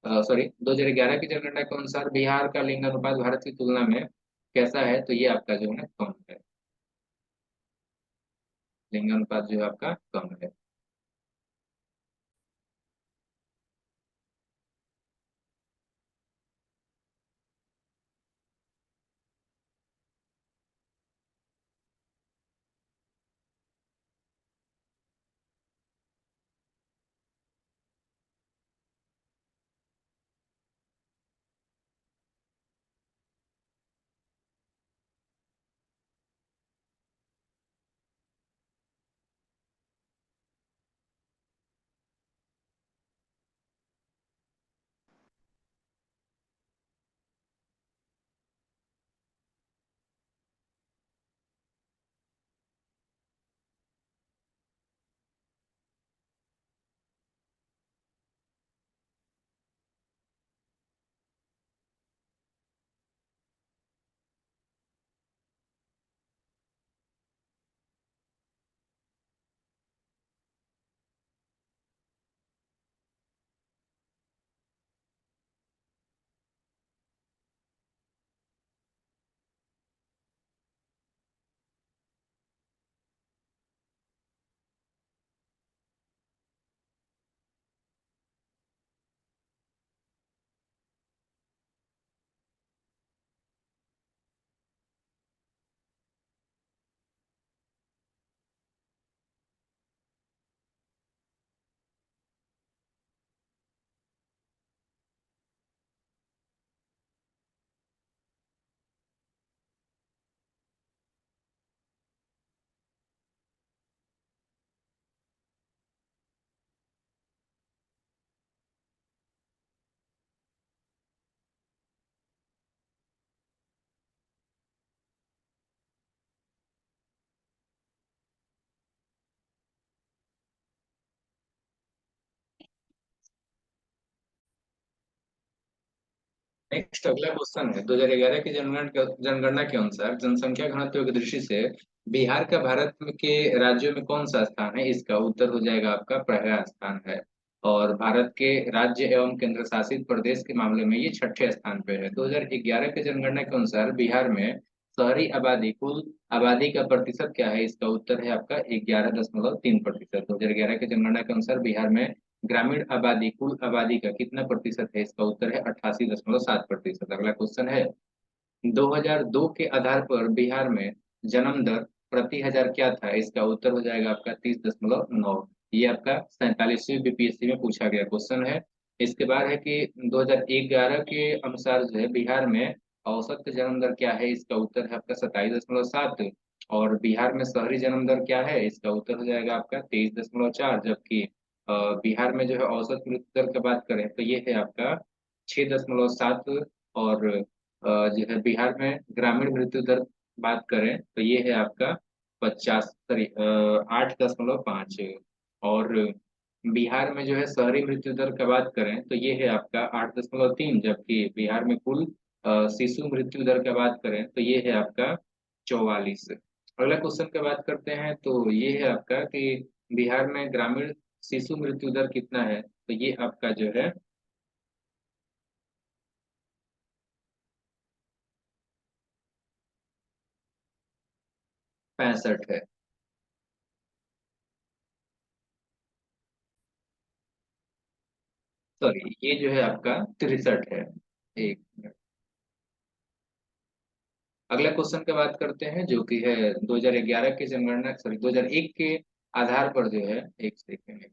सॉरी 2011 की जनगणना के अनुसार बिहार का लिंगानुपात भारत की तुलना में कैसा है, तो ये आपका जो है ना कम है। लिंगानुपात जो है आपका कम है। नेक्स्ट अगला क्वेश्चन है 2011 की जनगणना के अनुसार जनसंख्या घनत्व की दृष्टि से बिहार का भारत के राज्यों में कौन सा स्थान है? इसका उत्तर हो जाएगा आपका पहला स्थान है। और भारत के राज्य एवं केंद्र शासित प्रदेश के मामले में ये छठे स्थान पे है। 2011 की जनगणना के अनुसार बिहार में शहरी आबादी कुल आबादी का प्रतिशत क्या है? इसका उत्तर है आपका 11.3%। 2011 की जनगणना के अनुसार बिहार में ग्रामीण आबादी कुल आबादी का कितना प्रतिशत है? इसका उत्तर है 88.7%। अगला क्वेश्चन है 2002 के आधार पर बिहार में जन्म दर प्रति हजार क्या था? इसका उत्तर हो जाएगा आपका 30.9। ये आपका 47वीं बीपीएससी में पूछा गया क्वेश्चन है। इसके बाद है कि 2011 के अनुसार जो है बिहार में औसत जन्म दर क्या है? इसका उत्तर है आपका 27.7। और बिहार में शहरी जन्म दर क्या है? इसका उत्तर हो जाएगा आपका 23.4। जबकि बिहार में जो है औसत मृत्यु दर की बात करें तो ये है आपका 6.7। और जो है बिहार में ग्रामीण मृत्यु दर बात करें तो ये है आपका 8.5। और बिहार में जो है शहरी मृत्यु दर का बात करें तो ये है आपका 8.3। जबकि बिहार में कुल शिशु मृत्यु दर का बात करें तो ये है आपका 44। अगला क्वेश्चन की बात करते हैं तो ये है आपका कि बिहार में ग्रामीण शिशु मृत्यु दर कितना है? तो ये आपका जो है 65 है। सॉरी, ये जो है आपका 63 है। एक मिनट। अगला क्वेश्चन की बात करते हैं जो कि है 2011 की जनगणना, सॉरी 2001 के आधार पर जो है, एक सेकेंड।